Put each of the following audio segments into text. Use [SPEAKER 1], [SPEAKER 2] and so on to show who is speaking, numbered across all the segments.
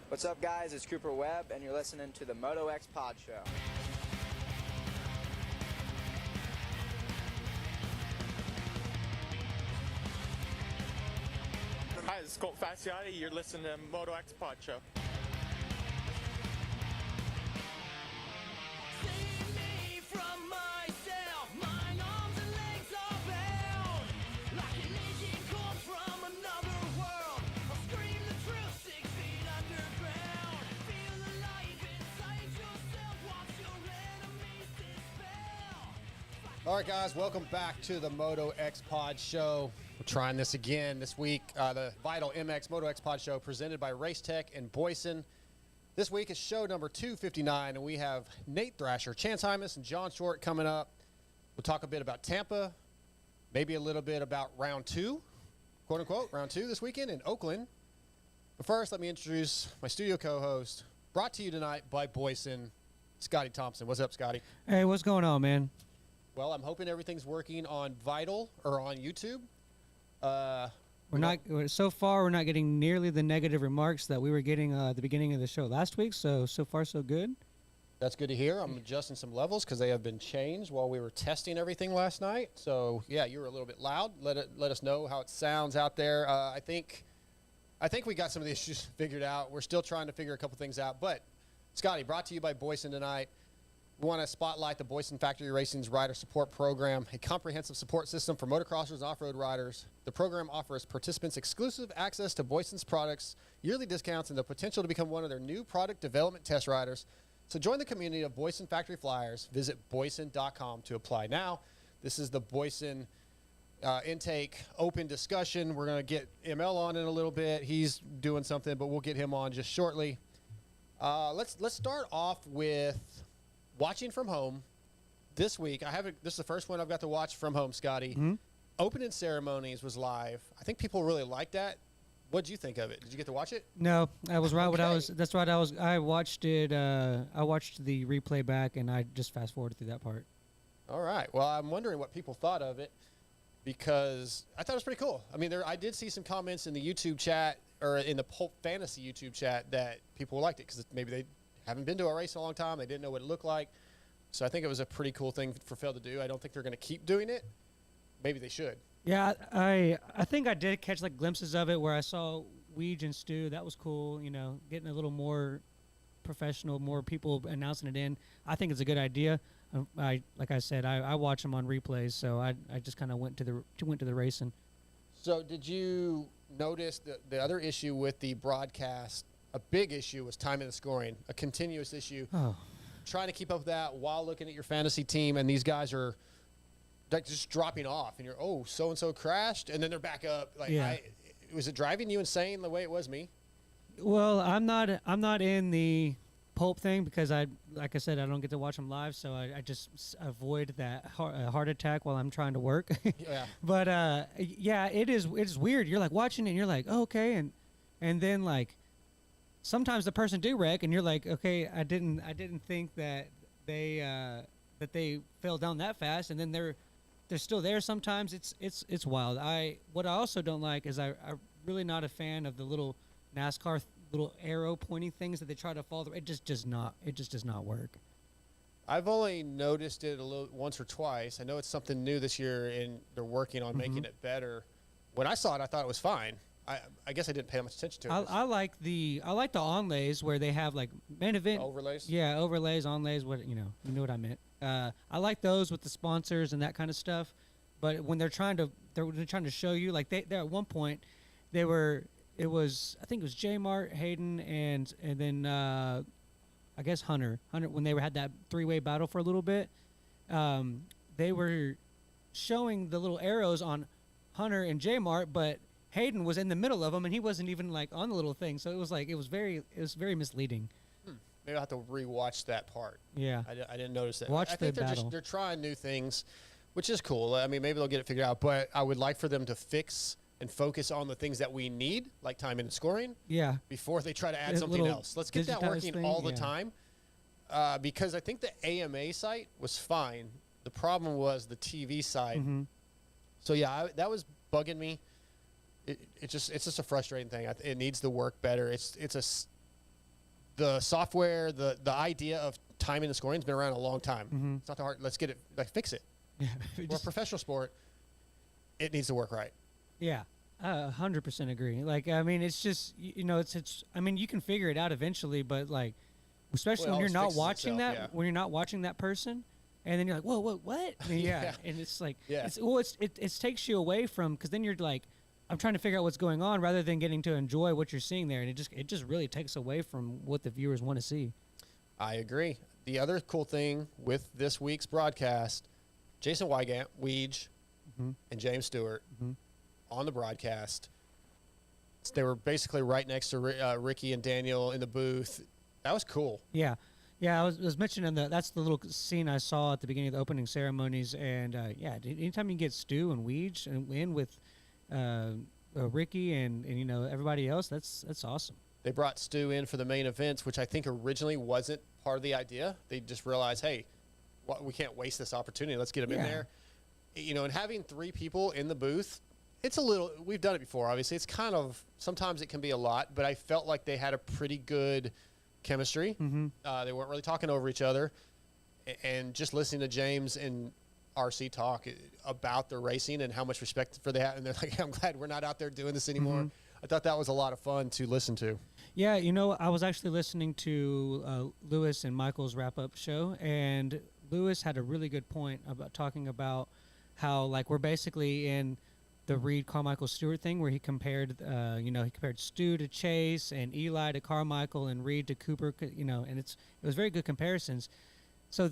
[SPEAKER 1] What's up, guys? It's Cooper Webb, and you're listening to the MotoXPod Show.
[SPEAKER 2] Hi, this is Colt Fasciotti. You're listening to MotoXPod Show.
[SPEAKER 3] All right, guys, welcome back to the MotoXPod Show. We're trying this again this week. The Vital Mx MotoXPod Show presented by Race Tech and Boysen. This week is show number 259, and we have Nate Thrasher, Chance Hymas, and John Short coming up. We'll talk a bit about Tampa, maybe a little bit about round two, quote-unquote, round two this weekend in Oakland. But first, let me introduce my studio co-host, brought to you tonight by Boysen, Scotty Thompson. What's up, Scotty?
[SPEAKER 4] Hey, what's going on, man?
[SPEAKER 3] Well, I'm hoping everything's working on Vital or on YouTube.
[SPEAKER 4] So far we're not getting nearly the negative remarks that we were getting at the beginning of the show last week. So far so good.
[SPEAKER 3] That's good to hear. I'm adjusting some levels because they have been changed while we were testing everything last night. So yeah, you were a little bit loud. Let us know how it sounds out there. I think we got some of the issues figured out. We're still trying to figure a couple things out. But Scotty, brought to you by Boysen tonight. We want to spotlight the Boysen Factory Racing's Rider Support Program, a comprehensive support system for motocrossers and off-road riders. The program offers participants exclusive access to Boysen's products, yearly discounts, and the potential to become one of their new product development test riders. So join the community of Boysen Factory Flyers. Visit boysen.com to apply now. This is the Boysen intake open discussion. We're going to get ML on in a little bit. He's doing something, but we'll get him on just shortly. Let's start off with watching from home this week. This is the first one I've got to watch from home, Scotty. Mm-hmm. Opening ceremonies was live. I think people really liked that. What did you think of it? Did you get to watch it?
[SPEAKER 4] No, I was right. Okay. That's right. I watched it. I watched the replay back, and I just fast forwarded through that part.
[SPEAKER 3] All right. Well, I'm wondering what people thought of it because I thought it was pretty cool. I mean, I did see some comments in the YouTube chat or in the Pulp Fantasy YouTube chat that people liked it because maybe they haven't been to a race in a long time. They didn't know what it looked like. So I think it was a pretty cool thing for Phil to do. I don't think they're going to keep doing it. Maybe they should.
[SPEAKER 4] Yeah, I think I did catch like glimpses of it where I saw Weege and Stu. That was cool, getting a little more professional, more people announcing it in. I think it's a good idea. Like I said, I watch them on replays, so I just kind of went to the racing.
[SPEAKER 3] So did you notice the other issue with the broadcast? A big issue was time in the scoring, a continuous issue. Oh. Trying to keep up with that while looking at your fantasy team, and these guys are like just dropping off, and you're, so-and-so crashed, and then they're back up. Like, yeah. Was it driving you insane the way it was me?
[SPEAKER 4] Well, I'm not in the Pulp thing because like I said, I don't get to watch them live, so I just avoid that heart attack while I'm trying to work. Yeah. But yeah, it's weird. You're like watching it, and you're like, oh, okay, and then like sometimes the person do wreck, and you're like, okay, I didn't think that they fell down that fast, and then they're still there. Sometimes it's wild. What I also don't like is I'm really not a fan of the little NASCAR little arrow pointing things that they try to follow. It just does not work.
[SPEAKER 3] I've only noticed it once or twice. I know it's something new this year, and they're working on making it better. When I saw it, I thought it was fine. I guess I didn't pay much attention to it.
[SPEAKER 4] I like the onlays where they have like main event
[SPEAKER 3] overlays.
[SPEAKER 4] Yeah, overlays, onlays. What you know what I meant. I like those with the sponsors and that kind of stuff. But when they're trying to show you, like they at one point I think it was J Mart, Hayden, and then I guess Hunter when they had that three-way battle for a little bit. They were showing the little arrows on Hunter and J Mart, but Hayden was in the middle of them, and he wasn't even like on the little thing. So it was very misleading.
[SPEAKER 3] Maybe I'll have to rewatch that part.
[SPEAKER 4] Yeah,
[SPEAKER 3] I didn't notice that.
[SPEAKER 4] Watch the battle.
[SPEAKER 3] They're trying new things, which is cool. I mean, maybe they'll get it figured out. But I would like for them to fix and focus on the things that we need, like time and scoring.
[SPEAKER 4] Yeah.
[SPEAKER 3] Before they try to add something else. Let's get that working all the time. Because I think the AMA site was fine. The problem was the TV side. Mm-hmm. So yeah, that was bugging me. It's just a frustrating thing. It needs to work better. It's the software, the idea of timing and scoring has been around a long time. It's not that hard. Let's get it, fix it.
[SPEAKER 4] Yeah,
[SPEAKER 3] We're a professional sport. It needs to work right.
[SPEAKER 4] Yeah, 100% agree. Like, I mean, it's just, it's. I mean, you can figure it out eventually, but like, especially when you're not watching when you're not watching that person, and then you're like, whoa, what? I mean, yeah, and it's like, it takes you away from, because then you're like, I'm trying to figure out what's going on rather than getting to enjoy what you're seeing there, and it just really takes away from what the viewers want to see.
[SPEAKER 3] I agree. The other cool thing with this week's broadcast, Jason Wygant, Weege, and James Stewart on the broadcast. They were basically right next to Ricky and Daniel in the booth. That was cool.
[SPEAKER 4] Yeah. Yeah, I was mentioning that's the little scene I saw at the beginning of the opening ceremonies, and anytime you get Stu and Weege and in with Ricky and everybody else, that's awesome.
[SPEAKER 3] They brought Stu in for the main events, which I think originally wasn't part of the idea. They just realized, hey, we can't waste this opportunity. Let's get him in there. And having 3 people in the booth, it's a little, we've done it before, obviously. It's kind of, sometimes it can be a lot, but I felt like they had a pretty good chemistry. They weren't really talking over each other. And just listening to James and RC talk about the racing and how much respect for that. And they're like, I'm glad we're not out there doing this anymore. I thought that was a lot of fun to listen to.
[SPEAKER 4] Yeah, I was actually listening to Lewis and Michael's wrap-up show, and Lewis had a really good point about talking about how, like, we're basically in the Reed Carmichael Stewart thing, where he compared, he compared Stu to Chase and Eli to Carmichael and Reed to Cooper, and it was very good comparisons. So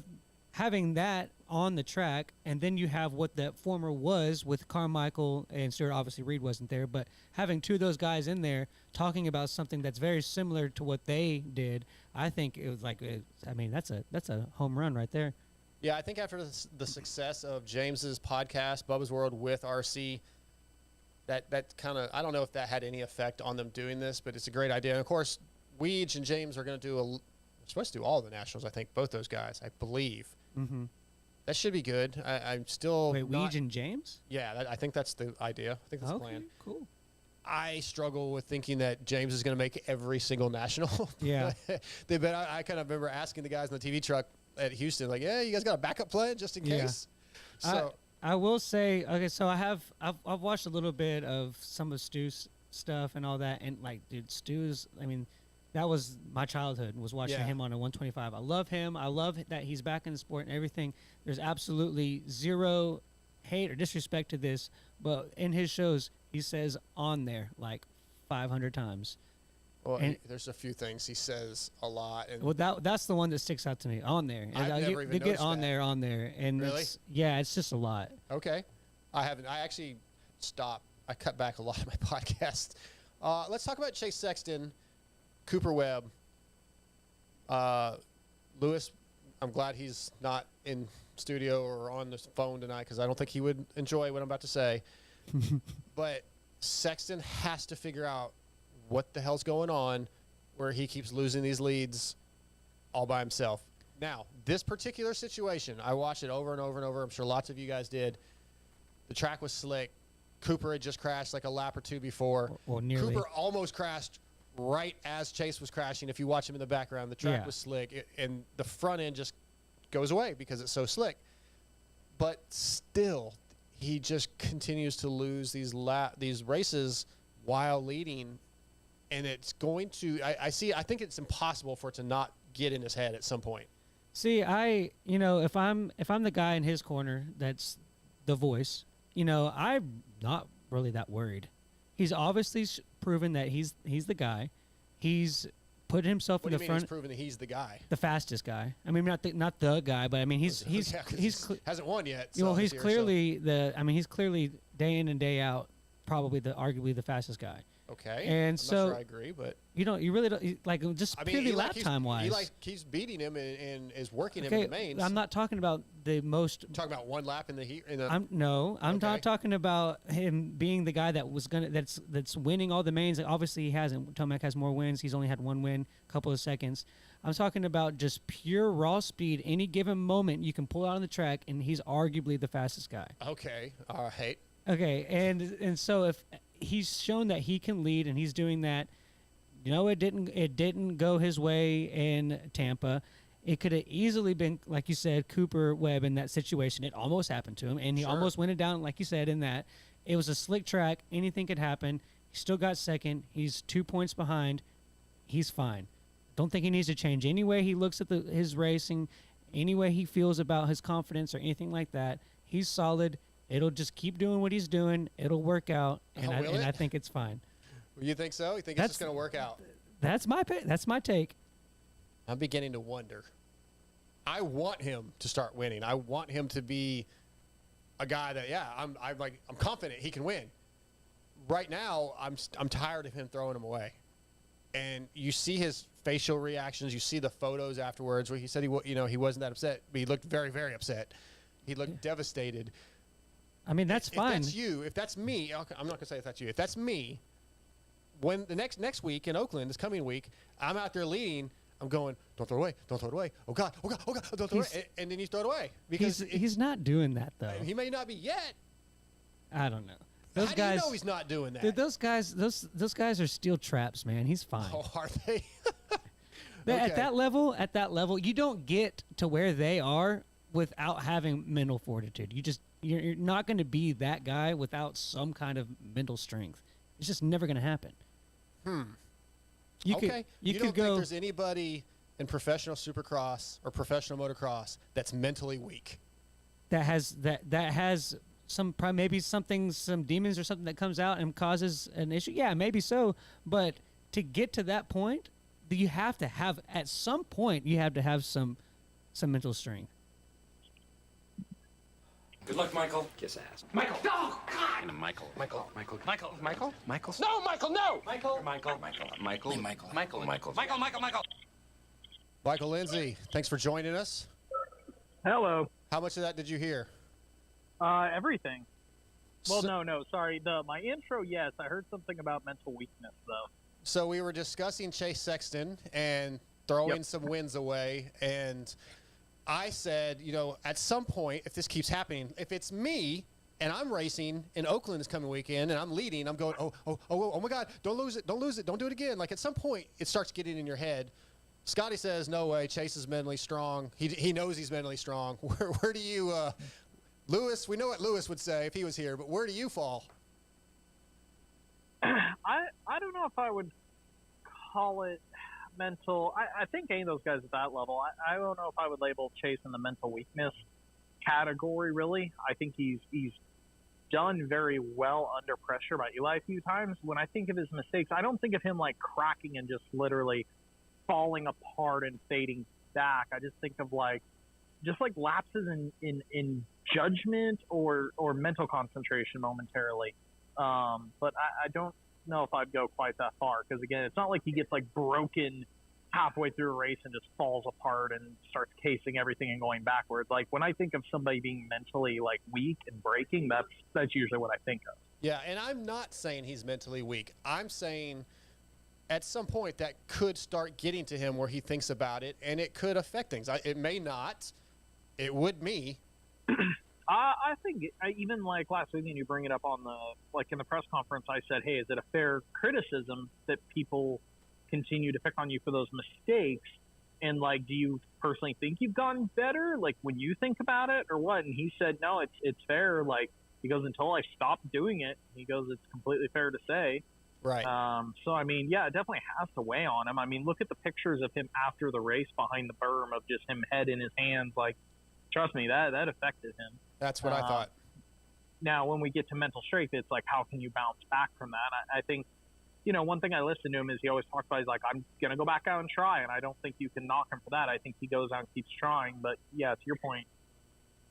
[SPEAKER 4] having that on the track, and then you have what that former was with Carmichael and Stewart. Obviously, Reed wasn't there, but having 2 of those guys in there talking about something that's very similar to what they did, I think it was like, that's a home run right there.
[SPEAKER 3] Yeah, I think after the success of James's podcast, Bubba's World with RC, that kind of, I don't know if that had any effect on them doing this, but it's a great idea. And of course, Weege and James are going to do supposed to do all the nationals, I think, both those guys, I believe. That should be good. I'm still
[SPEAKER 4] Weege and James?
[SPEAKER 3] Yeah, I think that's the idea. I think that's the plan.
[SPEAKER 4] Cool.
[SPEAKER 3] I struggle with thinking that James is going to make every single national.
[SPEAKER 4] Yeah.
[SPEAKER 3] I kind of remember asking the guys in the TV truck at Houston, like, yeah, you guys got a backup plan just in case? So
[SPEAKER 4] I will say, okay, so I've watched a little bit of some of Stu's stuff and all that, and like, dude, Stu's, that was my childhood, was watching him on a 125. I love him. I love that he's back in the sport and everything. There's absolutely zero hate or disrespect to this, but in his shows, he says on there like 500 times.
[SPEAKER 3] Well, there's a few things he says a lot. And
[SPEAKER 4] that's the one that sticks out to me, on there.
[SPEAKER 3] I've never even
[SPEAKER 4] get on
[SPEAKER 3] that.
[SPEAKER 4] there. And
[SPEAKER 3] really?
[SPEAKER 4] It's just a lot.
[SPEAKER 3] Okay. I actually stopped. I cut back a lot of my podcast. Let's talk about Chase Sexton, Cooper Webb. Lewis, I'm glad he's not in studio or on the phone tonight, because I don't think he would enjoy what I'm about to say. But Sexton has to figure out what the hell's going on where he keeps losing these leads all by himself. Now, this particular situation, I watched it over and over and over. I'm sure lots of you guys did. The track was slick. Cooper had just crashed like a lap or 2 before.
[SPEAKER 4] Well, nearly.
[SPEAKER 3] Cooper almost crashed right as Chase was crashing. If you watch him in the background, the track was slick, and the front end just goes away because it's so slick. But still, he just continues to lose these races while leading, and it's going to. I think it's impossible for it to not get in his head at some point.
[SPEAKER 4] See, if I'm the guy in his corner, that's the voice. I'm not really that worried. He's obviously proven that he's the guy. He's put himself in the front.
[SPEAKER 3] He's proven that he's the guy,
[SPEAKER 4] the fastest guy. I mean, not the guy, but I mean, he's
[SPEAKER 3] hasn't won yet.
[SPEAKER 4] So he's clearly he's clearly day in and day out, probably arguably the fastest guy.
[SPEAKER 3] Okay.
[SPEAKER 4] And
[SPEAKER 3] I'm
[SPEAKER 4] so
[SPEAKER 3] not sure I agree, but
[SPEAKER 4] you really don't like just purely lap time wise.
[SPEAKER 3] Eli keeps beating him and is working him in the mains.
[SPEAKER 4] I'm not talking about the most.
[SPEAKER 3] I'm talking about one lap in the heat.
[SPEAKER 4] I'm not talking about him being the guy that's winning all the mains. Like, obviously, he hasn't. Tomac has more wins. He's only had one win, a couple of seconds. I'm talking about just pure raw speed. Any given moment, you can pull out on the track, and he's arguably the fastest guy.
[SPEAKER 3] Okay. All right.
[SPEAKER 4] Okay, and so if he's shown that he can lead and he's doing that, it didn't go his way in Tampa. It could have easily been, like you said, Cooper Webb in that situation. It almost happened to him, and he almost went it down, like you said, in that. It was a slick track. Anything could happen. He still got second. He's 2 points behind. He's fine. Don't think he needs to change any way he looks at his racing, any way he feels about his confidence or anything like that. He's solid. It'll just keep doing what he's doing. It'll work out, and I think it's fine.
[SPEAKER 3] You think so? You think it's just going to work out? That's
[SPEAKER 4] my take.
[SPEAKER 3] I'm beginning to wonder. I want him to start winning. I want him to be a guy that, I'm confident he can win. Right now, I'm tired of him throwing him away. And you see his facial reactions. You see the photos afterwards where he said he wasn't that upset, but he looked very, very upset. He looked devastated.
[SPEAKER 4] I mean, that's fine.
[SPEAKER 3] If that's you, if that's me, I'm not going to say if that's you. If that's me, when the next week in Oakland, this coming week, I'm out there leading, I'm going, don't throw it away, don't throw it away. Oh, God, don't throw it away. And then you throw it away. Because
[SPEAKER 4] he's not doing that, though.
[SPEAKER 3] He may not be yet.
[SPEAKER 4] I don't know.
[SPEAKER 3] How do you know he's not doing that?
[SPEAKER 4] Dude, those guys are steel traps, man. He's fine.
[SPEAKER 3] Oh, are they?
[SPEAKER 4] Okay. At that level, you don't get to where they are without having mental fortitude. You're not going to be that guy without some kind of mental strength. It's just never going to happen. You
[SPEAKER 3] don't think there's anybody in professional supercross or professional motocross that's mentally weak?
[SPEAKER 4] That has some demons or something that comes out and causes an issue. Yeah, maybe so. But to get to that point, you have to have some mental strength.
[SPEAKER 5] Good luck, Michael. Kiss ass. Michael. Oh, God. And Michael. No, Michael, no. Michael.
[SPEAKER 3] Michael Lindsay, thanks for joining us.
[SPEAKER 6] Hello.
[SPEAKER 3] How much of that did you hear?
[SPEAKER 6] Everything. Well, no, sorry. My intro, yes. I heard something about mental weakness, though.
[SPEAKER 3] So we were discussing Chase Sexton and throwing some wins away, and I said, at some point, if this keeps happening, if it's me and I'm racing in Oakland this coming weekend and I'm leading, I'm going, oh my God, don't lose it, don't do it again. Like at some point, it starts getting in your head. Scotty says, no way, Chase is mentally strong. He knows he's mentally strong. Where do you, Lewis? We know what Lewis would say if he was here, but where do you fall?
[SPEAKER 6] I don't know if I would call it mental. I think any of those guys at that level, I don't know if I would label Chase in the mental weakness category, really. I think he's done very well under pressure by Eli a few times. When I think of his mistakes, I don't think of him like cracking and just literally falling apart and fading back. I just think of just lapses in judgment or mental concentration momentarily. But I don't know if I'd go quite that far, because again, it's not like he gets broken halfway through a race and just falls apart and starts casing everything and going backwards. Like when I think of somebody being mentally weak and breaking, that's usually what I think of.
[SPEAKER 3] Yeah, and I'm not saying he's mentally weak. I'm saying at some point that could start getting to him where he thinks about it and it could affect things. It may not. It would me.
[SPEAKER 6] I think even last week, and you bring it up on in the press conference, I said, hey, is it a fair criticism that people continue to pick on you for those mistakes? And do you personally think you've gotten better? When you think about it or what? And he said, no, it's fair. He goes, until I stop doing it, he goes, it's completely fair to say.
[SPEAKER 3] Right.
[SPEAKER 6] So, I mean, yeah, it definitely has to weigh on him. I mean, look at the pictures of him after the race behind the berm of just him head in his hands. Trust me, that affected him.
[SPEAKER 3] That's what I thought.
[SPEAKER 6] Now, when we get to mental strength, it's how can you bounce back from that? I think, one thing I listened to him is he always talks about, I'm going to go back out and try, and I don't think you can knock him for that. I think he goes out and keeps trying. But, yeah, to your point,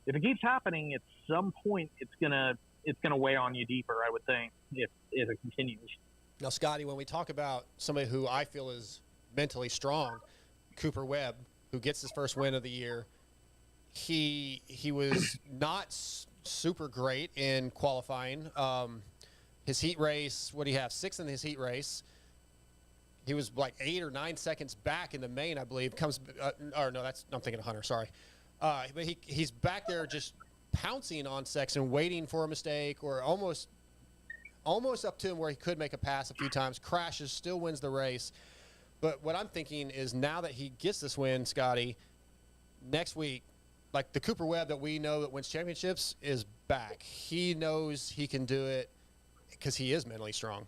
[SPEAKER 6] if it keeps happening, at some point it's gonna weigh on you deeper, I would think, if it continues.
[SPEAKER 3] Now, Scotty, when we talk about somebody who I feel is mentally strong, Cooper Webb, who gets his first win of the year, he was not super great in qualifying. His heat race, what do you have? 6th in his heat race. He was 8 or 9 seconds back in the main, I believe. I'm thinking of Hunter. Sorry, but he's back there just pouncing on Sexton, waiting for a mistake, or almost almost up to him where he could make a pass a few times, crashes, still wins the race. But what I'm thinking is now that he gets this win, Scotty, next week, like the Cooper Webb that we know that wins championships is back. He knows he can do it because he is mentally strong.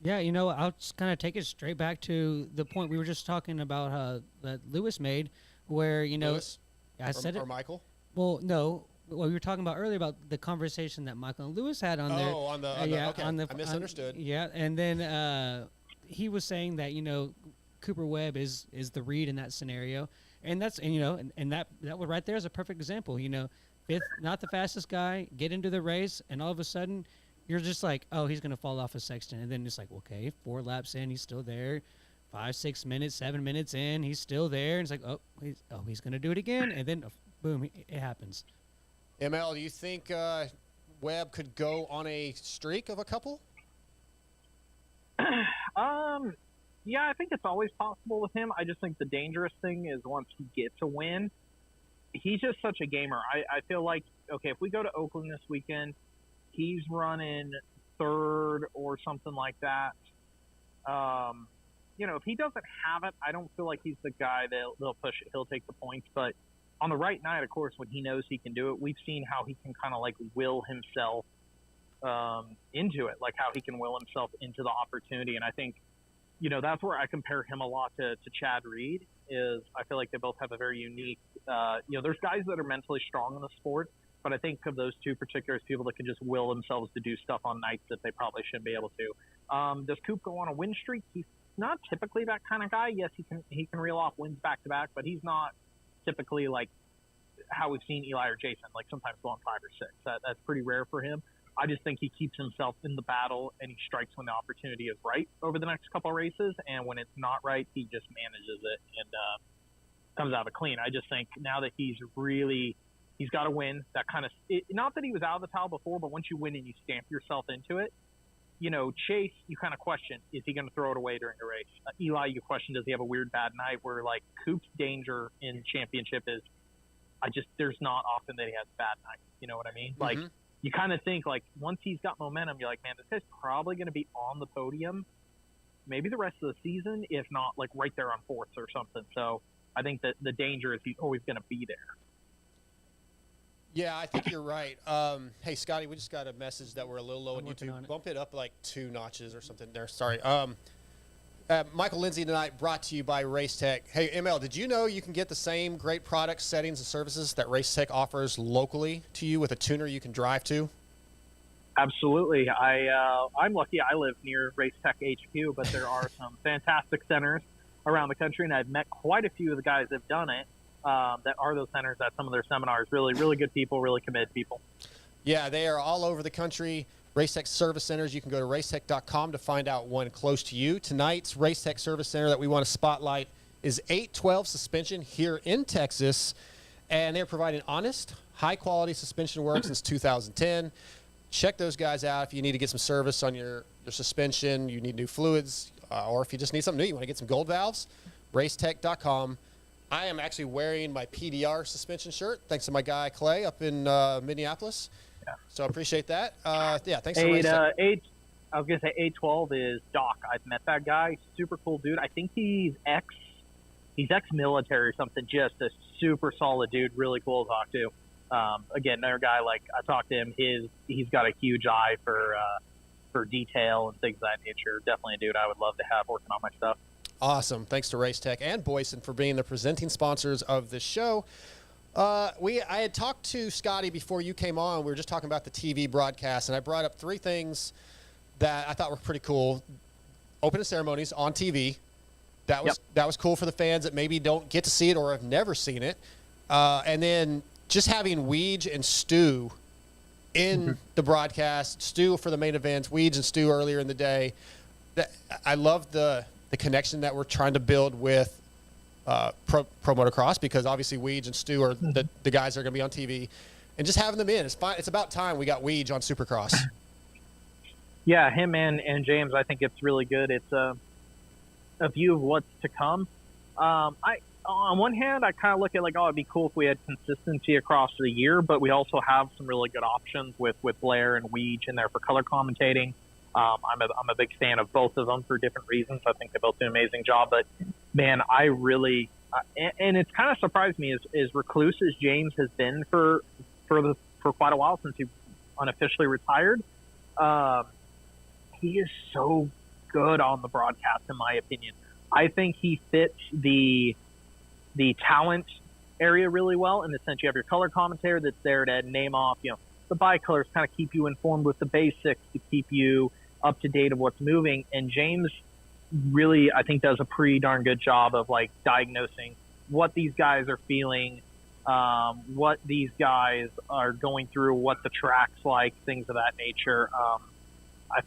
[SPEAKER 4] Yeah, I'll just kind of take it straight back to the point we were just talking about that Lewis made, where,
[SPEAKER 3] Lewis?
[SPEAKER 4] I said it.
[SPEAKER 3] Or Michael?
[SPEAKER 4] Well, no. What we were talking about earlier about the conversation that Michael and Lewis had on there.
[SPEAKER 3] Oh, okay. I misunderstood.
[SPEAKER 4] And then he was saying that, Cooper Webb is the Reed in that scenario. And that's, and that right there is a perfect example. Fifth, not the fastest guy, get into the race, and all of a sudden you're just like, oh, he's going to fall off a Sexton. And then it's like, okay, 4 laps in, he's still there. 5, 6 minutes, 7 minutes in, he's still there. And it's like, he's going to do it again. And then, boom, it happens.
[SPEAKER 3] ML, do you think Webb could go on a streak of a couple?
[SPEAKER 6] Yeah, I think it's always possible with him. I just think the dangerous thing is once he gets a win, he's just such a gamer. I feel like, okay, if we go to Oakland this weekend, he's running 3rd or something like that. If he doesn't have it, I don't feel like he's the guy that they'll push it. He'll take the points. But on the right night, of course, when he knows he can do it, we've seen how he can kind of like will himself into it, like how he can will himself into the opportunity. And I think, that's where I compare him a lot to Chad Reed. Is I feel like they both have a very unique, there's guys that are mentally strong in the sport, but I think of those two particular people that can just will themselves to do stuff on nights that they probably shouldn't be able to. Does Coop go on a win streak? He's not typically that kind of guy. Yes, he can reel off wins back to back, but he's not typically like how we've seen Eli or Jason, like sometimes go on 5 or 6. That's pretty rare for him. I just think he keeps himself in the battle and he strikes when the opportunity is right over the next couple of races. And when it's not right, he just manages it and comes out of it clean. I just think now that he's got to win, that kind of, not that he was out of the towel before, but once you win and you stamp yourself into it, Chase, you kind of question, is he going to throw it away during the race? Eli, you question, does he have a weird bad night? Where like Coop's danger in championship is, there's not often that he has a bad night. You know what I mean? Mm-hmm. Like, you kind of think like once he's got momentum, you're like, man, this guy's probably going to be on the podium, maybe the rest of the season, if not like right there on 4th or something. So I think that the danger is he's always going to be there.
[SPEAKER 3] Yeah, I think you're right. Hey, Scotty, we just got a message that we're a little low on YouTube. Bump it up like 2 notches or something there. Sorry. Michael Lindsay tonight brought to you by Race Tech. Hey, ML, did you know you can get the same great products, settings, and services that Race Tech offers locally to you with a tuner you can drive to?
[SPEAKER 6] Absolutely. I'm lucky I live near Race Tech HQ, but there are some fantastic centers around the country, and I've met quite a few of the guys that have done it that are those centers at some of their seminars. Really, really good people, really committed people.
[SPEAKER 3] Yeah, they are all over the country. Race Tech service centers. You can go to racetech.com to find out one close to you. Tonight's Race Tech service center that we want to spotlight is 812 Suspension here in Texas, and they're providing honest, high-quality suspension work since 2010. Check those guys out if you need to get some service on your suspension, you need new fluids, or if you just need something new, you want to get some gold valves, racetech.com. I am actually wearing my PDR suspension shirt, thanks to my guy Clay up in Minneapolis. Yeah. So I appreciate that. Thanks for Race Tech.
[SPEAKER 6] I was going to say 812 is Doc. I've met that guy. Super cool dude. I think he's ex-military or something. Just a super solid dude. Really cool to talk to. Again, another guy, like I talked to him, he's got a huge eye for detail and things of that nature. Definitely a dude I would love to have working on my stuff.
[SPEAKER 3] Awesome. Thanks to Race Tech and Boysen for being the presenting sponsors of this show. I had talked to Scotty before you came on. We were just talking about the TV broadcast, and I brought up 3 things that I thought were pretty cool. Opening ceremonies on TV. That was cool for the fans that maybe don't get to see it or have never seen it. And then just having Weege and Stu in the broadcast, Stu for the main events, Weege and Stu earlier in the day. I love the connection that we're trying to build with pro motocross, because obviously Weege and Stu are the guys that are going to be on TV, and just having them in. It's about time we got Weege on Supercross.
[SPEAKER 6] Yeah, him and James, I think it's really good. It's a view of what's to come. On one hand, I kind of look at like, it'd be cool if we had consistency across the year, but we also have some really good options with Blair and Weege in there for color commentating. I'm a big fan of both of them for different reasons. I think they both do an amazing job. But man, I really and it's kind of surprised me as recluse as James has been for quite a while since he unofficially retired. He is so good on the broadcast, in my opinion. I think he fits the talent area really well, in the sense you have your color commentator that's there to name off, the bicolors, kind of keep you informed with the basics, to keep you up to date of what's moving. And James really, I think, does a pretty darn good job of like diagnosing what these guys are feeling, what these guys are going through, what the track's like, things of that nature. I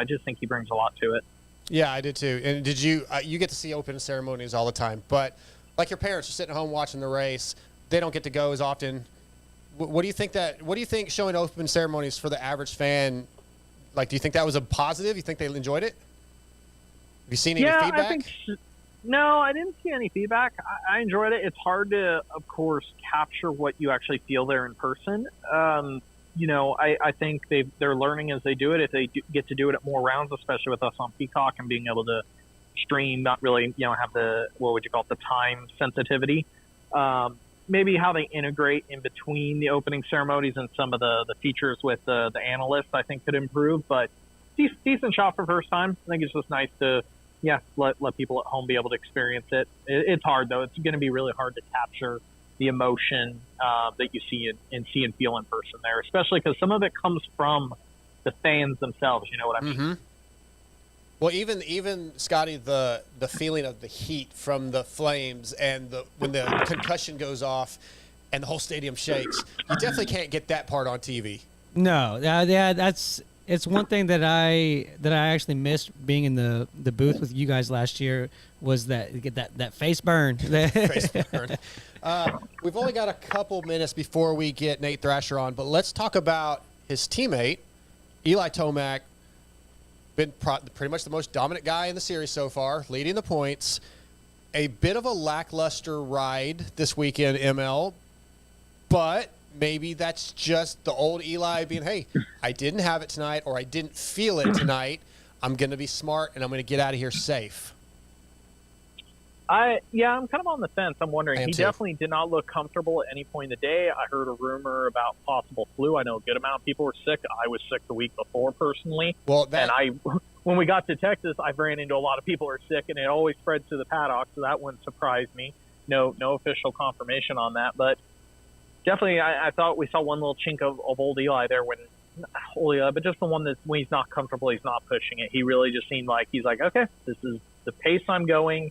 [SPEAKER 6] just think he brings a lot to it.
[SPEAKER 3] Yeah, I did too. And did you get to see open ceremonies all the time, but like your parents are sitting at home watching the race, they don't get to go as often. What do you think showing open ceremonies for the average fan, like, do you think that was a positive? You think they enjoyed it? Have you seen any feedback?
[SPEAKER 6] No, I didn't see any feedback. I enjoyed it. It's hard to, of course, capture what you actually feel there in person. I think they're learning as they do it. If they get to do it at more rounds, especially with us on Peacock and being able to stream, not really, have the, what would you call it, the time sensitivity. Maybe how they integrate in between the opening ceremonies and some of the features with the analysts, I think, could improve. But decent shot for first time. I think it's just nice to, let people at home be able to experience it. It's hard, though. It's going to be really hard to capture the emotion that you see and feel in person there, especially because some of it comes from the fans themselves. You know what I mean?
[SPEAKER 3] Mm-hmm. Well, even Scotty, the feeling of the heat from the flames and when the concussion goes off and the whole stadium shakes, you definitely can't get that part on TV.
[SPEAKER 4] No, it's one thing that I actually missed being in the booth with you guys last year, was that face burn.
[SPEAKER 3] Face burn. We've only got a couple minutes before we get Nate Thrasher on, but let's talk about his teammate, Eli Tomac. Been pretty much the most dominant guy in the series so far, leading the points. A bit of a lackluster ride this weekend, ML, but maybe that's just the old Eli being, hey, I didn't have it tonight, or I didn't feel it tonight. I'm going to be smart, and I'm going to get out of here safe.
[SPEAKER 6] I'm kind of on the fence. I'm wondering. He definitely did not look comfortable at any point in the day. I heard a rumor about possible flu. I know a good amount of people were sick. I was sick the week before personally. When we got to Texas, I ran into a lot of people who are sick, and it always spreads to the paddock, so that wouldn't surprise me. No official confirmation on that, but definitely I thought we saw one little chink of old Eli there but just the one that when he's not comfortable, he's not pushing it. He really just seemed like he's like, okay, this is the pace I'm going.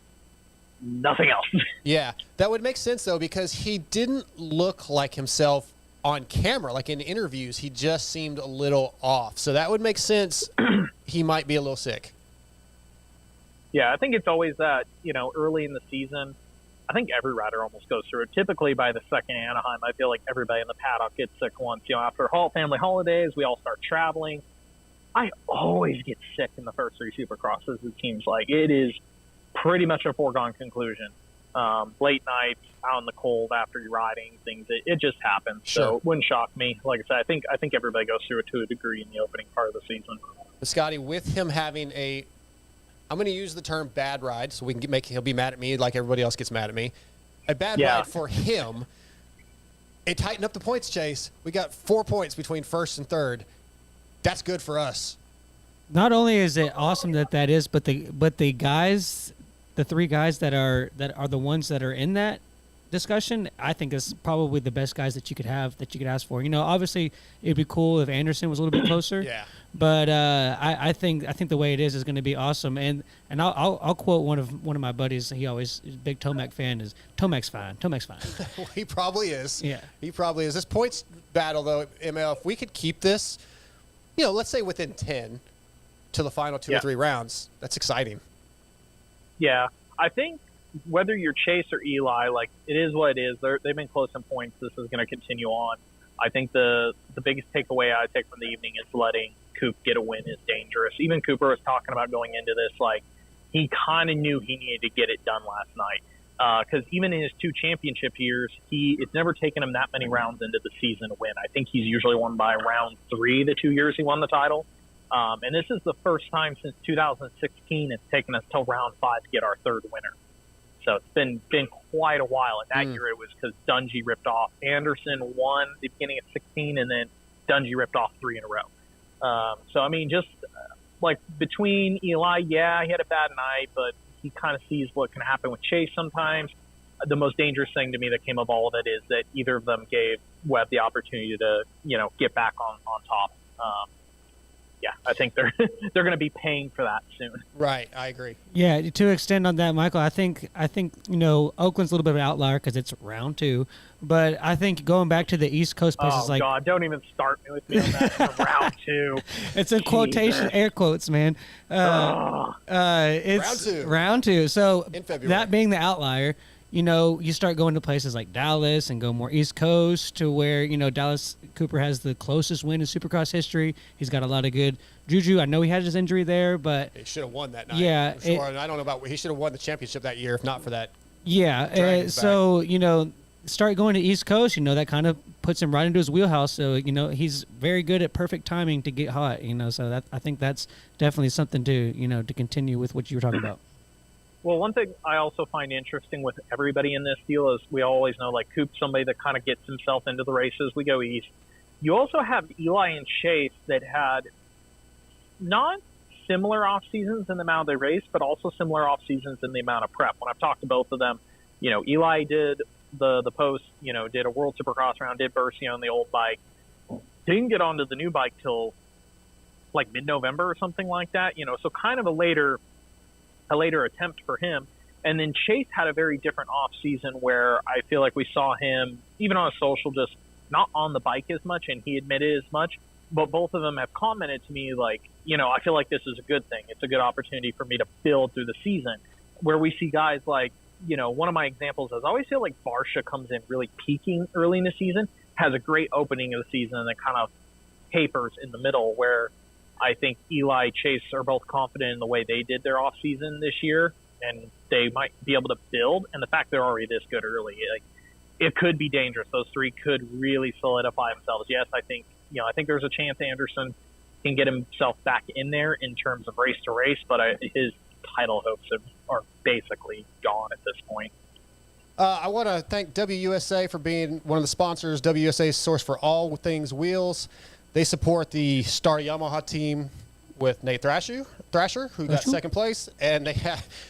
[SPEAKER 6] Nothing else.
[SPEAKER 3] Yeah, that would make sense, though, because he didn't look like himself on camera. Like in interviews, he just seemed a little off. So that would make sense. He might be a little sick.
[SPEAKER 6] Yeah, I think it's always that, early in the season. I think every rider almost goes through it. Typically by the second Anaheim, I feel like everybody in the paddock gets sick once. After family holidays, we all start traveling. I always get sick in the first three Supercrosses, it seems like. It is pretty much a foregone conclusion. Late nights, out in the cold after you're riding, things, it just happens. Sure. So it wouldn't shock me. Like I said, I think everybody goes through it to a degree in the opening part of the season.
[SPEAKER 3] But Scotty, with him having I'm going to use the term bad ride, so we can he'll be mad at me like everybody else gets mad at me. A bad ride for him, it tightened up the points chase. We got 4 points between first and third. That's good for us.
[SPEAKER 4] Not only is it awesome that is, but the guys, the three guys that are the ones that are in that discussion, I think is probably the best guys that you could ask for. Obviously it'd be cool if Anderson was a little bit closer.
[SPEAKER 3] Yeah.
[SPEAKER 4] But I think the way it is going to be awesome. And I'll quote one of my buddies. He always is a big Tomac fan. Is Tomac's fine. Tomac's fine.
[SPEAKER 3] Well, he probably is.
[SPEAKER 4] Yeah.
[SPEAKER 3] He probably is. This points battle though, ML, if we could keep this, let's say within 10 to the final 2 or 3 rounds, that's exciting.
[SPEAKER 6] Yeah, I think whether you're Chase or Eli, like, it is what it is. They've been close in points. This is going to continue on. I think the biggest takeaway I take from the evening is letting Coop get a win is dangerous. Even Cooper was talking about going into this, like, he kind of knew he needed to get it done last night. Because even in his 2 championship years, it's never taken him that many rounds into the season to win. I think he's usually won by round 3 the 2 years he won the title. And this is the first time since 2016 it's taken us till round 5 to get our third winner. So it's been quite a while. And that year it was because Dungey ripped off. Anderson won the beginning of 16, and then Dungey ripped off 3 in a row. So, I mean, just like between Eli, yeah, he had a bad night, but he kind of sees what can happen with Chase sometimes. The most dangerous thing to me that came of all of it is that either of them gave Webb the opportunity to, get back on top. Yeah, I think they're going to be paying for that soon.
[SPEAKER 3] Right, I agree.
[SPEAKER 4] Yeah, to extend on that, Michael, I think Oakland's a little bit of an outlier because it's round 2, but I think going back to the East Coast places
[SPEAKER 6] oh, God, don't even start me with me on that. It's round 2.
[SPEAKER 4] It's in quotation, air quotes, man. It's round 2. So
[SPEAKER 3] in February.
[SPEAKER 4] That being the outlier, you start going to places like Dallas and go more East Coast to where, Dallas Cooper has the closest win in Supercross history. He's got a lot of good juju. I know he had his injury there, but
[SPEAKER 3] he should have won that night.
[SPEAKER 4] Yeah.
[SPEAKER 3] Sure. And I don't know about, he should have won the championship that year if not for that.
[SPEAKER 4] Yeah. So, start going to East Coast, that kind of puts him right into his wheelhouse. So, he's very good at perfect timing to get hot, so that I think that's definitely something to, to continue with what you were talking about.
[SPEAKER 6] Well, one thing I also find interesting with everybody in this deal is we always know, like, Coop's somebody that kind of gets himself into the races. We go east. You also have Eli and Chase that had not similar off seasons in the amount they raced, but also similar off seasons in the amount of prep. When I've talked to both of them, Eli did the post, did a World Supercross round, did Bercy on the old bike, didn't get onto the new bike till like mid-November or something like that. So kind of a later attempt for him. And then Chase had a very different off season where I feel like we saw him even on social, just not on the bike as much, and he admitted as much, but both of them have commented to me like, I feel like this is a good thing. It's a good opportunity for me to build through the season, where we see guys like, one of my examples is I always feel like Barsha comes in really peaking early in the season, has a great opening of the season, and then kind of tapers in the middle, where I think Eli, Chase are both confident in the way they did their off season this year, and they might be able to build. And the fact they're already this good early, like, it could be dangerous. Those three could really solidify themselves. Yes, I think there's a chance Anderson can get himself back in there in terms of race to race, but his title hopes are basically gone at this point.
[SPEAKER 3] I want to thank WUSA for being one of the sponsors. WUSA's source for all things wheels. They support the Star Yamaha team with Nate Thrasher, who got second place, and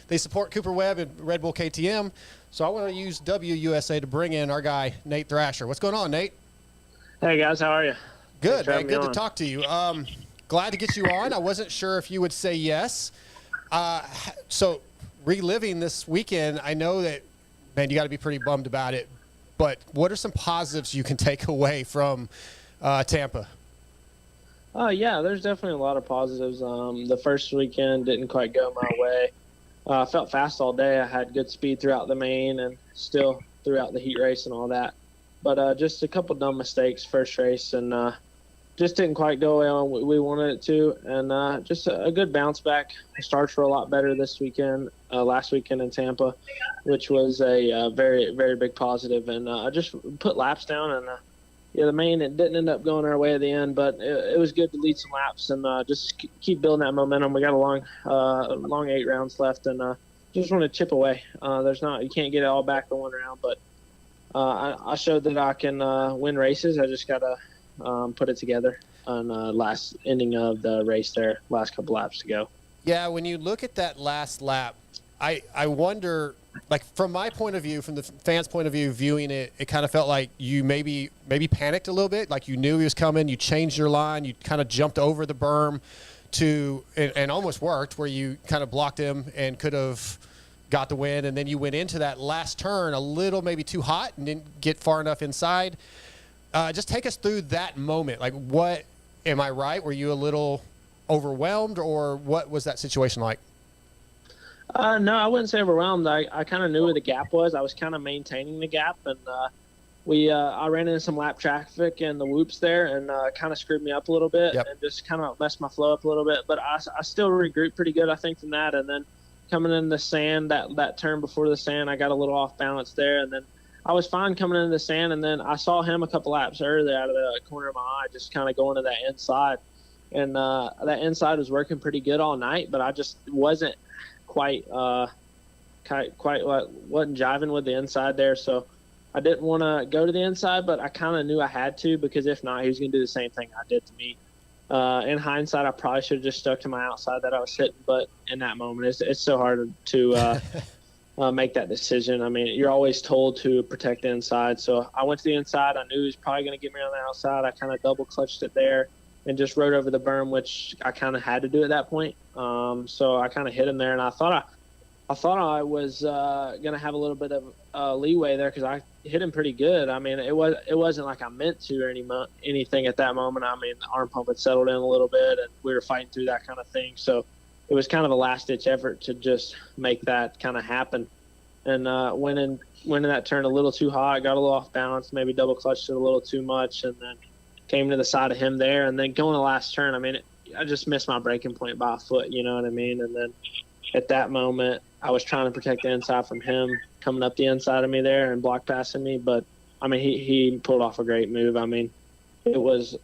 [SPEAKER 3] they support Cooper Webb and Red Bull KTM. So I want to use WUSA to bring in our guy Nate Thrasher. What's going on, Nate?
[SPEAKER 7] Hey guys, how are you?
[SPEAKER 3] Good, man. Good to talk to you. Glad to get you on. I wasn't sure if you would say yes. So reliving this weekend, I know that, man, you got to be pretty bummed about it. But what are some positives you can take away from Tampa?
[SPEAKER 7] Yeah, there's definitely a lot of positives. The first weekend didn't quite go my way. I felt fast all day. I had good speed throughout the main and still throughout the heat race and all that. But just a couple dumb mistakes first race, and just didn't quite go on we wanted it to. And just a good bounce back. Starts were a lot better this weekend, last weekend in Tampa, which was a very, very big positive. And I just put laps down, and the main, it didn't end up going our way at the end, but it was good to lead some laps and just keep building that momentum. We got a long 8 rounds left, and just want to chip away. You can't get it all back in one round, but I showed that I can win races. I just got to put it together on last ending of the race there, last couple laps to go.
[SPEAKER 3] Yeah, when you look at that last lap, I wonder, like, from my point of view, from the fans' point of view, viewing it, it kind of felt like you maybe panicked a little bit, like you knew he was coming, you changed your line, you kind of jumped over the berm and almost worked, where you kind of blocked him and could have got the win, and then you went into that last turn a little maybe too hot and didn't get far enough inside. Just take us through that moment. Like, what, am I right? Were you a little overwhelmed, or what was that situation like?
[SPEAKER 7] No, I wouldn't say overwhelmed. I kind of knew where the gap was. I was kind of maintaining the gap, and I ran into some lap traffic and the whoops there, and kind of screwed me up a little bit.
[SPEAKER 3] Yep.
[SPEAKER 7] And just kind of messed my flow up a little bit. But I still regrouped pretty good, I think, from that. And then coming in the sand, that turn before the sand, I got a little off balance there, and then I was fine coming into the sand. And then I saw him a couple laps earlier out of the corner of my eye, just kind of going to that inside. and that inside was working pretty good all night, but I just wasn't quite wasn't jiving with the inside there. So I didn't want to go to the inside, but I kind of knew I had to, because if not, he was going to do the same thing I did to me. In hindsight, I probably should have just stuck to my outside that I was hitting, but in that moment, it's so hard to make that decision. I mean, you're always told to protect the inside. So I went to the inside. I knew he was probably going to get me on the outside. I kind of double clutched it there and just rode over the berm, which I kind of had to do at that point. So I kind of hit him there, and I thought I was going to have a little bit of leeway there, because I hit him pretty good. I mean, it wasn't like I meant to or anything at that moment. I mean, the arm pump had settled in a little bit, and we were fighting through that kind of thing. So it was kind of a last-ditch effort to just make that kind of happen. And went in that turn a little too hot, got a little off balance, maybe double clutched it a little too much, and then came to the side of him there. And then going the last turn, I mean, I just missed my braking point by a foot, you know what I mean? And then at that moment, I was trying to protect the inside from him coming up the inside of me there and block passing me. But, I mean, he pulled off a great move. I mean, he was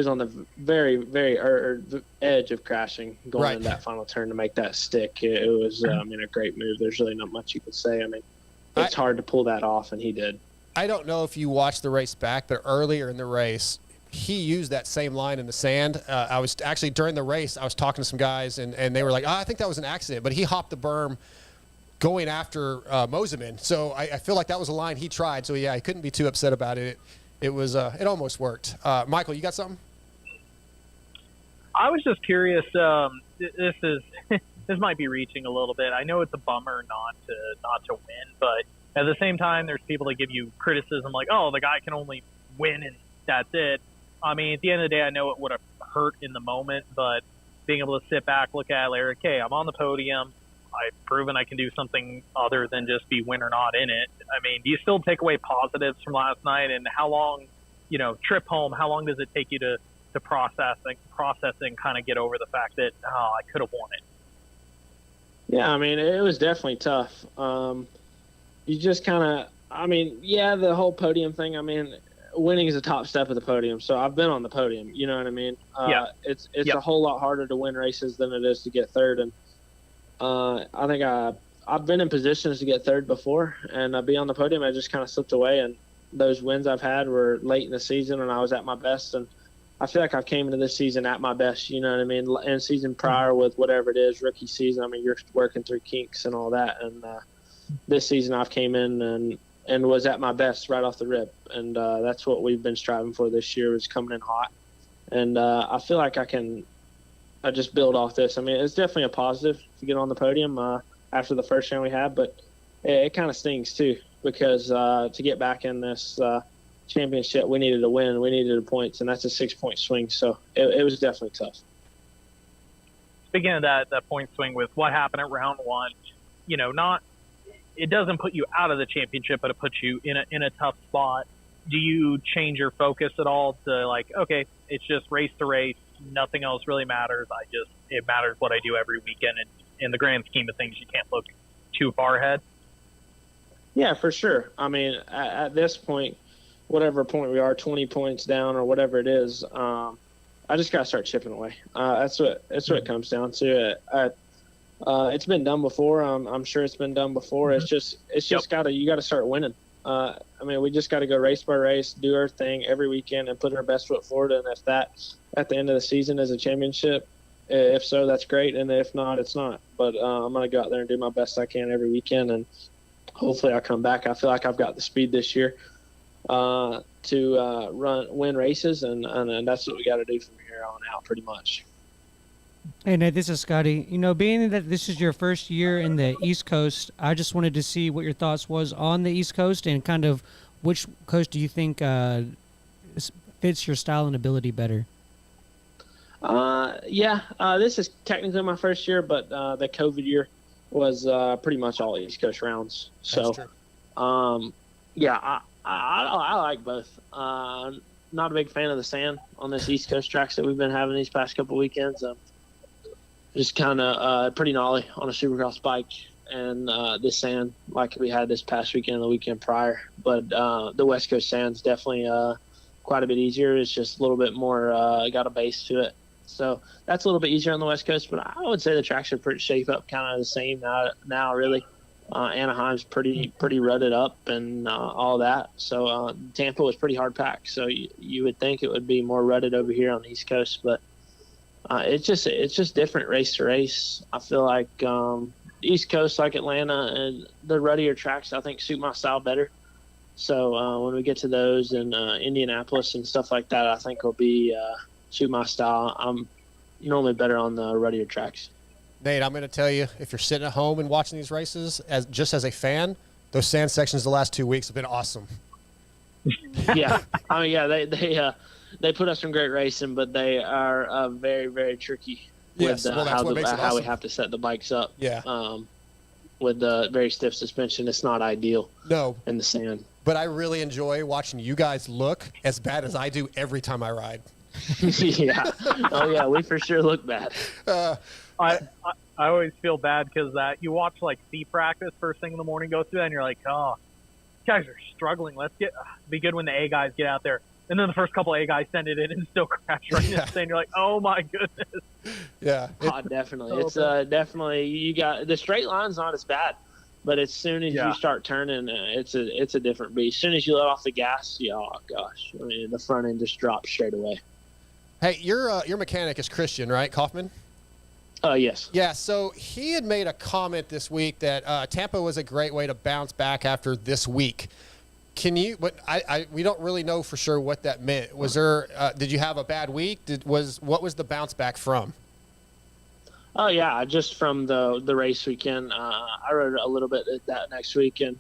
[SPEAKER 7] on the very, very edge of crashing going into that final turn to make that stick. It was, I mean, a great move. There's really not much you could say. I mean, it's hard to pull that off, and he did.
[SPEAKER 3] I don't know if you watched the race back, but earlier in the race, he used that same line in the sand. I was actually, during the race, I was talking to some guys, and they were like, I think that was an accident. But he hopped the berm going after Moseman. So I feel like that was a line he tried. So, yeah, he couldn't be too upset about it. It was it almost worked. Michael, you got something?
[SPEAKER 6] I was just curious. This might be reaching a little bit. I know it's a bummer not to win, but at the same time, there's people that give you criticism like, oh, the guy can only win and that's it. I mean, at the end of the day, I know it would have hurt in the moment, but being able to sit back, look at it, like, okay, I'm on the podium. I've proven I can do something other than just be win or not in it. I mean, do you still take away positives from last night? And how long, trip home, how long does it take you to process and kind of get over the fact that, oh, I could have won it?
[SPEAKER 7] Yeah, I mean, it was definitely tough. You just kind of, I mean, yeah, the whole podium thing, I mean, winning is the top step of the podium. So I've been on the podium, you know what I mean? It's a whole lot harder to win races than it is to get third. And I think I've been in positions to get third before, and be on the podium, I just kind of slipped away. And those wins I've had were late in the season, and I was at my best. And I feel like I've came into this season at my best, you know what I mean? And season prior with whatever it is, rookie season, I mean, you're working through kinks and all that. And this season I've came in and was at my best right off the rip. And that's what we've been striving for this year, is coming in hot. And I feel like I just build off this. I mean, it's definitely a positive to get on the podium after the first round we had, but it kind of stings too, because to get back in this championship, we needed a win, we needed the points, and that's a 6-point swing. So it was definitely tough.
[SPEAKER 6] Speaking of that point swing with what happened at round one, it doesn't put you out of the championship, but it puts you in a tough spot. Do you change your focus at all to like, okay, it's just race to race, nothing else really matters. It matters what I do every weekend, and in the grand scheme of things, you can't look too far ahead?
[SPEAKER 7] Yeah, for sure. I mean, at this point, whatever point we are, 20 points down or whatever it is, I just got to start chipping away. That's what it comes down to. It's been done before. I'm sure it's been done before. It's just you got to start winning. I mean, we just got to go race by race, do our thing every weekend, and put our best foot forward. And if that at the end of the season is a championship, if so, that's great. And if not, it's not. But I'm going to go out there and do my best I can every weekend, and hopefully I'll come back. I feel like I've got the speed this year to win races, and that's what we got to do from here on out, pretty much.
[SPEAKER 4] Hey, Nate, this is Scotty. Being that this is your first year in the East Coast, I just wanted to see what your thoughts was on the East Coast, and kind of which coast do you think fits your style and ability better?
[SPEAKER 7] This is technically my first year, but the COVID year was pretty much all East Coast rounds. So, I like both. Not a big fan of the sand on this East Coast tracks that we've been having these past couple weekends. Just kind of pretty gnarly on a supercross bike, and this sand like we had this past weekend and the weekend prior. But the West Coast sand's definitely quite a bit easier. It's just a little bit more got a base to it. So that's a little bit easier on the West Coast, but I would say the tracks are pretty shape up kind of the same now really. Anaheim's pretty rutted up and all that. So Tampa was pretty hard packed. So you would think it would be more rutted over here on the East Coast, but it's just different race to race. I feel like East Coast, like Atlanta, and the ruddier tracks, I think suit my style better. So when we get to those and Indianapolis and stuff like that, I think will be suit my style. I'm normally better on the ruddier tracks.
[SPEAKER 3] Nate, I'm going to tell you, if you're sitting at home and watching these races, just as a fan, those sand sections the last 2 weeks have been awesome.
[SPEAKER 7] Yeah, I mean, yeah, they put us some great racing, but they are very, very tricky with how we have to set the bikes up.
[SPEAKER 3] Yeah.
[SPEAKER 7] With the very stiff suspension, it's not ideal.
[SPEAKER 3] No.
[SPEAKER 7] In the sand.
[SPEAKER 3] But I really enjoy watching you guys look as bad as I do every time I ride.
[SPEAKER 7] Yeah. Oh yeah, we for sure look bad.
[SPEAKER 6] I always feel bad because you watch like C practice first thing in the morning, go through that, and you're like, oh, guys are struggling. Let's be good when the A guys get out there. And then the first couple A guys send it in and still crash right in the sand. You're like, oh my goodness.
[SPEAKER 3] Yeah.
[SPEAKER 7] Definitely. It's definitely, you got the straight line's not as bad, but as soon as you start turning, it's a different beast. As soon as you let off the gas, oh gosh, I mean, the front end just drops straight away.
[SPEAKER 3] Hey, your mechanic is Christian, right, Kaufman?
[SPEAKER 7] Yes.
[SPEAKER 3] Yeah, so he had made a comment this week that Tampa was a great way to bounce back after this week. Can you? But we don't really know for sure what that meant. Was there? Did you have a bad week? What was the bounce back from?
[SPEAKER 7] Oh yeah, just from the race weekend. I rode a little bit that next week, and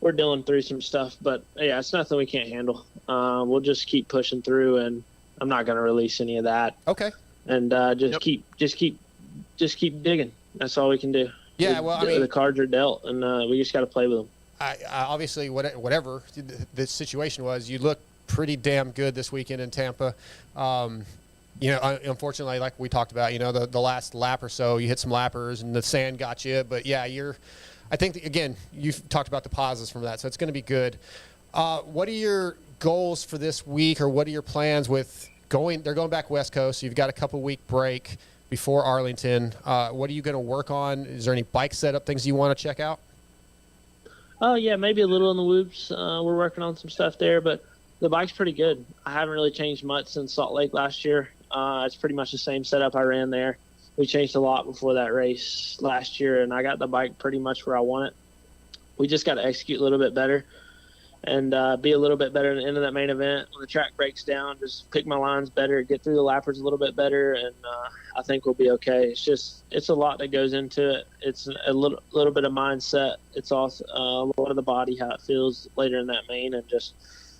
[SPEAKER 7] we're dealing through some stuff. But yeah, it's nothing we can't handle. We'll just keep pushing through, and I'm not going to release any of that.
[SPEAKER 3] Okay.
[SPEAKER 7] And just keep digging. That's all we can do.
[SPEAKER 3] Yeah, well, I mean,
[SPEAKER 7] the cards are dealt, and we just got to play with them.
[SPEAKER 3] I obviously, whatever the situation was, you looked pretty damn good this weekend in Tampa. Unfortunately, like we talked about, the last lap or so, you hit some lappers and the sand got you. But yeah, I think again, you've talked about the positives from that, so it's going to be good. What are your goals for this week, or what are your plans with going? They're going back West Coast, so you've got a couple-week break before Arlington. What are you going to work on? Is there any bike setup things you want to check out?
[SPEAKER 7] Oh, yeah, maybe a little in the whoops. We're working on some stuff there, but the bike's pretty good. I haven't really changed much since Salt Lake last year. It's pretty much the same setup I ran there. We changed a lot before that race last year, and I got the bike pretty much where I want it. We just got to execute a little bit better and be a little bit better at the end of that main event. When the track breaks down, just pick my lines better, get through the lappers a little bit better, and I think we'll be okay. It's a lot that goes into it. It's a little bit of mindset. It's also a lot of the body, how it feels later in that main, and just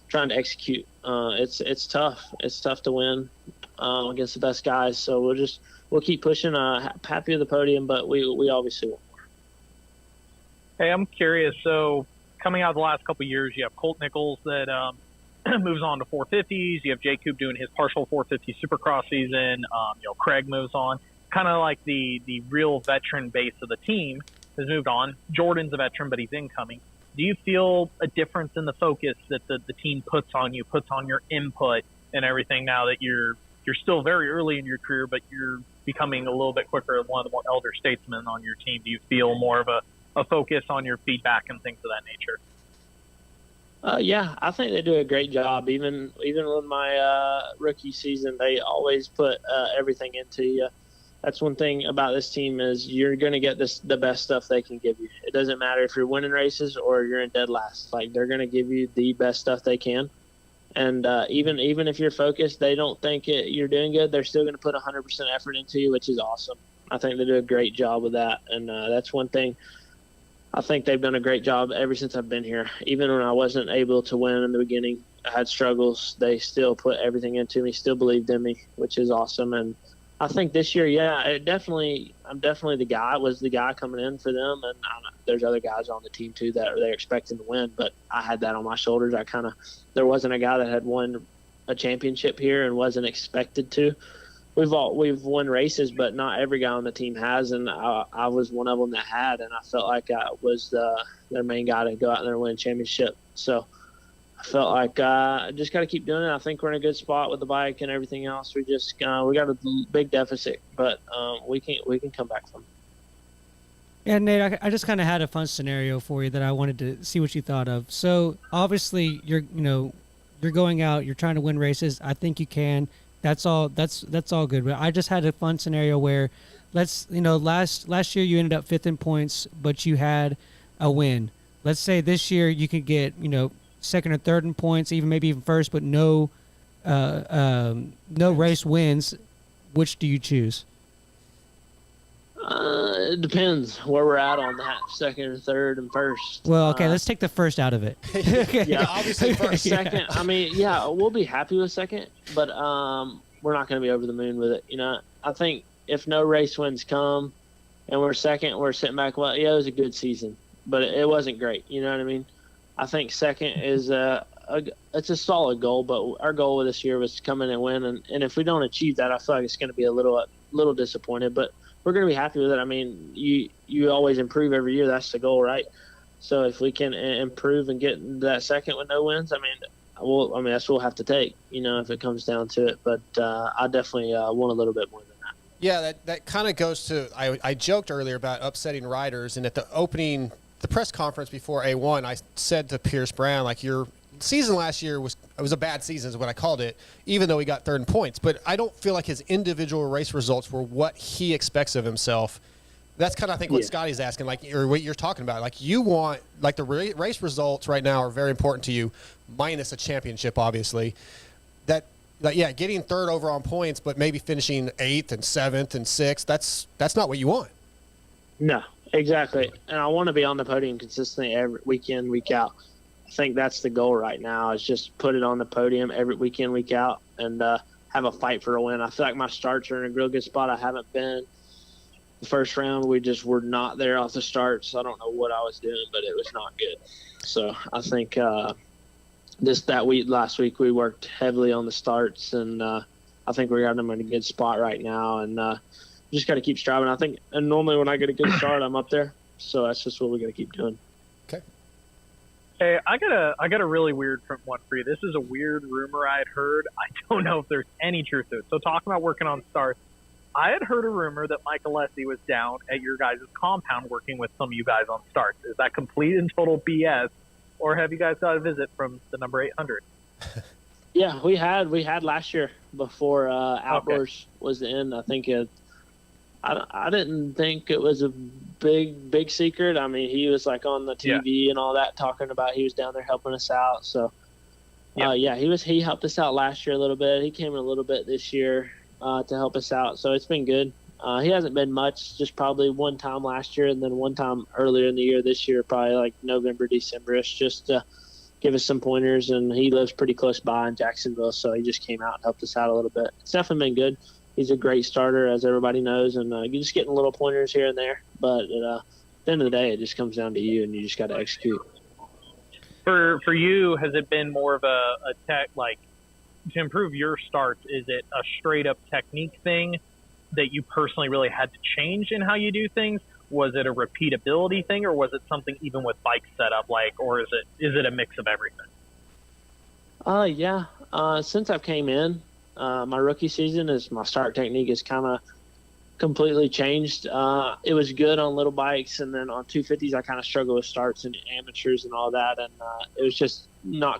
[SPEAKER 7] trying to execute. It's tough. It's tough to win against the best guys. So we'll keep pushing. Happy with the podium, but we obviously want more.
[SPEAKER 6] Hey, I'm curious. So coming out of the last couple of years, you have Colt Nichols that moves on to 450s. You have Jacob doing his partial 450 Supercross season. Craig moves on. Kind of like the real veteran base of the team has moved on. Jordan's a veteran, but he's incoming. Do you feel a difference in the focus that the team puts on you, puts on your input and everything now that you're still very early in your career, but you're becoming a little bit quicker, one of the more elder statesmen on your team? Do you feel more of a focus on your feedback and things of that nature?
[SPEAKER 7] Yeah, I think they do a great job. Even with my rookie season, they always put everything into you. That's one thing about this team is you're going to get the best stuff they can give you. It doesn't matter if you're winning races or you're in dead last. Like, they're going to give you the best stuff they can. And even if you're focused, they don't think you're doing good. They're still going to put 100% effort into you, which is awesome. I think they do a great job with that. And that's one thing. I think they've done a great job ever since I've been here. Even when I wasn't able to win in the beginning, I had struggles. They still put everything into me, still believed in me, which is awesome. And I think this year, I'm definitely the guy. I was the guy coming in for them, and there's other guys on the team too that they're expecting to win. But I had that on my shoulders. There wasn't a guy that had won a championship here and wasn't expected to. We've won races, but not every guy on the team has, and I was one of them that had, and I felt like I was their main guy to go out there and win a championship. So I felt like just got to keep doing it. I think we're in a good spot with the bike and everything else. We just we got a big deficit, but we can come back from it.
[SPEAKER 4] Yeah, Nate, I just kind of had a fun scenario for you that I wanted to see what you thought of. So obviously you're going out, you're trying to win races. I think you can. That's all good. But I just had a fun scenario where last year you ended up 5th in points, but you had a win. Let's say this year you could get, 2nd or 3rd in points, maybe even 1st, but no race wins. Which do you choose?
[SPEAKER 7] It depends where we're at on that 2nd or 3rd and 1st.
[SPEAKER 4] Well, okay, let's take the 1st out of it.
[SPEAKER 7] Yeah,
[SPEAKER 3] obviously 1st.
[SPEAKER 7] 2nd. I mean, yeah, we'll be happy with 2nd, but we're not going to be over the moon with it. I think if no race wins come and we're 2nd, we're sitting back. Well, yeah, it was a good season, but it wasn't great. You know what I mean? I think 2nd is it's a solid goal, but our goal this year was to come in and win, and if we don't achieve that, I feel like it's going to be a little disappointed, but we're going to be happy with it. I mean, you always improve every year. That's the goal, right? So if we can improve and get into that 2nd with no wins, that's what we'll have to take, if it comes down to it. But I definitely want a little bit more than that.
[SPEAKER 3] Yeah, that kind of goes to I joked earlier about upsetting riders, and at the press conference before A1, I said to Pierce Brown, like, your season last year was a bad season is what I called it, even though he got 3rd in points. But I don't feel like his individual race results were what he expects of himself. That's kind of, I think, what Scotty's asking, or what you're talking about. Like, you want, the race results right now are very important to you, minus a championship, obviously. Getting 3rd over on points, but maybe finishing 8th and 7th and 6th, that's not what you want.
[SPEAKER 7] No, exactly. And I want to be on the podium consistently every week in, week out. I think that's the goal right now, is just put it on the podium every week in, week out, and have a fight for a win. I feel like my starts are in a real good spot. I haven't been. The first round, we just were not there off the start, so I don't know what I was doing, but it was not good. So I think last week we worked heavily on the starts, and I think we got them in a good spot right now, and just got to keep striving. I think, and normally when I get a good start, I'm up there, so that's just what we got to keep doing.
[SPEAKER 6] Hey, I got a really weird one for you. This is a weird rumor I had heard. I don't know if there's any truth to it. So talking about working on starts, I had heard a rumor that Mike Alessi was down at your guys' compound working with some of you guys on starts. Is that complete and total BS, or have you guys got a visit from the number 800?
[SPEAKER 7] Yeah, we had last year before Outdoors was in. I think I didn't think it was a big secret. I mean, he was on the TV and all that, talking about he was down there helping us out. So he helped us out last year a little bit. He came in a little bit this year to help us out. So it's been good. He hasn't been much, just probably one time last year, and then one time earlier in the year this year, probably November, December-ish, just to give us some pointers. And he lives pretty close by in Jacksonville, so he just came out and helped us out a little bit. It's definitely been good. He's a great starter, as everybody knows, and you're just getting little pointers here and there. But at the end of the day, it just comes down to you, and you just got to execute.
[SPEAKER 6] For you, has it been more of a tech, to improve your starts? Is it a straight up technique thing that you personally really had to change in how you do things? Was it a repeatability thing, or was it something even with bike setup, or is it a mix of everything?
[SPEAKER 7] Since I've came in, my rookie season, my start technique is kind of completely changed. It was good on little bikes, and then on 250s I kind of struggled with starts and amateurs and all that, and it was just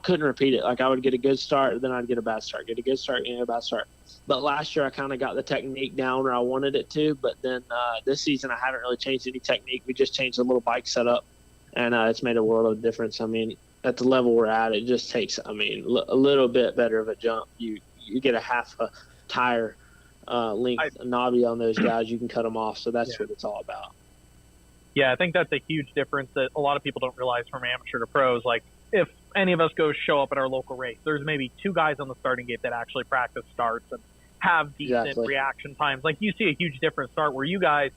[SPEAKER 7] couldn't repeat it. I would get a good start, then I'd get a bad start, get a good start, get a bad start. But last year I kind of got the technique down where I wanted it to, but then this season I haven't really changed any technique. We just changed the little bike setup, and it's made a world of difference. I mean, at the level we're at, it just takes, a little bit better of a jump. You get a half a tire length knobby on those guys, you can cut them off. So that's what it's all about.
[SPEAKER 6] Yeah, I think that's a huge difference that a lot of people don't realize from amateur to pros. If any of us show up at our local race, there's maybe 2 guys on the starting gate that actually practice starts and have decent reaction times. You see a huge difference start where you guys,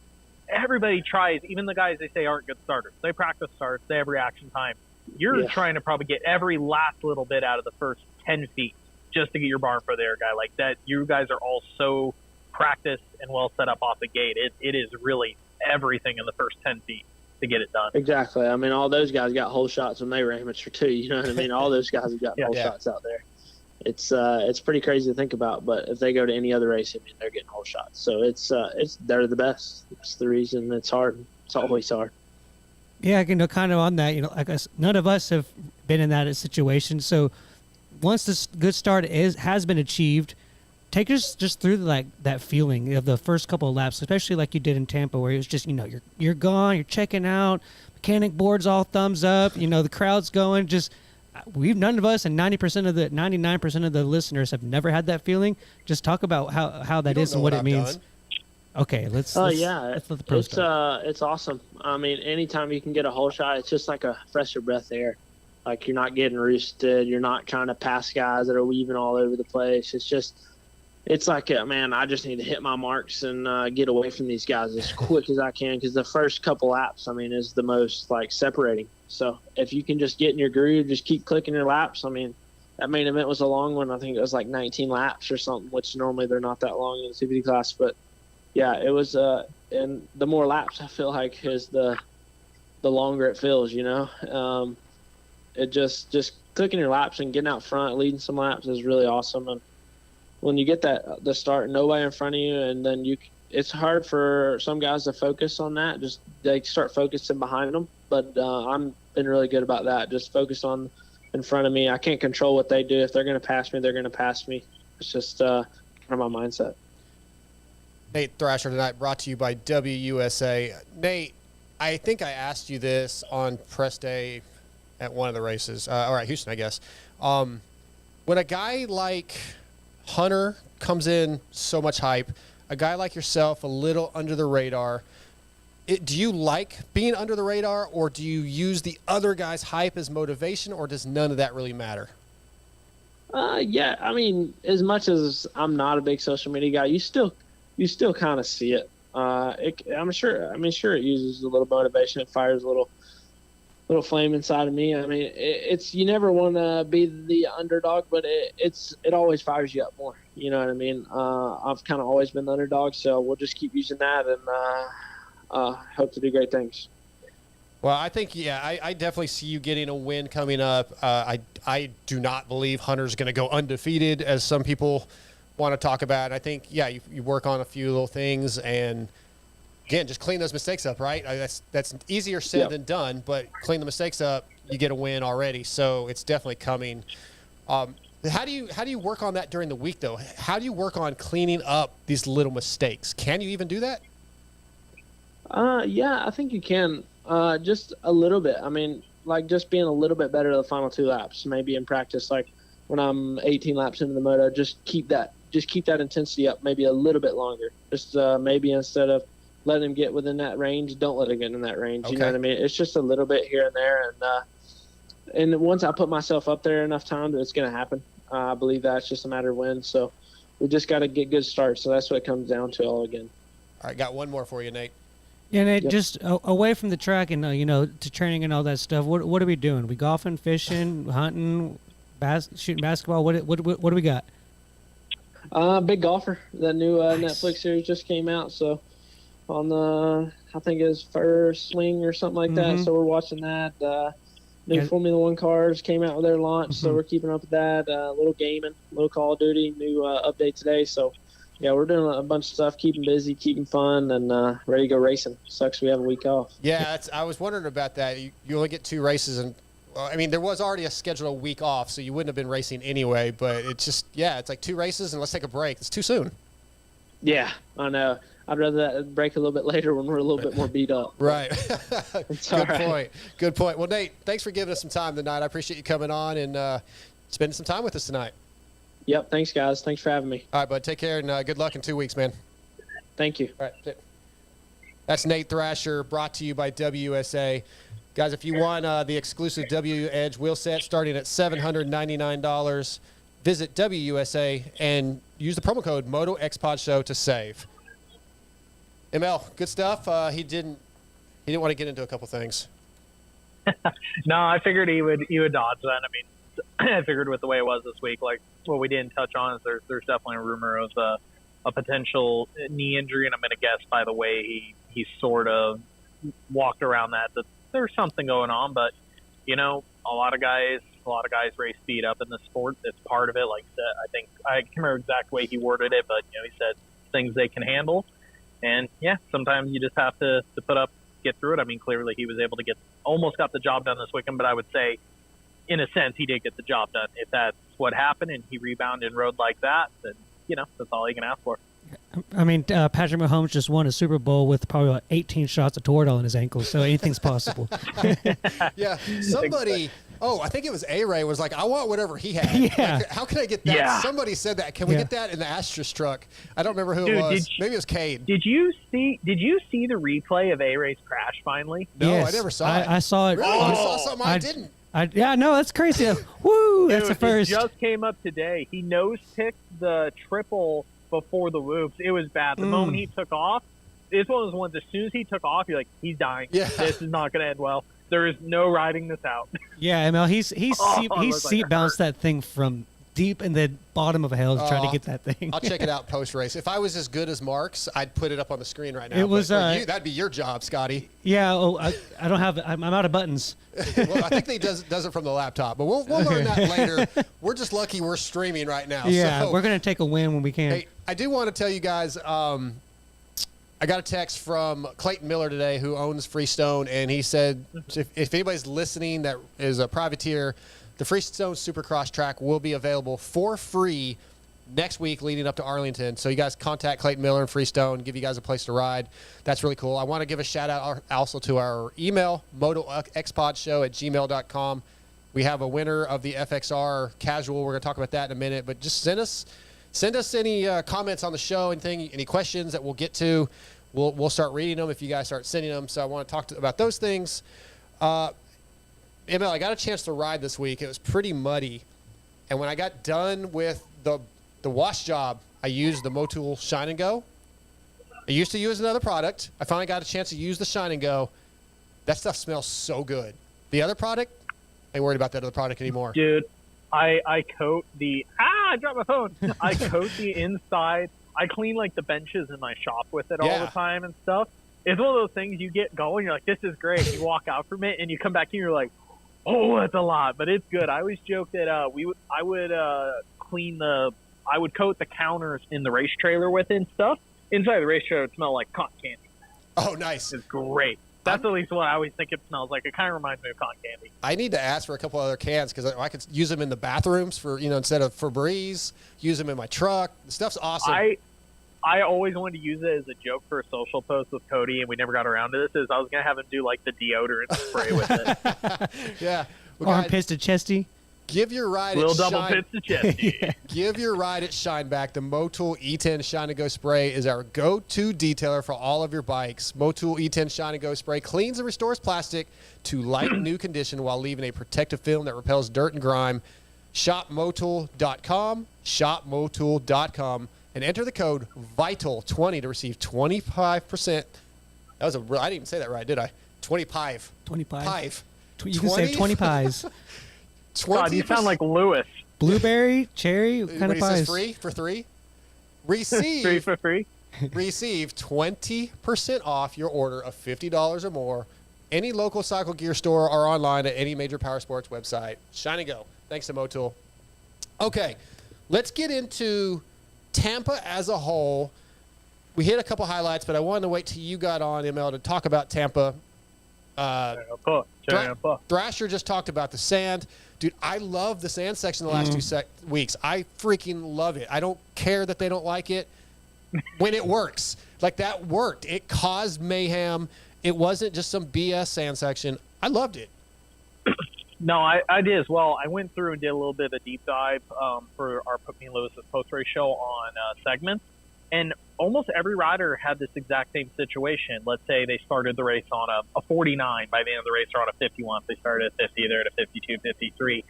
[SPEAKER 6] everybody tries, even the guys they say aren't good starters. They practice starts, they have reaction time. You're trying to probably get every last little bit out of the first 10 feet just to get your barn for the air guy. That, you guys are all so practiced and well set up off the gate. It is really everything in the first 10 feet. to get it done.
[SPEAKER 7] Exactly. I mean, all those guys got whole shots when they were amateur too. You know what I mean? All those guys have got whole shots out there. It's pretty crazy to think about, but if they go to any other race, I mean, they're getting whole shots. So they're the best. That's the reason it's hard. It's always hard.
[SPEAKER 4] Yeah, kind of on that, I guess none of us have been in that situation. So once this good start has been achieved, take us just through that feeling of the first couple of laps, especially like you did in Tampa, where it was just you're gone, you're checking out, mechanic board's all thumbs up, the crowd's going. Just none of us and 99% of the listeners have never had that feeling. Just talk about how that is and what it means. Done. Okay, let's let the pros start.
[SPEAKER 7] It's awesome. I mean, anytime you can get a whole shot, it's just like a fresher breath of air. Like, you're not getting roosted, you're not trying to pass guys that are weaving all over the place. It's like, man, I just need to hit my marks and get away from these guys as quick as I can, because the first couple laps, I mean, is the most separating. So if you can just get in your groove, just keep clicking your laps. I mean, that main event was a long one. I think it was 19 laps or something, which normally they're not that long in the CVT class. But yeah, it was. And the more laps I feel like is the longer it feels. It just clicking your laps and getting out front, leading some laps is really awesome. And when you get the start, nobody in front of you, and then it's hard for some guys to focus on that. Just they start focusing behind them. But I'm been really good about that. Just focus on in front of me. I can't control what they do. If they're going to pass me, they're going to pass me. It's just kind of my mindset.
[SPEAKER 3] Nate Thrasher tonight, brought to you by WUSA. Nate, I think I asked you this on press day at one of the races, or at Houston, I guess. When a guy like Hunter comes in, so much hype, a guy like yourself, a little under the radar, do you like being under the radar, or do you use the other guy's hype as motivation, or does none of that really matter?
[SPEAKER 7] Yeah, I mean, as much as I'm not a big social media guy, you still kind of see it. I'm sure it uses a little motivation. It fires a little flame inside of me. I mean, it's you never want to be the underdog, but it always fires you up more. You know what I mean? I've kind of always been the underdog, so we'll just keep using that and hope to do great things.
[SPEAKER 3] Well, I think, I definitely see you getting a win coming up. I do not believe Hunter's going to go undefeated, as some people want to talk about. I think, you work on a few little things and, again, just clean those mistakes up, right? That's easier said than done, but clean the mistakes up, you get a win already. So it's definitely coming. How do you work on that during the week, though? How do you work on cleaning up these little mistakes? Can you even do that?
[SPEAKER 7] Yeah, I think you can. Just a little bit. I mean, just being a little bit better the final 2 laps, maybe in practice, when I'm 18 laps into the moto, just keep that intensity up maybe a little bit longer. Just maybe instead of letting him get within that range, don't let him get in that range. Okay. You know what I mean? It's just a little bit here and there. And once I put myself up there enough time, it's going to happen. I believe that's just a matter of when. So we just got to get good starts. So that's what it comes down to all again.
[SPEAKER 3] All right, got one more for you, Nate.
[SPEAKER 4] Yeah, Nate, just away from the track and, to training and all that stuff, what are we doing? We golfing, fishing, hunting, shooting basketball? What do we got?
[SPEAKER 7] Big golfer. That new Netflix series just came out. So on the, I think it's first swing or something like that. So we're watching that. New Formula One cars came out with their launch. So we're keeping up with that. A little gaming, a little Call of Duty, new update today. So yeah, we're doing a bunch of stuff, keeping busy, keeping fun, and ready to go racing. Sucks we have a week off.
[SPEAKER 3] Yeah, I was wondering about that. You only get 2 races, and I mean, there was already a scheduled week off, so you wouldn't have been racing anyway. But it's just, it's like 2 races, and let's take a break. It's too soon.
[SPEAKER 7] Yeah, I know. I'd rather that break a little bit later when we're a little bit more beat up.
[SPEAKER 3] Right. Good point. Well, Nate, thanks for giving us some time tonight. I appreciate you coming on and spending some time with us tonight.
[SPEAKER 7] Yep. Thanks, guys. Thanks for having me.
[SPEAKER 3] All right, bud. Take care, and good luck in 2 weeks, man.
[SPEAKER 7] Thank you.
[SPEAKER 3] All right. That's Nate Thrasher, brought to you by WUSA. Guys, if you want the exclusive W Edge wheel set starting at $799, visit WUSA and use the promo code MotoXPod Show to save. ML, good stuff. He didn't want to get into a couple things.
[SPEAKER 6] No, I figured he would dodge that. I mean, I figured with the way it was this week, what we didn't touch on is there's definitely a rumor of a potential knee injury, and I'm going to guess by the way he sort of walked around that there's something going on. But a lot of guys race speed up in the sport. It's part of it. Like I think I can't remember the exact way he worded it, but he said things they can handle. And yeah, sometimes you just have to get through it. I mean, clearly he was able to almost got the job done this weekend, but I would say, in a sense, he did get the job done. If that's what happened and he rebounded and rode like that, then that's all you can ask for.
[SPEAKER 4] I mean, Patrick Mahomes just won a Super Bowl with probably 18 shots of Toradol in his ankle, so anything's possible.
[SPEAKER 3] Yeah, somebody. Oh, I think it was A-Ray was like, I want whatever he had.
[SPEAKER 4] Yeah.
[SPEAKER 3] Like, how can I get that?
[SPEAKER 6] Yeah.
[SPEAKER 3] Somebody said that. Can we get that in the Astros truck? I don't remember who it was. Maybe it was Cade.
[SPEAKER 6] Did you see the replay of A-Ray's crash finally?
[SPEAKER 3] No,
[SPEAKER 4] Yes,
[SPEAKER 3] I never saw it.
[SPEAKER 4] I saw it.
[SPEAKER 3] Really? You saw something I didn't?
[SPEAKER 4] Yeah, no, that's crazy. Woo, that's the first.
[SPEAKER 6] It just came up today. He nose-picked the triple before the loops. It was bad. The moment he took off, it's one of those ones, as soon as he took off, you're like, he's dying.
[SPEAKER 3] Yeah.
[SPEAKER 6] This is not going to end well. There is no riding this out.
[SPEAKER 4] Yeah, ML, he's seat bounced that thing from deep in the bottom of hell to try to get that thing.
[SPEAKER 3] I'll check it out post-race. If I was as good as Mark's, I'd put it up on the screen right now.
[SPEAKER 4] It was
[SPEAKER 3] that'd be your job, Scotty.
[SPEAKER 4] Yeah, I don't have. I'm out of buttons.
[SPEAKER 3] Well, I think they does it from the laptop, but we'll learn that later. We're just lucky we're streaming right now.
[SPEAKER 4] Yeah,
[SPEAKER 3] so,
[SPEAKER 4] we're gonna take a win when we can.
[SPEAKER 3] Hey, I do want to tell you guys. I got a text from Clayton Miller today, who owns Freestone, and he said if anybody's listening that is a privateer, the Freestone Supercross track will be available for free next week leading up to Arlington. So you guys contact Clayton Miller and Freestone, give you guys a place to ride. That's really cool. I want to give a shout-out also to our email, motoxpodshow@gmail.com. We have a winner of the FXR Casual. We're going to talk about that in a minute, but just send us any comments on the show, any questions that we'll get to. We'll start reading them if you guys start sending them. So I want to talk about those things. ML, I got a chance to ride this week. It was pretty muddy. And when I got done with the wash job, I used the Motul Shine and Go. I used to use another product. I finally got a chance to use the Shine and Go. That stuff smells so good. The other product, I ain't worried about that other product anymore.
[SPEAKER 6] Dude, I coat I dropped my phone. I coat the inside. I clean like the benches in my shop with it all the time and stuff. It's one of those things you get going. You're like, this is great. You walk out from it and you come back and you're like, oh, that's a lot, but it's good. I always joke that I would coat the counters in the race trailer with it and stuff. Inside the race trailer, it would smell like cotton candy.
[SPEAKER 3] Oh, nice.
[SPEAKER 6] It's great. That's at least what I always think it smells like. It kind of reminds me of cotton candy.
[SPEAKER 3] I need to ask for a couple other cans because I could use them in the bathrooms for, instead of Febreze, use them in my truck. The stuff's awesome.
[SPEAKER 6] I always wanted to use it as a joke for a social post with Cody, and we never got around to this, is I was going to have him do, like, the deodorant spray with it.
[SPEAKER 3] Yeah.
[SPEAKER 4] Armpits to chesty.
[SPEAKER 3] Give your ride
[SPEAKER 6] Little
[SPEAKER 3] at
[SPEAKER 6] double
[SPEAKER 3] Shine.
[SPEAKER 6] pits to chesty.
[SPEAKER 3] Yeah. Give your ride at Shineback. The Motul E10 Shine and Go Spray is our go-to detailer for all of your bikes. Motul E10 Shine and Go Spray cleans and restores plastic to light new condition while leaving a protective film that repels dirt and grime. ShopMotul.com, ShopMotul.com, and enter the code VITAL20 to receive 25%. I didn't even say that right, did I? 25.
[SPEAKER 4] 25.
[SPEAKER 3] Pive.
[SPEAKER 4] You can save 20 pies.
[SPEAKER 6] God, you sound like Lewis.
[SPEAKER 4] Blueberry, cherry, what kind of pies?
[SPEAKER 3] Says free for three. Receive
[SPEAKER 6] 3 for free.
[SPEAKER 3] Receive 20% off your order of $50 or more. Any local cycle gear store or online at any major power sports website. Shine and Go. Thanks to Motul. Okay, let's get into Tampa as a whole. We hit a couple highlights, but I wanted to wait till you got on, ML, to talk about Tampa. Thrasher just talked about the sand. Dude, I love the sand section the last 2 weeks. I freaking love it. I don't care that they don't like it when it works. Like, that worked. It caused mayhem. It wasn't just some BS sand section. I loved it.
[SPEAKER 6] No, I did as well. I went through and did a little bit of a deep dive for our Me and Lewis's post-race show on segments. And almost every rider had this exact same situation. Let's say they started the race on a 49. By the end of the race, they're on a 51. If they started at 50, they're at a 52, 53.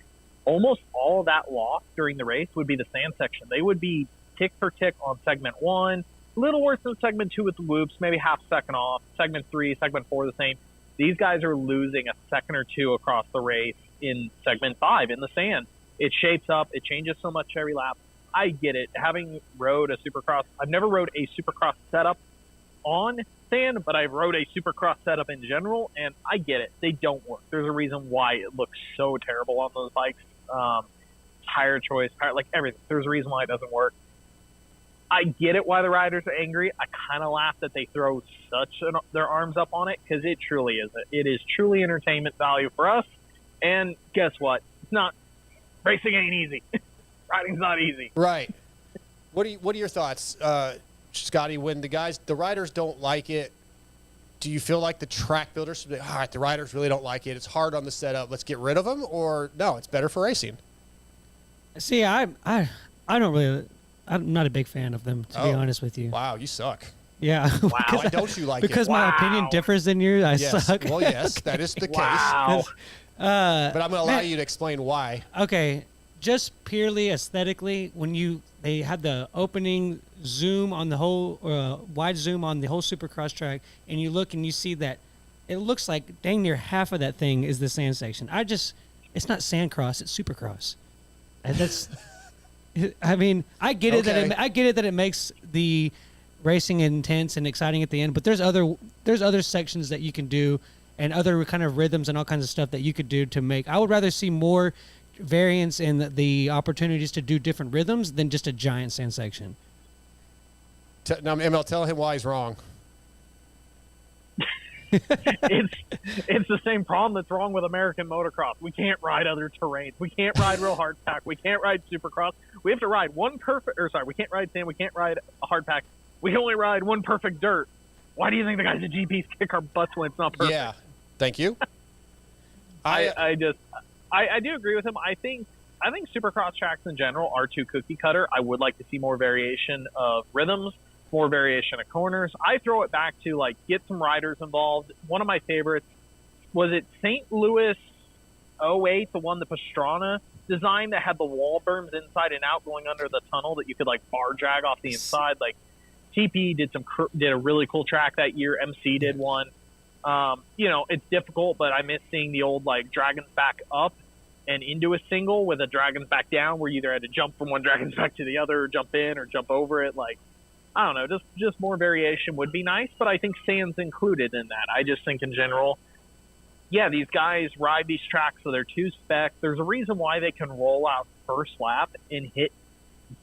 [SPEAKER 6] Almost all of that loss during the race would be the sand section. They would be tick for tick on segment 1, a little worse than segment 2 with the whoops, maybe half second off. Segment 3, segment 4, the same. These guys are losing a second or two across the race in segment 5 in the sand. It shapes up. It changes so much every lap. I get it. Having rode a Supercross, I've never rode a Supercross setup on sand, but I've rode a Supercross setup in general, and I get it. They don't work. There's a reason why it looks so terrible on those bikes. Tire choice, like everything. There's a reason why it doesn't work. I get it why the riders are angry. I kind of laugh that they throw their arms up on it, because it truly is. It is truly entertainment value for us. And guess what? It's not. Racing ain't easy. Riding's not easy.
[SPEAKER 3] Right. What are your thoughts, Scotty? When the riders don't like it, do you feel like the track builders should be, all right, the riders really don't like it, it's hard on the setup, let's get rid of them, or no, it's better for racing?
[SPEAKER 4] See, I don't really. I'm not a big fan of them, to be honest with you.
[SPEAKER 3] Wow, you suck.
[SPEAKER 4] Yeah.
[SPEAKER 6] Wow.
[SPEAKER 3] Why don't you like
[SPEAKER 4] because
[SPEAKER 3] it?
[SPEAKER 4] my opinion differs than yours. I
[SPEAKER 3] Yes.
[SPEAKER 4] suck.
[SPEAKER 3] Well, yes, that is the case.
[SPEAKER 6] Wow.
[SPEAKER 3] But I'm going to allow you to explain why.
[SPEAKER 4] Okay, just purely aesthetically, when they had the opening zoom on the whole wide zoom on the whole Supercross track, and you look and you see that it looks like dang near half of that thing is the sand section. It's not Sandcross, it's Supercross. And that's, I mean, I get it that it makes the racing intense and exciting at the end, but there's other sections that you can do, and other kind of rhythms and all kinds of stuff that you could do to make. I would rather see more variance in the opportunities to do different rhythms than just a giant sand section.
[SPEAKER 3] Now, ML, tell him why he's wrong.
[SPEAKER 6] It's the same problem that's wrong with American motocross. We can't ride other terrains. We can't ride real hardpack. We can't ride Supercross. We have to ride we can't ride sand. We can't ride a hardpack. We can only ride one perfect dirt. Why do you think the guys at GPs kick our butts when it's not perfect?
[SPEAKER 3] Yeah. Thank you.
[SPEAKER 6] I do agree with him. I think Supercross tracks in general are too cookie cutter. I would like to see more variation of rhythms, more variation of corners. I throw it back to, like, get some riders involved. One of my favorites, was it St. Louis 08, the one that Pastrana designed that had the wall berms inside and out going under the tunnel that you could, like, bar drag off the inside. Like, TP did a really cool track that year. MC did one. It's difficult, but I miss seeing the old, like, dragons back up and into a single with a dragons back down, where you either had to jump from one dragons back to the other, or jump in or jump over it. Like, I don't know, just more variation would be nice, but I think sand's included in that. I just think in general, yeah, these guys ride these tracks so they're two spec. There's a reason why they can roll out first lap and hit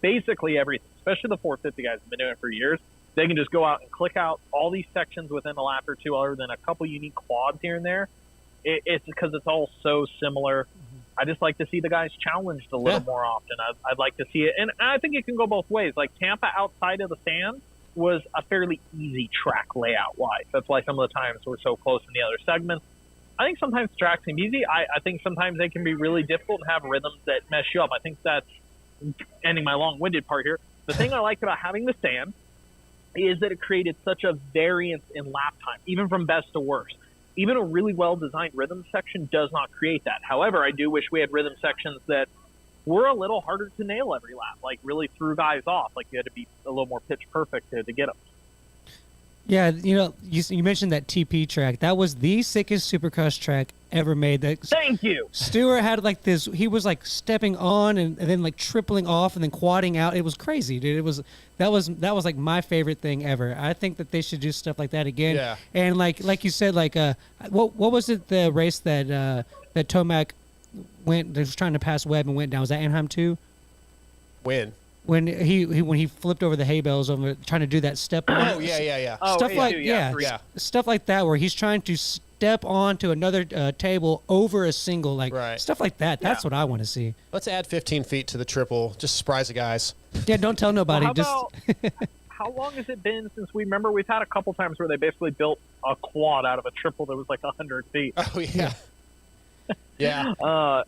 [SPEAKER 6] basically everything, especially the 450 guys have been doing it for years. They can just go out and click out all these sections within a lap or two, other than a couple unique quads here and there. It's because it's all so similar. I just like to see the guys challenged a little more often. I'd like to see it. And I think it can go both ways. Like, Tampa outside of the sand was a fairly easy track layout-wise. That's why some of the times we're so close in the other segments. I think sometimes tracks can be easy. I think sometimes they can be really difficult and have rhythms that mess you up. I think that's ending my long-winded part here. The thing I like about having the sand is that it created such a variance in lap time, even from best to worst. Even a really well-designed rhythm section does not create that. However, I do wish we had rhythm sections that were a little harder to nail every lap, like really threw guys off. Like, you had to be a little more pitch perfect to get them.
[SPEAKER 4] Yeah, you mentioned that TP track. That was the sickest Supercross track ever made.
[SPEAKER 6] Thank you.
[SPEAKER 4] Stewart had like this. He was like stepping on and then like tripling off and then quadding out. It was crazy, dude. That was like my favorite thing ever. I think that they should do stuff like that again.
[SPEAKER 3] Yeah.
[SPEAKER 4] And like you said, like what was it, the race that Tomac was trying to pass Webb and went down? Was that Anaheim 2? When he flipped over the hay bales over trying to do that step on.
[SPEAKER 3] Oh yeah.
[SPEAKER 4] Stuff stuff like that, where he's trying to step onto another table over a single, like stuff like that. That's what I want to see.
[SPEAKER 3] Let's add 15 feet to the triple. Just surprise the guys.
[SPEAKER 4] Yeah, don't tell nobody.
[SPEAKER 6] How long has it been since we've had a couple times where they basically built a quad out of a triple that was like 100 feet?
[SPEAKER 3] Oh yeah. Yeah.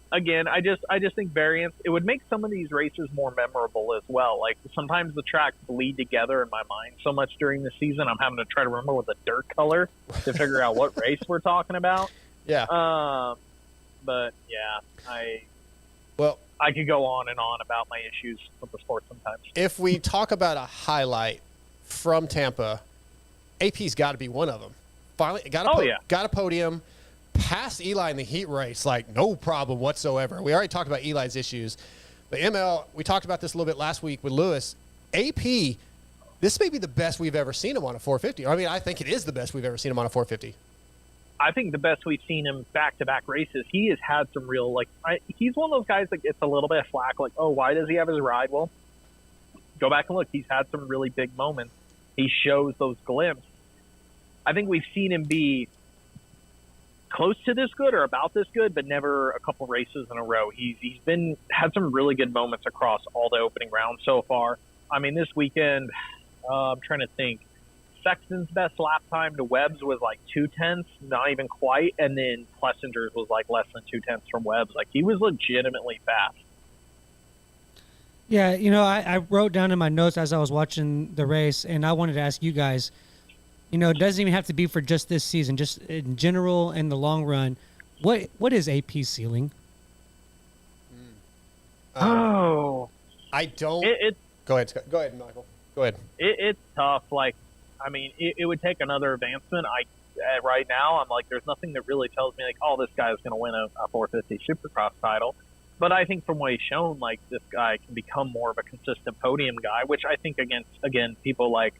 [SPEAKER 6] Again, I just think variance, it would make some of these races more memorable as well. Like, sometimes the tracks bleed together in my mind so much during the season, I'm having to try to remember with the dirt color to figure out what race we're talking about.
[SPEAKER 3] Yeah.
[SPEAKER 6] But yeah, I could go on and on about my issues with the sport sometimes.
[SPEAKER 3] If we talk about a highlight from Tampa, AP's got to be one of them. Finally, got a podium. Passed Eli in the heat race, like, no problem whatsoever. We already talked about Eli's issues. But ML, we talked about this a little bit last week with Lewis. AP This may be the best we've ever seen him on a 450. I mean, I think it is the best we've ever seen him on a 450.
[SPEAKER 6] I think the best we've seen him back-to-back races. He has had some real, he's one of those guys that gets a little bit of flack, like, oh, why does he have his ride? Well, go back and look. He's had some really big moments. He shows those glimpses. I think we've seen him be close to this good or about this good, but never a couple races in a row. He's had some really good moments across all the opening rounds so far. I mean, this weekend, I'm trying to think. Sexton's best lap time to Webb's was like 2/10, not even quite, and then Plessinger's was like less than 2/10 from Webb's. Like, he was legitimately fast.
[SPEAKER 4] Yeah, I wrote down in my notes as I was watching the race, and I wanted to ask you guys, it doesn't even have to be for just this season, just in general in the long run. What is AP ceiling?
[SPEAKER 3] I don't. Go ahead, Scott. Go ahead, Michael. Go ahead.
[SPEAKER 6] It's tough. Like, I mean, it would take another advancement. Right now, I'm like, there's nothing that really tells me, like, oh, this guy is going to win a 450 Supercross title. But I think from what he's shown, like, this guy can become more of a consistent podium guy, which I think against people like,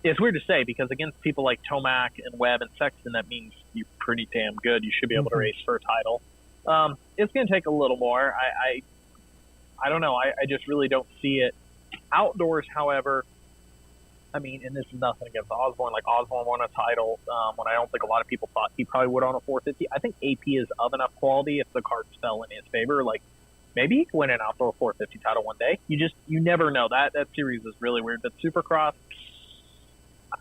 [SPEAKER 6] it's weird to say because against people like Tomac and Webb and Sexton, that means you're pretty damn good. You should be able to race for a title. It's going to take a little more. I don't know. I just really don't see it. Outdoors, however, I mean, and this is nothing against Osborne. Like, Osborne won a title when I don't think a lot of people thought he probably would on a 450. I think AP is of enough quality if the cards fell in his favor. Like, maybe he could win an outdoor 450 title one day. You never know. That series is really weird. But Supercross,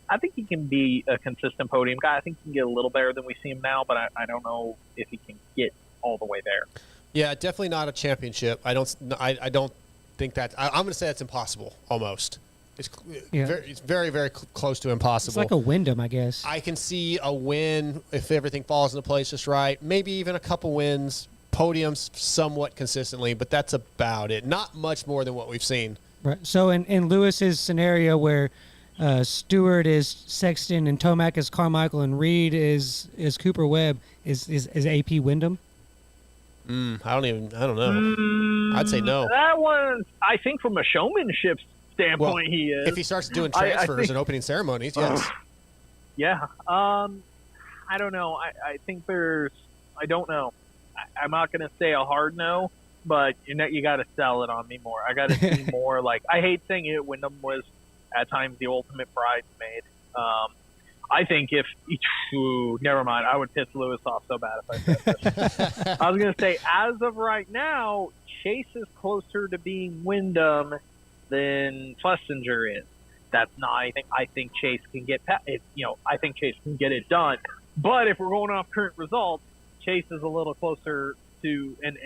[SPEAKER 6] I think he can be a consistent podium guy. I think he can get a little better than we see him now, but I don't know if he can get all the way there.
[SPEAKER 3] Yeah, definitely not a championship. I don't think that. I'm going to say that's impossible almost. It's very, very close to impossible.
[SPEAKER 4] It's like a Wyndham, I guess.
[SPEAKER 3] I can see a win if everything falls into place just right. Maybe even a couple wins, podiums somewhat consistently, but that's about it. Not much more than what we've seen.
[SPEAKER 4] Right. So in Lewis's scenario where Stewart is Sexton and Tomac is Carmichael and Reed is Cooper Webb, is AP Wyndham?
[SPEAKER 3] I don't know. I'd say no.
[SPEAKER 6] That one, I think from a showmanship standpoint, he is.
[SPEAKER 3] If he starts doing transfers and opening ceremonies, yes.
[SPEAKER 6] Yeah. I don't know. I think I don't know. I'm not going to say a hard no, but you got to sell it on me more. I got to see more. Like, I hate saying it. Wyndham was at times the ultimate bridesmaid. I think never mind. I would piss Lewis off so bad if I said this. I was going to say, as of right now, Chase is closer to being Wyndham than Plessinger is. That's not anything. I think Chase can get it. I think Chase can get it done. But if we're going off current results, Chase is a little closer to and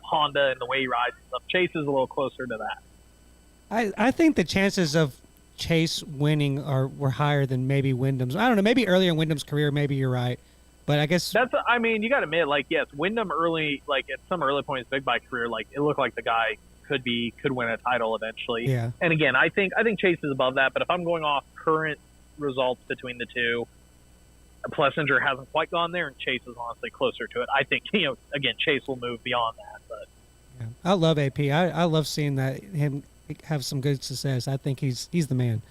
[SPEAKER 6] Honda and the way he rides and stuff. Chase is a little closer to that.
[SPEAKER 4] I think the chances of Chase winning were higher than maybe Wyndham's. I don't know. Maybe earlier in Wyndham's career, maybe you're right. But I guess
[SPEAKER 6] you got to admit, like, yes, Wyndham early, like at some early point in his big bike career, like it looked like the guy could win a title eventually.
[SPEAKER 4] Yeah.
[SPEAKER 6] And again, I think Chase is above that. But if I'm going off current results between the two, Plessinger hasn't quite gone there, and Chase is honestly closer to it. I think again, Chase will move beyond that. But
[SPEAKER 4] yeah. I love AP. I love seeing him have some good success. I think he's the man.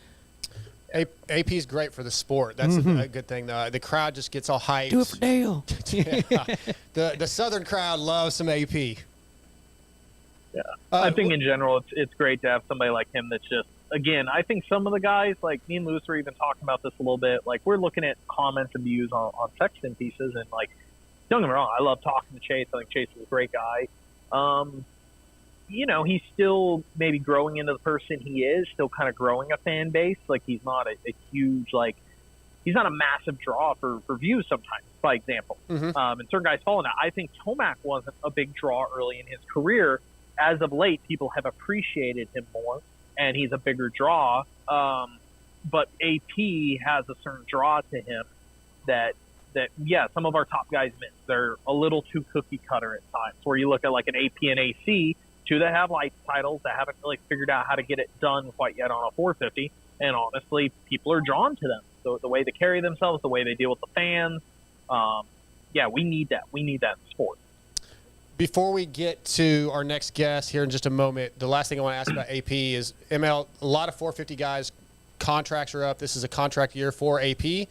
[SPEAKER 3] AP is great for the sport. That's a good thing. The crowd just gets all hyped.
[SPEAKER 4] Do it for Dale.
[SPEAKER 3] Yeah. The Southern crowd loves some AP.
[SPEAKER 6] Yeah, I think in general it's great to have somebody like him that's just, again, I think some of the guys, like me and Lewis were even talking about this a little bit, like we're looking at comments and views on Sexton pieces, and like, don't get me wrong, I love talking to Chase. I think Chase is a great guy. He's still maybe growing into the person he is, still kind of growing a fan base. Like, he's not a huge, like, he's not a massive draw for views sometimes, by example. And certain guys follow that. I think Tomac wasn't a big draw early in his career. As of late, people have appreciated him more, and he's a bigger draw. But AP has a certain draw to him that some of our top guys miss. They're a little too cookie cutter at times, where you look at like an AP and AC, two that have light titles that haven't really figured out how to get it done quite yet on a 450, and honestly, people are drawn to them. So the way they carry themselves, the way they deal with the fans, we need that. We need that in sport.
[SPEAKER 3] Before we get to our next guest here in just a moment, the last thing I want to ask about AP is, ML, a lot of 450 guys contracts are up. This is a contract year for AP.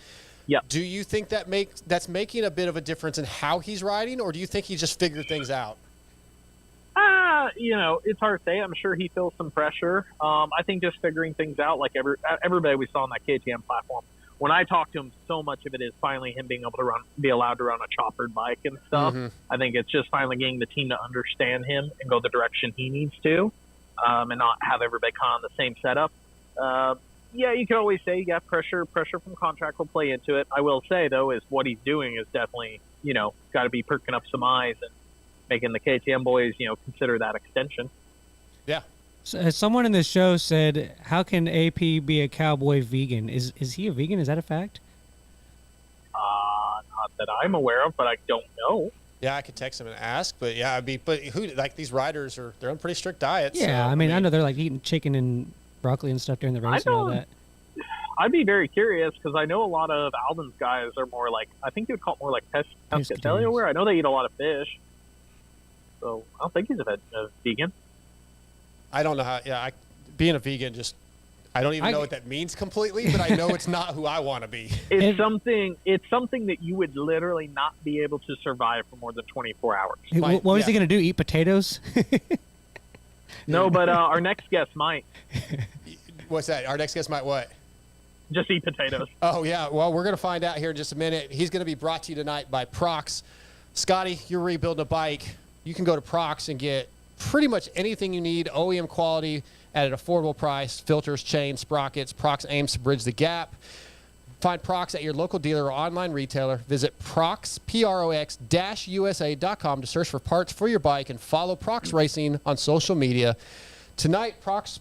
[SPEAKER 6] Yep.
[SPEAKER 3] Do you think that's making a bit of a difference in how he's riding, or do you think he just figured things out?
[SPEAKER 6] It's hard to say. I'm sure he feels some pressure. I think just figuring things out, like everybody we saw on that KTM platform. When I talk to him, so much of it is finally him being able to be allowed to run a choppered bike and stuff.
[SPEAKER 3] Mm-hmm.
[SPEAKER 6] I think it's just finally getting the team to understand him and go the direction he needs to, and not have everybody kind of on the same setup. Yeah, you can always say you got pressure. Pressure from contract will play into it. I will say, though, is what he's doing is definitely, got to be perking up some eyes and making the KTM boys, consider that extension.
[SPEAKER 3] Yeah.
[SPEAKER 4] So, someone in the show said, how can AP be a cowboy vegan? Is he a vegan? Is that a fact?
[SPEAKER 6] Not that I'm aware of, but I don't know.
[SPEAKER 3] Yeah, I could text him and ask, but yeah, these riders they're on pretty strict diets.
[SPEAKER 4] Yeah,
[SPEAKER 3] so,
[SPEAKER 4] I mean, I know they're like eating chicken and broccoli and stuff during the race and all that.
[SPEAKER 6] I'd be very curious because I know a lot of Alden's guys are more like, I think you would call it more like pescatarian, where I know they eat a lot of fish. So I don't think he's a vegan.
[SPEAKER 3] I don't know how. Yeah, being a vegan, I don't even know what that means completely, but I know it's not who I want to be.
[SPEAKER 6] It's something that you would literally not be able to survive for more than 24 hours.
[SPEAKER 4] What was he going to do? Eat potatoes?
[SPEAKER 6] No, but our next guest might.
[SPEAKER 3] What's that? Our next guest might what?
[SPEAKER 6] Just eat potatoes.
[SPEAKER 3] Oh, yeah. Well, we're going to find out here in just a minute. He's going to be brought to you tonight by Prox. Scotty, you're rebuilding a bike. You can go to Prox and get pretty much anything you need, OEM quality at an affordable price, filters, chains, sprockets. Prox aims to bridge the gap. Find Prox at your local dealer or online retailer. Visit Prox, PROX-USA.com to search for parts for your bike and follow Prox Racing on social media. Tonight, Prox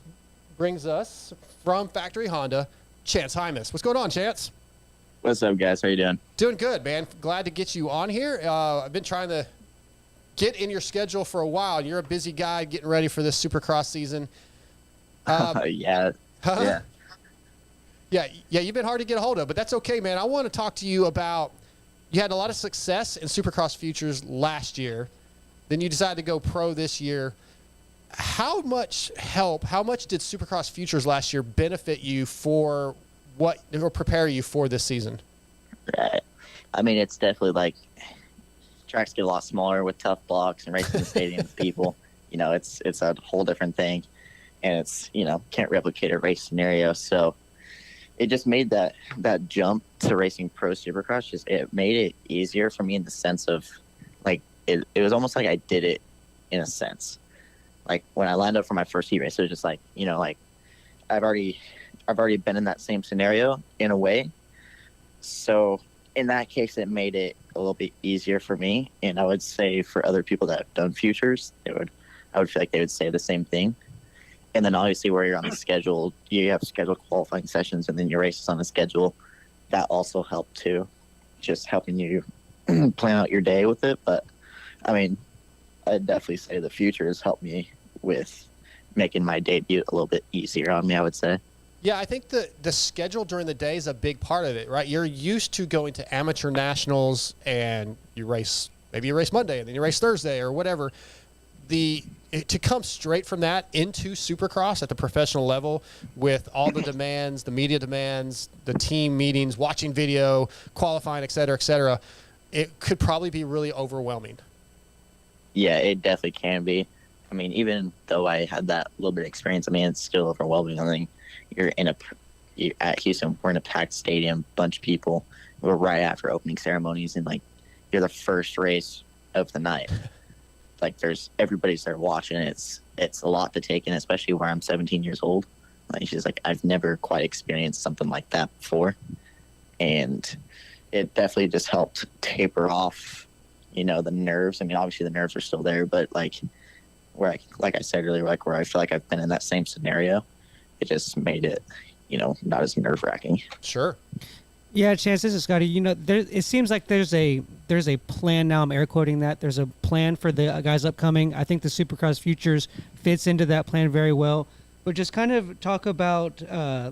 [SPEAKER 3] brings us from Factory Honda, Chance Hymas. What's going on, Chance?
[SPEAKER 8] What's up, guys? How you doing?
[SPEAKER 3] Doing good, man. Glad to get you on here. I've been trying to get in your schedule for a while. You're a busy guy getting ready for this Supercross season.
[SPEAKER 8] Yeah.
[SPEAKER 3] Huh? Yeah, you've been hard to get a hold of, but that's okay, man. I want to talk to you about, you had a lot of success in Supercross Futures last year. Then you decided to go pro this year. How much did Supercross Futures last year benefit you for or prepare you for this season?
[SPEAKER 8] Right. I mean, it's definitely like tracks get a lot smaller with tough blocks and racing in the stadium with people. It's a whole different thing, and it's can't replicate a race scenario. So it just made that jump to racing pro Supercross. It made it easier for me in the sense of like it was almost like I did it in a sense. Like when I lined up for my first heat race, it was just like like I've already been in that same scenario in a way. So in that case, it made it a little bit easier for me. And I would say for other people that have done futures, I would feel like they would say the same thing. And then obviously where you're on the schedule, you have scheduled qualifying sessions and then your races on the schedule. That also helped too, just helping you plan out your day with it. But I mean, I'd definitely say the futures helped me with making my debut a little bit easier on me, I would say.
[SPEAKER 3] Yeah, I think the schedule during the day is a big part of it, right? You're used to going to amateur nationals and maybe you race Monday and then you race Thursday or whatever. To come straight from that into Supercross at the professional level with all the demands, the media demands, the team meetings, watching video, qualifying, et cetera, it could probably be really overwhelming.
[SPEAKER 8] Yeah, it definitely can be. I mean, even though I had that little bit of experience, I mean, it's still overwhelming. I mean, you're at Houston, we're in a packed stadium, bunch of people. We're right after opening ceremonies, and like you're the first race of the night. Like everybody's there watching. It's a lot to take in, especially where I'm 17 years old. Like she's like, I've never quite experienced something like that before, and it definitely just helped taper off, the nerves. I mean, obviously the nerves are still there, but like like I said earlier, like where I feel like I've been in that same scenario, it just made it, not as nerve wracking.
[SPEAKER 3] Sure.
[SPEAKER 4] Yeah, Chance, this is Scotty. It seems like there's a plan now. I'm air quoting that. There's a plan for the guys upcoming. I think the Supercross Futures fits into that plan very well. But just kind of talk about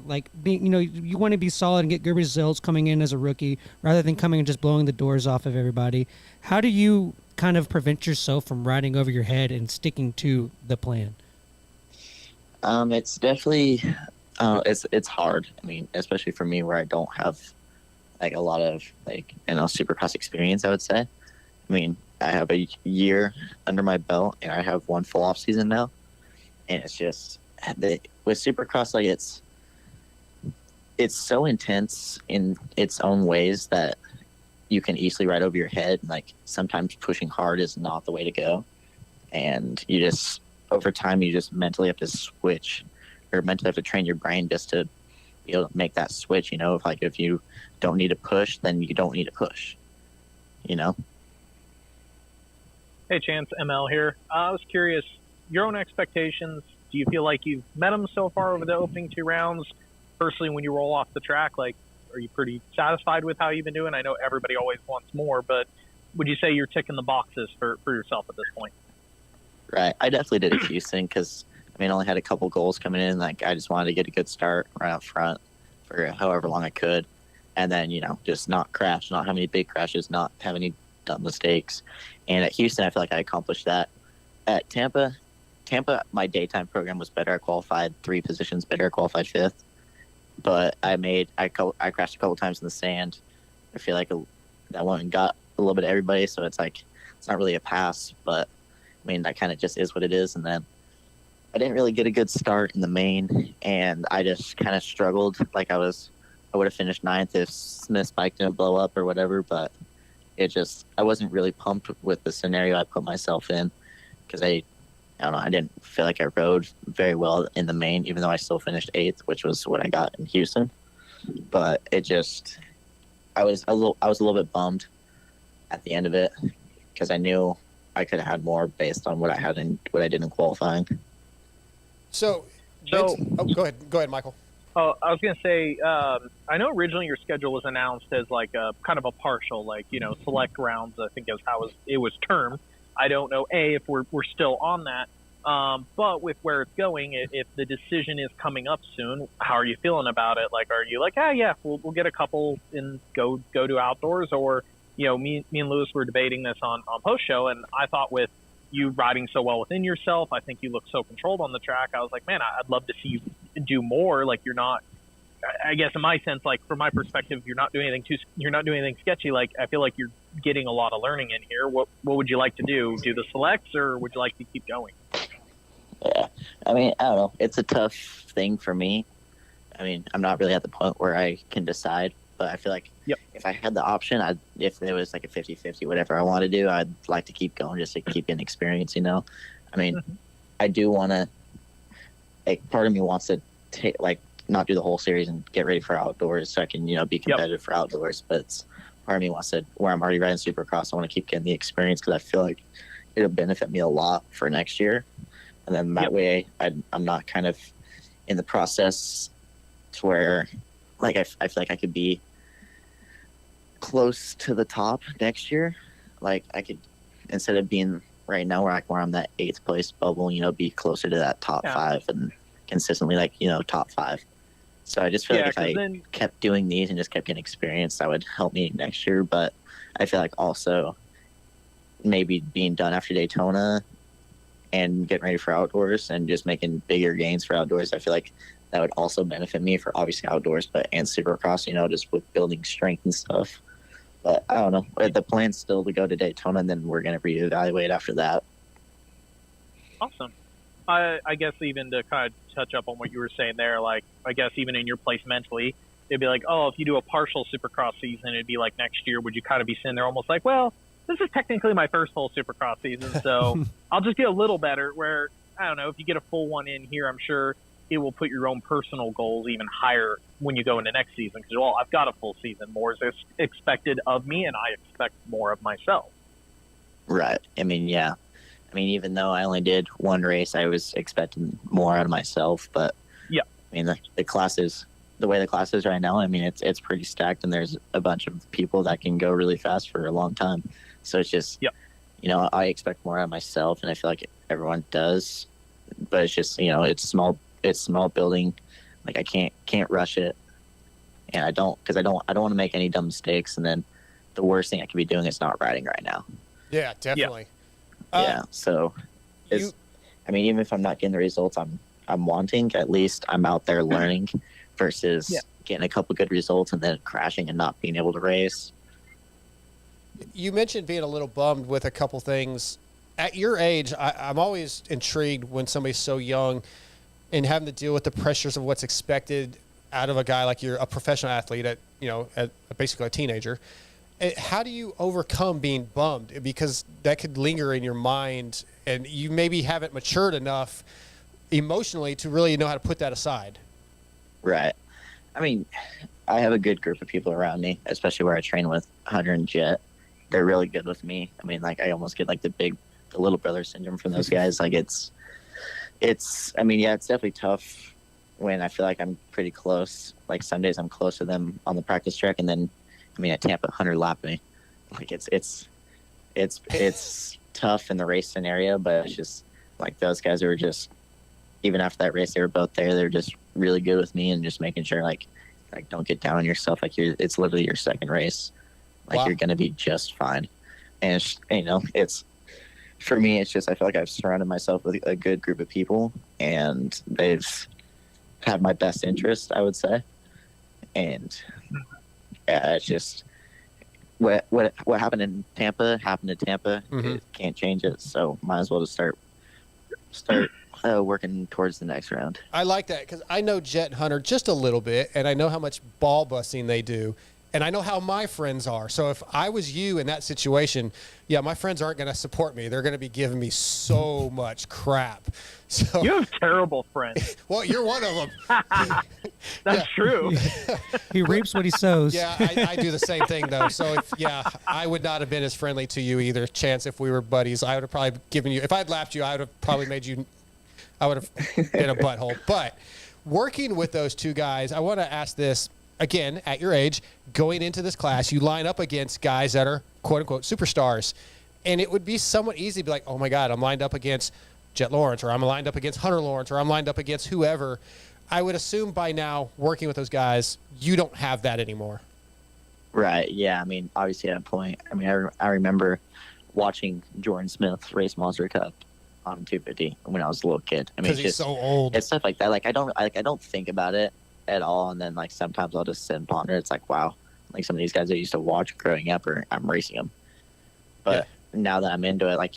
[SPEAKER 4] like being, you want to be solid and get good results coming in as a rookie rather than coming and just blowing the doors off of everybody. How do you kind of prevent yourself from riding over your head and sticking to the plan?
[SPEAKER 8] It's definitely It's hard. I mean, especially for me where I don't have like a lot of supercross experience, I would say. I mean, I have a year under my belt and I have one full off season now. And it's just with supercross, like it's so intense in its own ways that you can easily ride over your head. Like sometimes pushing hard is not the way to go. And you just, over time, you just mentally have to switch or mentally have to train your brain just to be able to make that switch, you know, if you don't need to push, then you don't need to push, you know?
[SPEAKER 6] Hey, Chance, ML here. I was curious, your own expectations, do you feel like you've met them so far over the opening 2 rounds? Personally, when you roll off the track, like, are you pretty satisfied with how you've been doing? I know everybody always wants more, but would you say you're ticking the boxes for yourself at this point?
[SPEAKER 8] Right. I definitely did at Houston because, I mean, I only had a couple goals coming in. Like, I just wanted to get a good start right up front for however long I could. And then, you know, just not crash, not have any big crashes, not have any dumb mistakes. And at Houston, I feel like I accomplished that. At Tampa, my daytime program was better. I qualified 3 positions better. I qualified 5th. But I crashed a couple times in the sand. I feel like that one got a little bit of everybody, so it's like it's not really a pass. But I mean, that kind of just is what it is. And then I didn't really get a good start in the main, and I just kind of struggled. Like I would have finished 9th if Smith's bike didn't blow up or whatever. But I wasn't really pumped with the scenario I put myself in because I don't know. I didn't feel like I rode very well in the main, even though I still finished 8th, which was what I got in Houston. But I was a little bit bummed at the end of it because I knew I could have had more based on what I did in qualifying.
[SPEAKER 3] So go ahead, Michael.
[SPEAKER 6] Oh, I was gonna say, I know originally your schedule was announced as like a kind of a partial, like, you know, select rounds. I think is how it was termed. I don't know, if we're still on that. But with where it's going, if the decision is coming up soon, how are you feeling about it? Like, are you like, yeah, we'll get a couple and go to outdoors? Or, you know, me and Lewis were debating this on post show, and I thought with you riding so well within yourself, I think you look so controlled on the track. I was like, man, I'd love to see you do more. Like, you're not, I guess in my sense, like from my perspective, you're not doing anything sketchy. Like, I feel like you're getting a lot of learning in here. What would you like to do? Do the selects, or would you like to keep going?
[SPEAKER 8] Yeah, I mean, I don't know. It's a tough thing for me. I mean, I'm not really at the point where I can decide, but I feel like if I had the option, if there was like a 50-50, whatever I want to do, I'd like to keep going just to keep getting experience, you know? I mean, I do want to, like, part of me wants to take, like, not do the whole series and get ready for outdoors so I can, you know, be competitive for outdoors. But part of me wants to, where I'm already riding Supercross, I want to keep getting the experience because I feel like it'll benefit me a lot for next year. And then that way I'm not kind of in the process to where, like, I feel like I could be close to the top next year. Like, I could, instead of being right now where I'm that 8th place bubble, you know, be closer to that top 5 and consistently, like, you know, top 5. So I just feel like if I kept doing these and just kept getting experience, that would help me next year. But I feel like also maybe being done after Daytona and getting ready for outdoors and just making bigger gains for outdoors, I feel like that would also benefit me for obviously outdoors, and Supercross, you know, just with building strength and stuff. But I don't know. The plan's still to go to Daytona, and then we're going to reevaluate after that.
[SPEAKER 6] Awesome. I guess even to kind of touch up on what you were saying there, like, I guess even in your place mentally, it'd be like, oh, if you do a partial Supercross season, it'd be like next year. Would you kind of be sitting there almost like, well, this is technically my first full Supercross season, so I'll just get a little better. Where, I don't know, if you get a full one in here, I'm sure it will put your own personal goals even higher when you go into next season. Because, well, I've got a full season. More is expected of me, and I expect more of myself.
[SPEAKER 8] Right. I mean, yeah. I mean, even though I only did one race, I was expecting more out of myself. But, I mean, the classes, the way the class is right now, I mean, it's pretty stacked, and there's a bunch of people that can go really fast for a long time. So it's just, you know, I expect more out of myself, and I feel like everyone does. But it's just, you know, it's small building. Like, I can't rush it, and I don't want to make any dumb mistakes. And then the worst thing I could be doing is not riding right now.
[SPEAKER 3] Yeah, definitely.
[SPEAKER 8] So I mean, even if I'm not getting the results I'm I'm wanting. At least I'm out there learning versus getting a couple good results and then crashing and not being able to race.
[SPEAKER 3] You mentioned being a little bummed with a couple things. At your age, I'm always intrigued when somebody's so young and having to deal with the pressures of what's expected out of a guy like you're a professional athlete at basically a teenager. How do you overcome being bummed? Because that could linger in your mind and you maybe haven't matured enough emotionally to really know how to put that aside.
[SPEAKER 8] Right. I mean, I have a good group of people around me, especially where I train with Hunter and Jet. They're really good with me. I mean, like I almost get like the little brother syndrome from those guys. Like it's definitely tough when I feel like I'm pretty close. Like some days I'm close to them on the practice track, and then at Tampa, Hunter lapped me. Like it's tough in the race scenario, but it's just like those guys were just, even after that race, they were both there. They're just really good with me and just making sure like don't get down on yourself. Like it's literally your second race. Like you're gonna be just fine. And it's for me. It's just I feel like I've surrounded myself with a good group of people, and they've had my best interest, I would say. And yeah, it's just what happened in Tampa happened in Tampa.
[SPEAKER 3] Mm-hmm.
[SPEAKER 8] Can't change it, so might as well just start working towards the next round.
[SPEAKER 3] I like that because I know Jet and Hunter just a little bit, and I know how much ball busting they do, and I know how my friends are. So if I was you in that situation, yeah, my friends aren't going to support me. They're going to be giving me so much crap. So
[SPEAKER 6] you have terrible friends.
[SPEAKER 3] Well, you're one of them.
[SPEAKER 6] That's true.
[SPEAKER 4] He reaps what he sows.
[SPEAKER 3] Yeah, I do the same thing, though. So, I would not have been as friendly to you either, Chance, if we were buddies. I would have probably given you – if I'd lapped you, I would have probably made you – I would have been a butthole. But working with those two guys, I want to ask this, again, at your age, going into this class, you line up against guys that are, quote-unquote, superstars. And it would be somewhat easy to be like, oh, my God, I'm lined up against Jet Lawrence, or I'm lined up against Hunter Lawrence, or I'm lined up against whoever. I would assume by now, working with those guys, you don't have that anymore.
[SPEAKER 8] Right. Yeah. I mean, obviously at a point. I mean, I remember watching Jordan Smith race Monster Cup on 250 when I was a little kid. I mean,
[SPEAKER 3] because he's so old.
[SPEAKER 8] It's stuff like that. Like I don't think about it at all, and then like sometimes I'll just sit and ponder. It's like, wow, like some of these guys I used to watch growing up, or I'm racing them. But now that I'm into it, like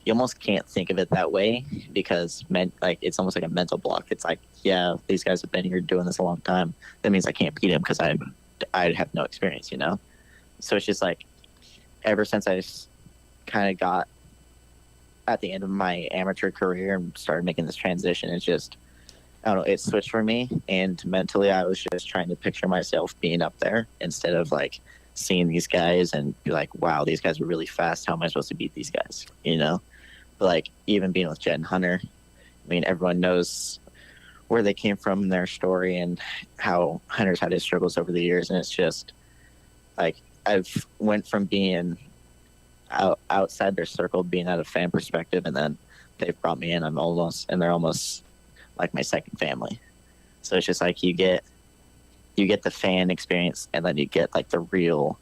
[SPEAKER 8] you almost can't think of it that way because it's almost like a mental block. It's like, yeah, these guys have been here doing this a long time. That means I can't beat them because I have no experience, So it's just like ever since I kind of got at the end of my amateur career and started making this transition, it's just, I don't know, it switched for me. And mentally, I was just trying to picture myself being up there instead of like seeing these guys and be like, wow, these guys are really fast. How am I supposed to beat these guys? But like even being with Jet and Hunter, I mean, everyone knows where they came from in their story and how Hunter's had his struggles over the years. And it's just like, I've went from being outside their circle, being at a fan perspective, and then they've brought me in. They're almost like my second family. So it's just like you get the fan experience, and then you get like the real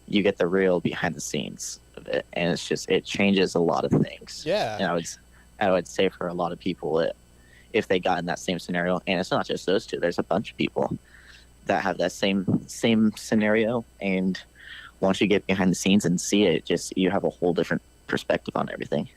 [SPEAKER 8] behind the scenes of it, and it's just, it changes a lot of things.
[SPEAKER 3] Yeah.
[SPEAKER 8] And I would say for a lot of people, if they got in that same scenario, and it's not just those two, there's a bunch of people that have that same scenario, and once you get behind the scenes and see it, just you have a whole different perspective on everything.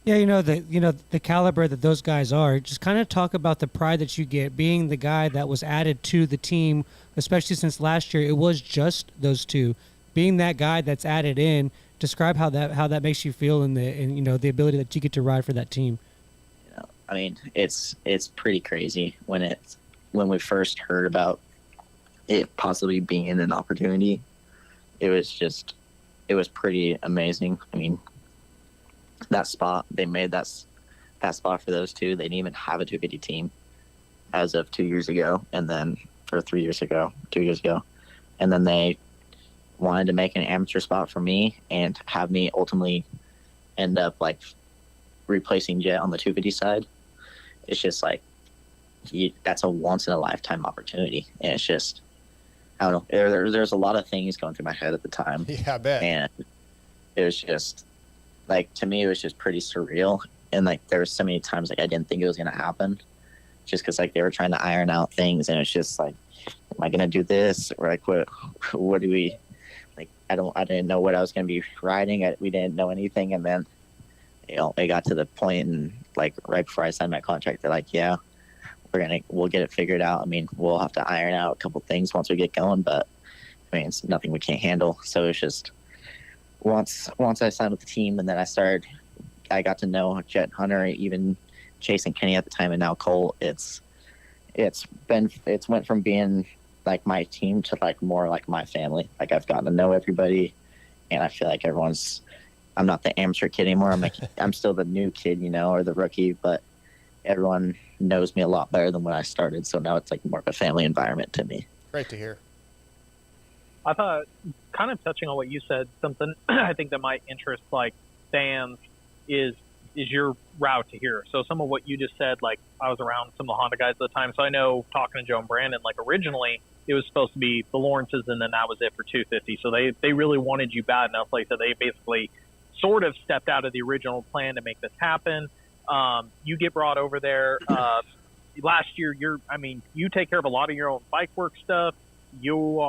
[SPEAKER 4] Yeah, the caliber that those guys are. Just kind of talk about the pride that you get being the guy that was added to the team, especially since last year it was just those two. Being that guy that's added in, describe how that makes you feel and the ability that you get to ride for that team.
[SPEAKER 8] I mean, it's pretty crazy when we first heard about it possibly being an opportunity. It was pretty amazing. I mean, that spot, they made that spot for those two. They didn't even have a 250 team as of 2 years ago, and then for 2 years ago, and then they wanted to make an amateur spot for me and have me ultimately end up like replacing Jet on the 250 side. It's just like that's a once in a lifetime opportunity, and it's just, I don't know. There's a lot of things going through my head at the time.
[SPEAKER 3] Yeah, I bet.
[SPEAKER 8] And it was just like, to me, it was just pretty surreal. And like there were so many times like I didn't think it was gonna happen, just because like they were trying to iron out things, and it's just like, am I gonna do this, or like what do we like? I didn't know what I was gonna be riding. We didn't know anything, and then it got to the point, and like right before I signed my contract, they're like, yeah, we'll get it figured out. I mean, we'll have to iron out a couple things once we get going, but I mean, it's nothing we can't handle. So it's just once I signed with the team, and then I got to know Jet Hunter, even Chase and Kenny at the time, and now Cole. It's went from being like my team to like more like my family. Like I've gotten to know everybody, and I feel like I'm not the amateur kid anymore. I'm still the new kid, or the rookie, but everyone knows me a lot better than when I started. So now it's like more of a family environment to me.
[SPEAKER 3] Great to hear.
[SPEAKER 6] I thought, kind of touching on what you said, something I think that might interest like fans is your route to here. So some of what you just said, like I was around some of the Honda guys at the time, so I know talking to Joe and Brandon, like originally it was supposed to be the Lawrences, and then that was it for 250. So they really wanted you bad enough, like that they basically sort of stepped out of the original plan to make this happen. You get brought over there last year. You take care of a lot of your own bike work stuff. You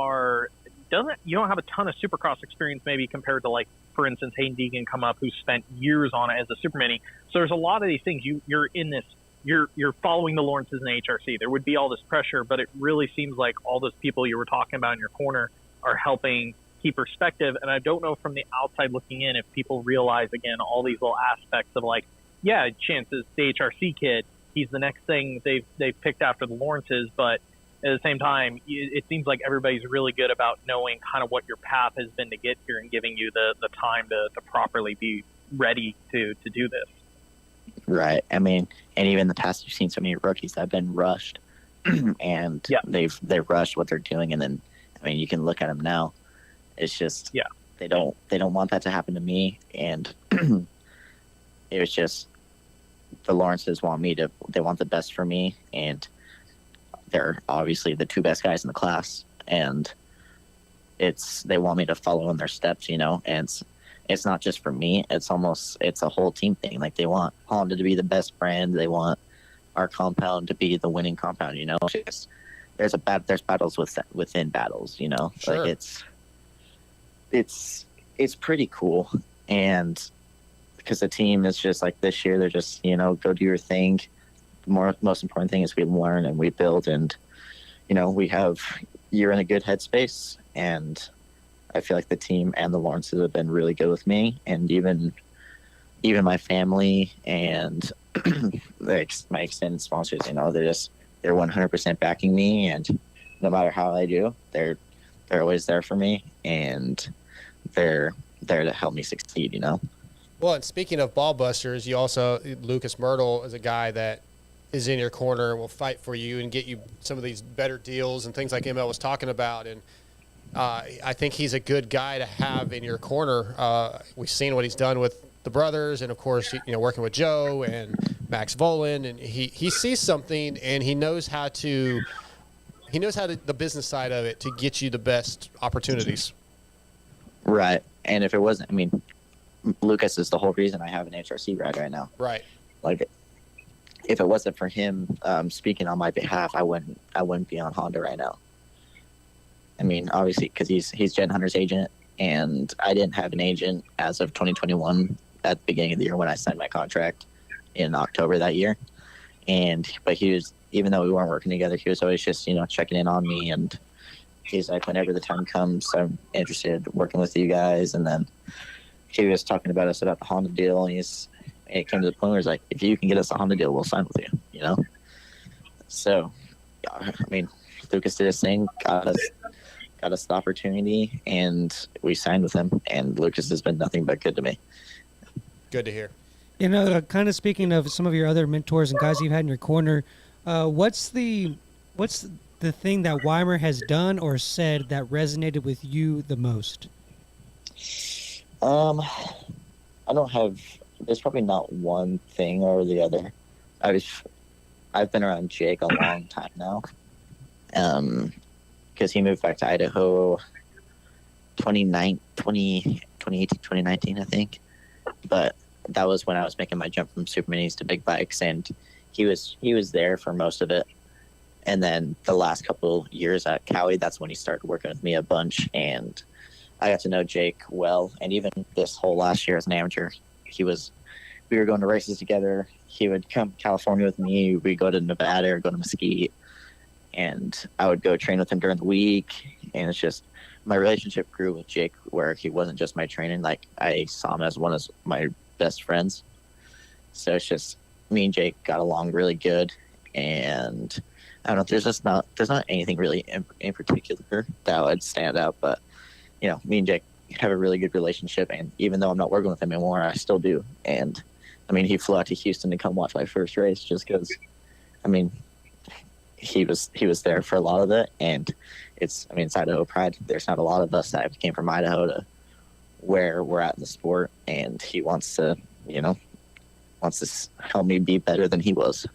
[SPEAKER 6] don't have a ton of Supercross experience, maybe compared to like, for instance, Hayden Deegan come up, who spent years on it as a Super Mini. So there's a lot of these things. You're in this. You're following the Lawrences in HRC. There would be all this pressure, but it really seems like all those people you were talking about in your corner are helping keep perspective. And I don't know from the outside looking in if people realize, again, all these little aspects of like, yeah, Chance is the HRC kid. He's the next thing they've picked after the Lawrences, but at the same time, it seems like everybody's really good about knowing kind of what your path has been to get here and giving you the time to properly be ready to do this.
[SPEAKER 8] Right. I mean, and even in the past, you've seen so many rookies that have been rushed, and they've rushed what they're doing, and then I mean, you can look at them now. It's just they don't want that to happen to me, and it was just the Lawrences they want the best for me, and they're obviously the two best guys in the class, and they want me to follow in their steps, and it's not just for me. It's a whole team thing. Like they want Honda to be the best brand. They want our compound to be the winning compound, there's battles within battles,
[SPEAKER 3] Sure.
[SPEAKER 8] Like it's pretty cool. And because the team is just like this year, they're just, go do your thing. Most important thing is we learn and we build, and you're in a good headspace, and I feel like the team and the Lawrences have been really good with me, and even my family and my extended sponsors, they're 100% backing me, and no matter how I do, they're always there for me, and they're there to help me succeed.
[SPEAKER 3] Well, and speaking of ball busters, you also Lucas Myrtle is a guy that is in your corner and will fight for you and get you some of these better deals and things like ML was talking about. And I think he's a good guy to have in your corner. We've seen what he's done with the brothers, and of course, working with Joe and Max Volan, and he sees something, and he knows how the business side of it to get you the best opportunities.
[SPEAKER 8] Right. And if it wasn't, Lucas is the whole reason I have an HRC ride right now.
[SPEAKER 3] Right.
[SPEAKER 8] Like, if it wasn't for him speaking on my behalf, I wouldn't be on Honda right now. Obviously, because he's Jen Hunter's agent, and I didn't have an agent as of 2021 at the beginning of the year when I signed my contract in October that year. But he was, even though we weren't working together, he was always just checking in on me, and he's like, whenever the time comes, I'm interested in working with you guys. And then he was talking about us about the Honda deal, and it came to the point where he's like, if you can get us a Honda deal, we'll sign with you, So, Lucas did his thing, got us the opportunity, and we signed with him, and Lucas has been nothing but good to me.
[SPEAKER 3] Good to hear.
[SPEAKER 4] Kind of speaking of some of your other mentors and guys you've had in your corner, what's the thing that Weimer has done or said that resonated with you the most?
[SPEAKER 8] I don't have. There's probably not one thing or the other. I've been around Jake a long time now, because he moved back to Idaho 2018, 2019, I think. But that was when I was making my jump from super minis to big bikes, and he was there for most of it. And then the last couple years at Cowie, that's when he started working with me a bunch, and I got to know Jake well. And even this whole last year as an amateur, we were going to races together. He would come to California with me. We'd go to Nevada or go to Mesquite, and I would go train with him during the week. And it's just, my relationship grew with Jake where he wasn't just my training. Like, I saw him as one of my best friends. So it's just, me and Jake got along really good. And I don't know, there's not anything really in particular that would stand out. But, you know, me and Jake have a really good relationship. And even though I'm not working with him anymore, I still do. And, I mean, he flew out to Houston to come watch my first race just because, I mean, he was there for a lot of it. And it's Idaho pride. There's not a lot of us that came from Idaho to where we're at in the sport, and he wants to help me be better than he was.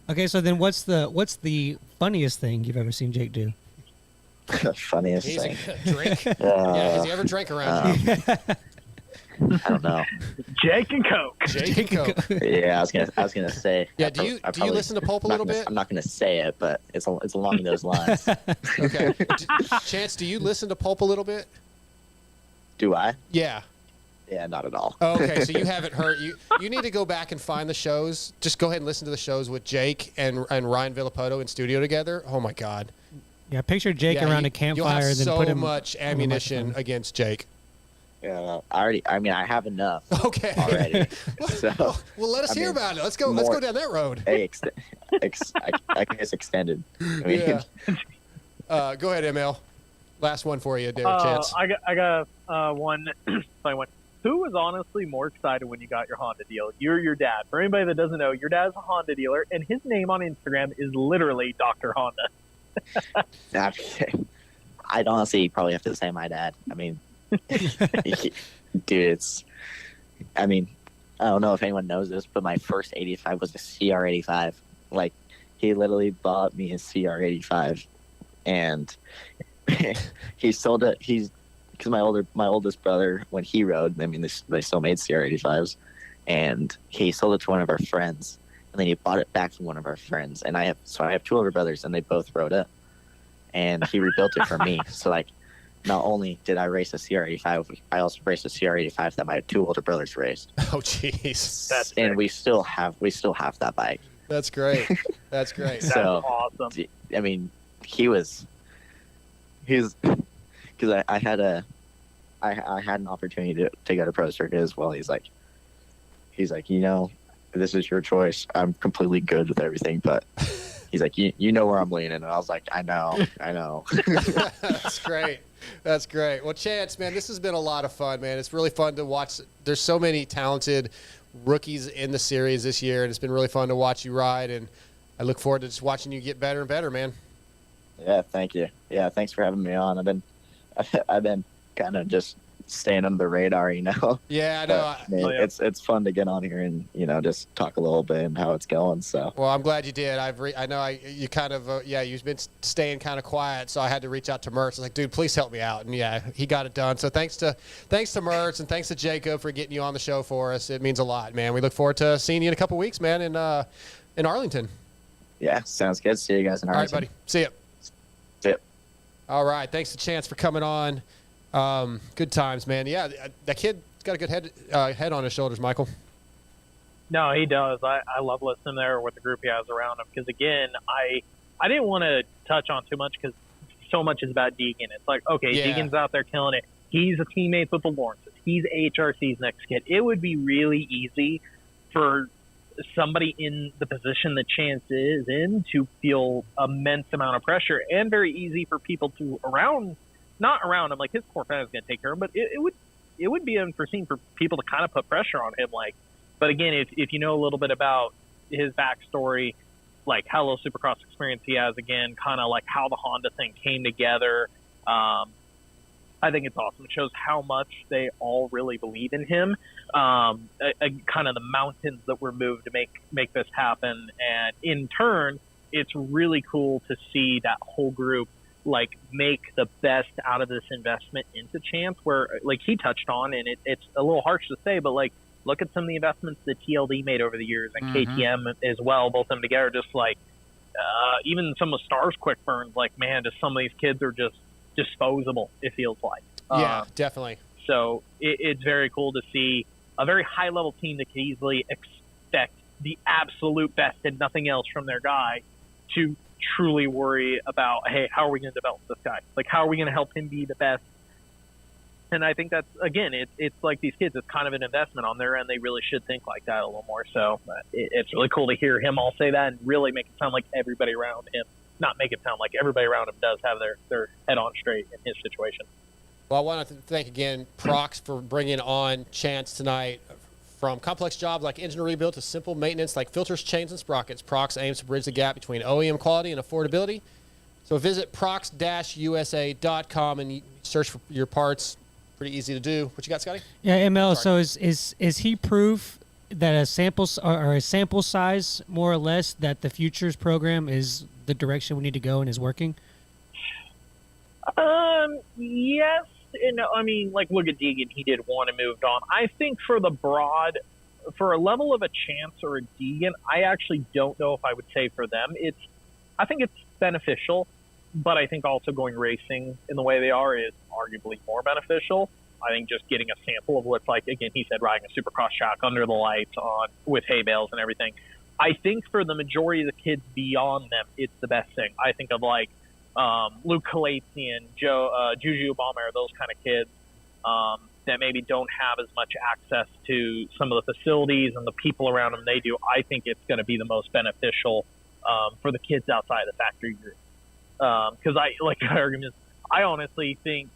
[SPEAKER 4] Okay, so then what's the funniest thing you've ever seen Jake do?
[SPEAKER 8] Funniest thing?
[SPEAKER 3] Drink? Yeah, has he ever drank around you?
[SPEAKER 8] I don't know.
[SPEAKER 6] Jake and Coke.
[SPEAKER 3] Jake and Coke.
[SPEAKER 8] Yeah, I was gonna say.
[SPEAKER 3] Yeah, do you listen to Pulp a little bit?
[SPEAKER 8] I'm not gonna say it, but it's along those lines.
[SPEAKER 3] Okay. Chance, do you listen to Pulp a little bit?
[SPEAKER 8] Do I?
[SPEAKER 3] Yeah.
[SPEAKER 8] Yeah, not at all.
[SPEAKER 3] Oh, okay, so you haven't heard. You need to go back and find the shows. Just go ahead and listen to the shows with Jake and Ryan Villapoto in studio together. Oh my God.
[SPEAKER 4] Yeah, picture Jake around a campfire,
[SPEAKER 3] you'll have
[SPEAKER 4] then
[SPEAKER 3] so
[SPEAKER 4] put him
[SPEAKER 3] much ammunition against Jake.
[SPEAKER 8] Yeah, I have enough.
[SPEAKER 3] Okay.
[SPEAKER 8] Already. So,
[SPEAKER 3] well, let us hear about it. Let's go down that road.
[SPEAKER 8] Hey, I guess extended. I mean,
[SPEAKER 3] yeah. Go ahead, ML. Last one for you, Derek Chance.
[SPEAKER 6] I got one. Funny one. Who was honestly more excited when you got your Honda deal? You're your dad. For anybody that doesn't know, your dad's a Honda dealer, and his name on Instagram is literally Dr. Honda.
[SPEAKER 8] I'd honestly probably have to say my dad. I mean, dude, I don't know if anyone knows this, but my first 85 was a CR85. Like, he literally bought me a CR85, and he sold it. Because my oldest brother, when he rode, I mean, they still made CR85s, and he sold it to one of our friends, and then he bought it back from one of our friends. And I have two older brothers, and they both rode it, and he rebuilt it for me. So, like, not only did I race a CR85, I also raced a CR85 that my two older brothers raced.
[SPEAKER 3] Oh, jeez.
[SPEAKER 8] And we still have that bike.
[SPEAKER 3] That's great. That's great.
[SPEAKER 6] That's
[SPEAKER 8] so
[SPEAKER 6] awesome.
[SPEAKER 8] I mean, he's because I had an opportunity to go to pro circuit as well. He's like, you know, this is your choice. I'm completely good with everything, but he's like, you know where I'm leaning. And I was like, I know.
[SPEAKER 3] That's great. That's great. Well, Chance, man, this has been a lot of fun, man. It's really fun to watch. There's so many talented rookies in the series this year, and it's been really fun to watch you ride. And I look forward to just watching you get better and better, man.
[SPEAKER 8] Yeah, thank you. Yeah, thanks for having me on. I've been kind of just staying under the radar, you know.
[SPEAKER 3] Yeah, I know.
[SPEAKER 8] But, it's fun to get on here and, you know, just talk a little bit and how it's going. So.
[SPEAKER 3] Well, I'm glad you did. You kind of you've been staying kind of quiet, so I had to reach out to Mertz. I was like, dude, please help me out, and yeah, he got it done. So thanks to Mertz and thanks to Jacob for getting you on the show for us. It means a lot, man. We look forward to seeing you in a couple weeks, man, in Arlington.
[SPEAKER 8] Yeah, sounds good. See you guys in Arlington.
[SPEAKER 3] All right, buddy. See ya.
[SPEAKER 8] See ya.
[SPEAKER 3] All right. Thanks to Chance for coming on. Good times, man. Yeah, that kid's got a good head on his shoulders, Michael.
[SPEAKER 6] No, he does. I love listening there with the group he has around him because, again, I didn't want to touch on too much because so much is about Deegan. It's like, okay, yeah. Deegan's out there killing it. He's a teammate with the Lawrences. He's HRC's next kid. It would be really easy for somebody in the position that Chance is in to feel immense amount of pressure, and very easy for people to not around him, like his core fan is going to take care of him, but it would be unforeseen for people to kind of put pressure on him. Like, but again, if you know a little bit about his backstory, like how little Supercross experience he has, again, kind of like how the Honda thing came together, I think it's awesome. It shows how much they all really believe in him. Kind of the mountains that were moved to make this happen, and in turn, it's really cool to see that whole group like make the best out of this investment into Chance. Where like he touched on, and it's a little harsh to say, but like look at some of the investments that TLD made over the years and KTM as well, both of them together, just like even some of Star's quick burns, like, man, just some of these kids are just disposable, it feels like.
[SPEAKER 3] Yeah, definitely.
[SPEAKER 6] So it's very cool to see a very high-level team that can easily expect the absolute best and nothing else from their guy to truly worry about, hey, how are we going to develop this guy? Like, how are we going to help him be the best? And I think that's, again, it's like these kids, it's kind of an investment on their end. They really should think like that a little more. So it's really cool to hear him all say that and really make it sound like everybody around him, not make it sound like everybody around him does have their head on straight in his situation.
[SPEAKER 3] Well, I want to thank again Prox for bringing on Chance tonight. From complex jobs like engine rebuild to simple maintenance like filters, chains, and sprockets, Prox aims to bridge the gap between OEM quality and affordability. So visit prox-usa.com and search for your parts. Pretty easy to do. What you got, Scotty?
[SPEAKER 4] Yeah, ML. Sorry. So is he proof that a sample or a sample size more or less that the futures program is the direction we need to go and is working?
[SPEAKER 6] Yes. And I mean, like, look at Deegan. He did one and moved on. I think for a level of a Chance or a Deegan, I actually don't know if I would say for them. I think it's beneficial, but I think also going racing in the way they are is arguably more beneficial. I think just getting a sample of what's like, again, he said riding a supercross shock under the lights on with hay bales and everything. I think for the majority of the kids beyond them, it's the best thing. I think of like Luke Kalatsian, Juju Ballmer, those kind of kids that maybe don't have as much access to some of the facilities and the people around them they do. I think it's going to be the most beneficial for the kids outside the factory group. Because I honestly think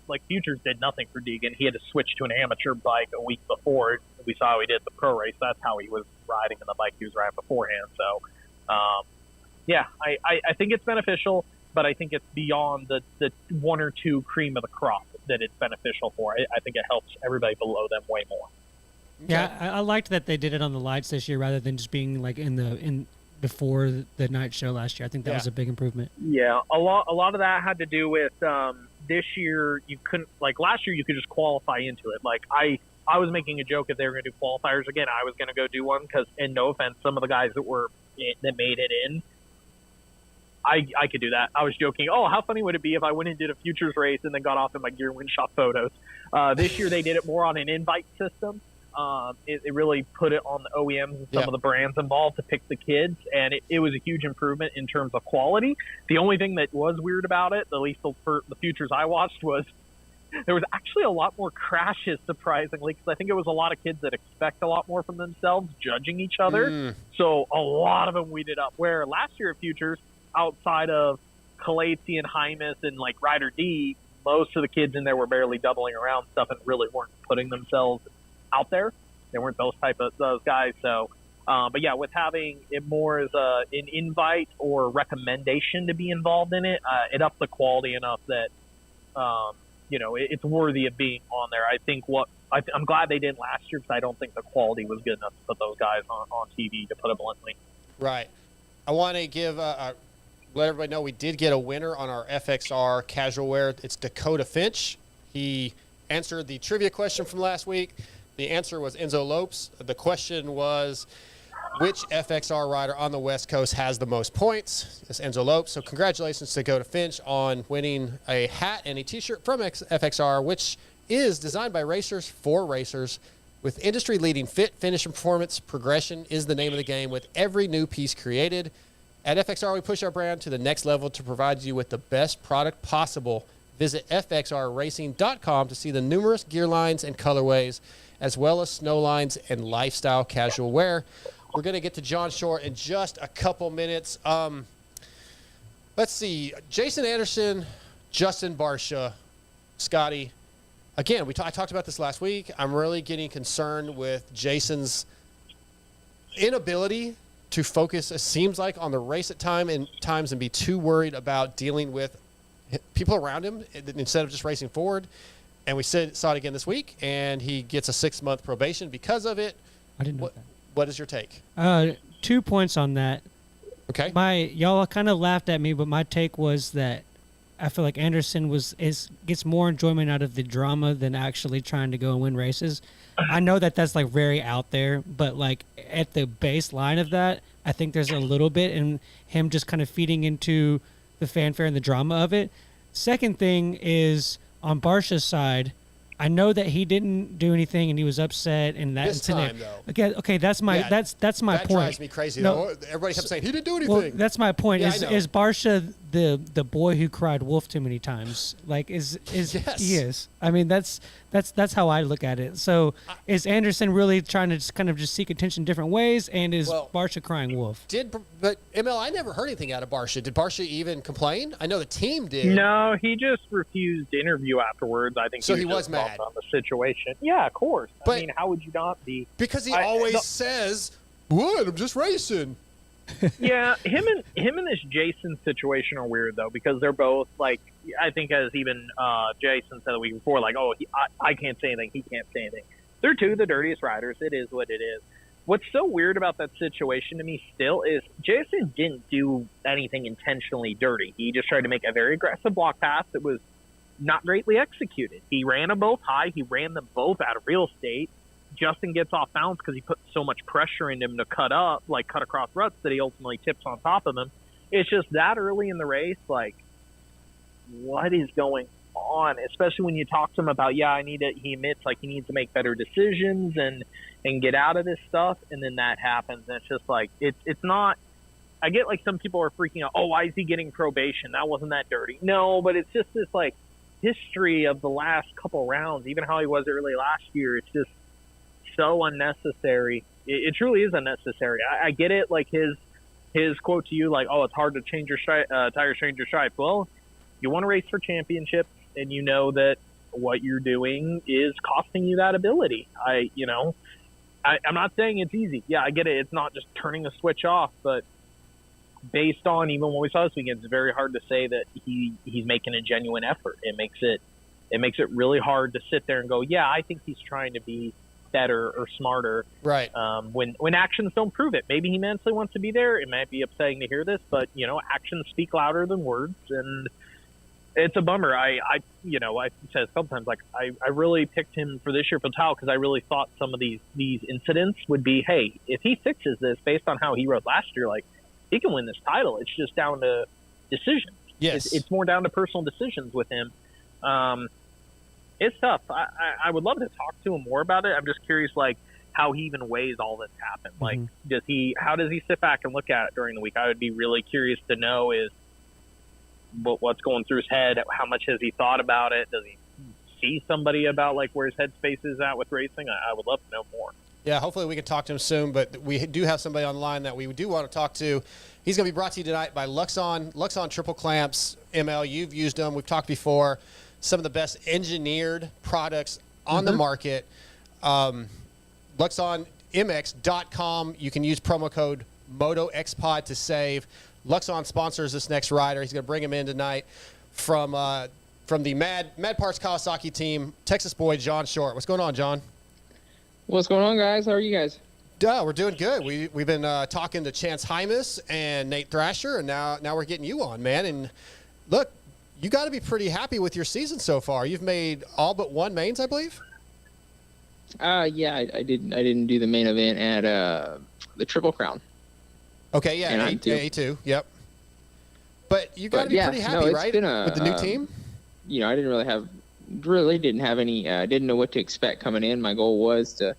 [SPEAKER 6] like Futures did nothing for Deegan. He had to switch to an amateur bike a week before. We saw how he did the pro race. That's how he was riding in the bike he was riding beforehand. So, I think it's beneficial, but I think it's beyond the one or two cream of the crop that it's beneficial for. I think it helps everybody below them way more.
[SPEAKER 4] Yeah, I liked that they did it on the lights this year rather than just being like before the night show last year. I think that was a big improvement.
[SPEAKER 6] Yeah, a lot of that had to do with this year you couldn't, like last year you could just qualify into it. Like I was making a joke if they were going to do qualifiers again, I was going to go do one because, and no offense, some of the guys that made it in, I could do that. I was joking. Oh, how funny would it be if I went and did a Futures race and then got off in my gear and shot photos? This year they did it more on an invite system. It really put it on the OEMs and some of the brands involved to pick the kids, and it was a huge improvement in terms of quality. The only thing that was weird about it, at least for the Futures I watched, was there was actually a lot more crashes, surprisingly, because I think it was a lot of kids that expect a lot more from themselves, judging each other. So a lot of them weeded up. Where last year at Futures, outside of Kalatsian, Hymas, and like Ryder D, most of the kids in there were barely doubling around stuff and really weren't putting themselves out there. They weren't those guys. So, but yeah, with having it more as an invite or recommendation to be involved in it, it upped the quality enough that it's worthy of being on there. I think I'm glad they didn't last year because I don't think the quality was good enough to put those guys on TV, to put it bluntly.
[SPEAKER 3] Right. I want to let everybody know we did get a winner on our FXR casual wear. It's Dakota Finch. He answered the trivia question from last week. The answer was Enzo Lopes. The question was, which FXR rider on the West Coast has the most points? It's Enzo Lopes. So congratulations to Dakota Finch on winning a hat and a T-shirt from FXR, which is designed by racers for racers. With industry-leading fit, finish, and performance, progression is the name of the game with every new piece created. At FXR, we push our brand to the next level to provide you with the best product possible. Visit fxrracing.com to see the numerous gear lines and colorways, as well as snow lines and lifestyle casual wear. We're going to get to John Short in just a couple minutes. Let's see. Jason Anderson, Justin Barsha, Scotty. Again, I talked about this last week. I'm really getting concerned with Jason's inability to focus, it seems like, on the race at times and be too worried about dealing with people around him instead of just racing forward. And we saw it again this week, and he gets a 6-month probation because of it.
[SPEAKER 4] I didn't know that.
[SPEAKER 3] What is your take?
[SPEAKER 4] 2 points on that.
[SPEAKER 3] Okay.
[SPEAKER 4] Y'all kind of laughed at me, but my take was that I feel like Anderson gets more enjoyment out of the drama than actually trying to go and win races. I know that that's like very out there, but like at the baseline of that, I think there's a little bit in him just kind of feeding into the fanfare and the drama of it. Second thing is on Barsha's side, I know that he didn't do anything and he was upset and that
[SPEAKER 3] this
[SPEAKER 4] incident.
[SPEAKER 3] time, though.
[SPEAKER 4] Okay, that's my that's my
[SPEAKER 3] that
[SPEAKER 4] point.
[SPEAKER 3] Drives me crazy.
[SPEAKER 4] No,
[SPEAKER 3] though. Everybody kept saying he didn't do anything.
[SPEAKER 4] well, that's my point.
[SPEAKER 3] Yeah,
[SPEAKER 4] Is Barsha the boy who cried wolf too many times? Like is
[SPEAKER 3] Yes.
[SPEAKER 4] he is. I mean that's how I look at it. So is Anderson really trying to just kind of just seek attention different ways, and is Barsha crying wolf?
[SPEAKER 3] But ML, I never heard anything out of Barsha. Did Barsha even complain? I know the team did.
[SPEAKER 6] No, he just refused to interview afterwards. I think
[SPEAKER 3] So
[SPEAKER 6] he
[SPEAKER 3] he was
[SPEAKER 6] just
[SPEAKER 3] mad.
[SPEAKER 6] bummed on the situation. Yeah, of course.
[SPEAKER 3] But-
[SPEAKER 6] I mean, how would you not be?
[SPEAKER 3] Because he always says, "What? I'm just racing."
[SPEAKER 6] Yeah, him and this Jason situation are weird though, because they're both like, I think as even Jason said the week before, like, oh, I can't say anything, he can't say anything. They're two of the dirtiest riders. It is what it is. What's so weird about that situation to me still is Jason didn't do anything intentionally dirty. He just tried to make a very aggressive block pass that was not greatly executed. He ran them both high. He ran them both out of real estate. Justin gets off balance because he put so much pressure in him to cut across ruts that he ultimately tips on top of him. It's just that early in the race, like, what is going on? Especially when you talk to him about, he admits like he needs to make better decisions and get out of this stuff, and then that happens, and it's just like it's not. I get like some people are freaking out. Oh, why is he getting probation? That wasn't that dirty. No, but it's just this like history of the last couple rounds, even how he was early last year. It's just so unnecessary. It truly is unnecessary. I get it. Like his quote to you, like, "Oh, it's hard to change your tires, change your stripe." Well, you want to race for championships, and you know that what you're doing is costing you that ability. I'm not saying it's easy. Yeah, I get it. It's not just turning the switch off, but based on even what we saw this weekend, it's very hard to say that he's making a genuine effort. It makes it really hard to sit there and go, yeah, I think he's trying to be better or smarter.
[SPEAKER 3] Right.
[SPEAKER 6] When actions don't prove it. Maybe he mentally wants to be there. It might be upsetting to hear this, but actions speak louder than words, and it's a bummer. I said sometimes, like, I really picked him for this year for the title because I really thought some of these incidents would be, hey, if he fixes this based on how he rode last year, like, he can win this title. It's just down to decisions.
[SPEAKER 3] Yes.
[SPEAKER 6] It's more down to personal decisions with him. It's tough. I would love to talk to him more about it. I'm just curious, like, how he even weighs all this happen. Like, how does he sit back and look at it during the week? I would be really curious to know what's going through his head. How much has he thought about it? Does he see somebody about like where his headspace is at with racing? I would love to know more.
[SPEAKER 3] Yeah, hopefully we can talk to him soon, but we do have somebody online that we do want to talk to. He's going to be brought to you tonight by Luxon Triple Clamps. ML, you've used them. We've talked before. Some of the best engineered products on the market. LuxonMX.com. You can use promo code MotoXPod to save. Luxon sponsors this next rider. He's going to bring him in tonight from the Madd Parts Kawaski team, Texas boy John Short. What's going on, John?
[SPEAKER 9] What's going on, guys? How are you guys?
[SPEAKER 3] We're doing good. We've been talking to Chance Hymas and Nate Thrasher, and now we're getting you on, man. And look, you got to be pretty happy with your season so far. You've made all but one mains, I believe.
[SPEAKER 9] Yeah, I didn't do the main event at the Triple Crown.
[SPEAKER 3] Okay, yeah, A2, yep. But you got to be pretty happy, right, with the new team?
[SPEAKER 9] I didn't have any. Didn't know what to expect coming in. My goal was to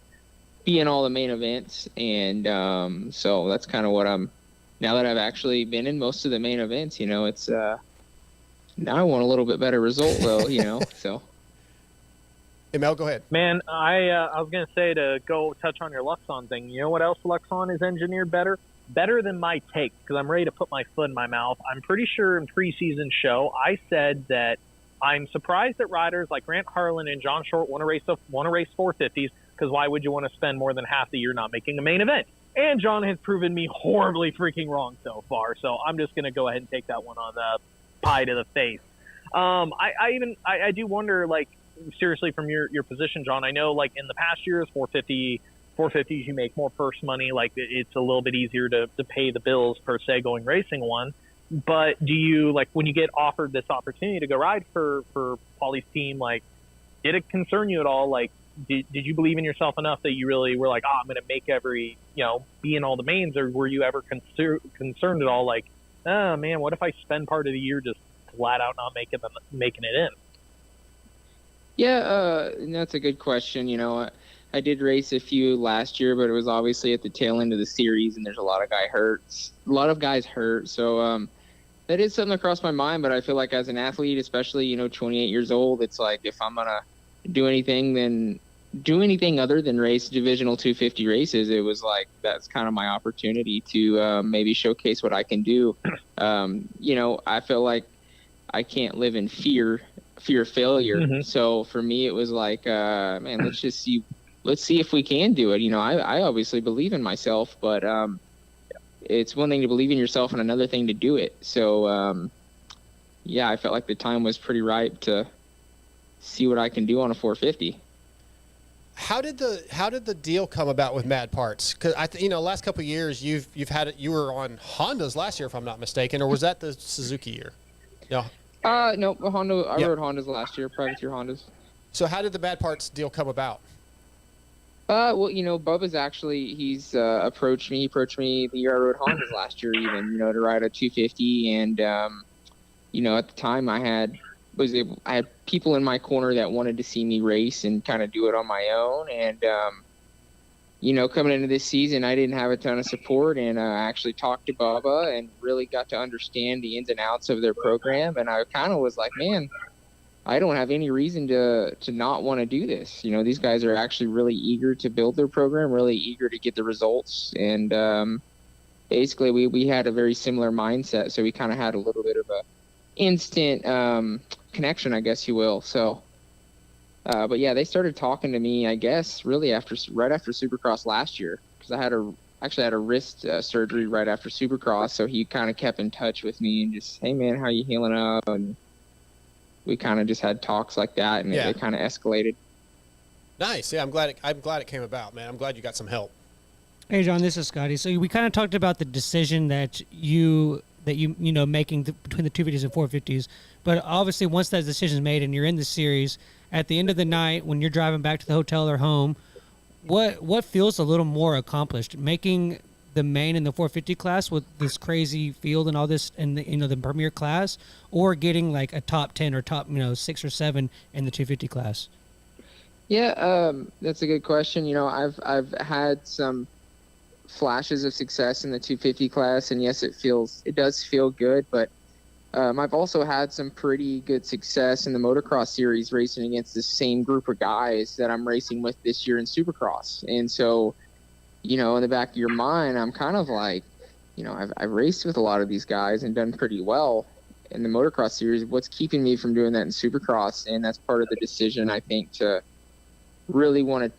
[SPEAKER 9] be in all the main events, and so that's kind of what I'm. Now that I've actually been in most of the main events, it's now I want a little bit better result, though. So.
[SPEAKER 3] Mel, go ahead.
[SPEAKER 6] Man, I was gonna say to go touch on your Luxon thing. You know what else Luxon is engineered better? Better than my take, because I'm ready to put my foot in my mouth. I'm pretty sure in preseason show I said that I'm surprised that riders like Grant Harlan and John Short want to race 450s, because why would you want to spend more than half the year not making a main event? And John has proven me horribly freaking wrong so far, so I'm just going to go ahead and take that one on the pie to the face. I do wonder, like, seriously, from your position, John, I know, like, in the past years, 450s, you make more purse money. Like, it's a little bit easier to pay the bills, per se, going racing one. But do you, like, when you get offered this opportunity to go ride for Paulie's team, like, did it concern you at all? Like, did you believe in yourself enough that you really were like, oh, I'm going to make be in all the mains, or were you ever concerned at all? Like, oh man, what if I spend part of the year just flat out not making it in?
[SPEAKER 9] Yeah, that's a good question. I did race a few last year, but it was obviously at the tail end of the series, and there's a lot of guys hurt. So that is something that crossed my mind. But I feel like as an athlete, especially 28 years old, it's like if I'm gonna do anything other than race divisional 250 races, it was like that's kind of my opportunity to maybe showcase what I can do. I feel like I can't live in fear of failure. Mm-hmm. So for me, it was like, man, let's see if we can do it. I obviously believe in myself, but it's one thing to believe in yourself and another thing to do it. So I felt like the time was pretty ripe to see what I can do on a 450.
[SPEAKER 3] How did the deal come about with Madd Parts? Because last couple of years you were on Hondas last year, if I'm not mistaken, or was that the Suzuki year? No.
[SPEAKER 9] No, Honda. I rode Hondas last year, privateer Hondas.
[SPEAKER 3] So how did the Madd Parts deal come about?
[SPEAKER 9] Well, Bubba's he's approached me. He approached me the year I rode Hondas last year, even to ride a 250, and at the time I had people in my corner that wanted to see me race and kind of do it on my own. And, coming into this season, I didn't have a ton of support, and I actually talked to Bubba and really got to understand the ins and outs of their program. And I kind of was like, man, I don't have any reason to not want to do this. These guys are actually really eager to build their program, really eager to get the results. And basically we had a very similar mindset. So we kind of had a little bit of a instant connection, I guess you will. So, but yeah, they started talking to me, I guess, really right after Supercross last year, because I had a wrist surgery right after Supercross. So he kind of kept in touch with me and just, hey man, how you healing up? And we kind of just had talks like that, and it kind of escalated. Nice. Yeah,
[SPEAKER 3] I'm glad it came about, man. I'm glad you got some help.
[SPEAKER 4] Hey John, this is Scotty. So we kind of talked about the decision that you making between the 250s and 450s. But obviously, once that decision is made and you're in the series, at the end of the night, when you're driving back to the hotel or home, what feels a little more accomplished? Making the main in the 450 class with this crazy field and all this, and the premier class, or getting like a top 10 or top 6 or 7 in the 250 class?
[SPEAKER 9] Yeah, that's a good question. I've had some flashes of success in the 250 class, and yes, it does feel good, but I've also had some pretty good success in the motocross series, racing against the same group of guys that I'm racing with this year in Supercross. And so in the back of your mind, I'm kind of like, I've raced with a lot of these guys and done pretty well in the motocross series. What's keeping me from doing that in Supercross? And that's part of the decision, I think, to really want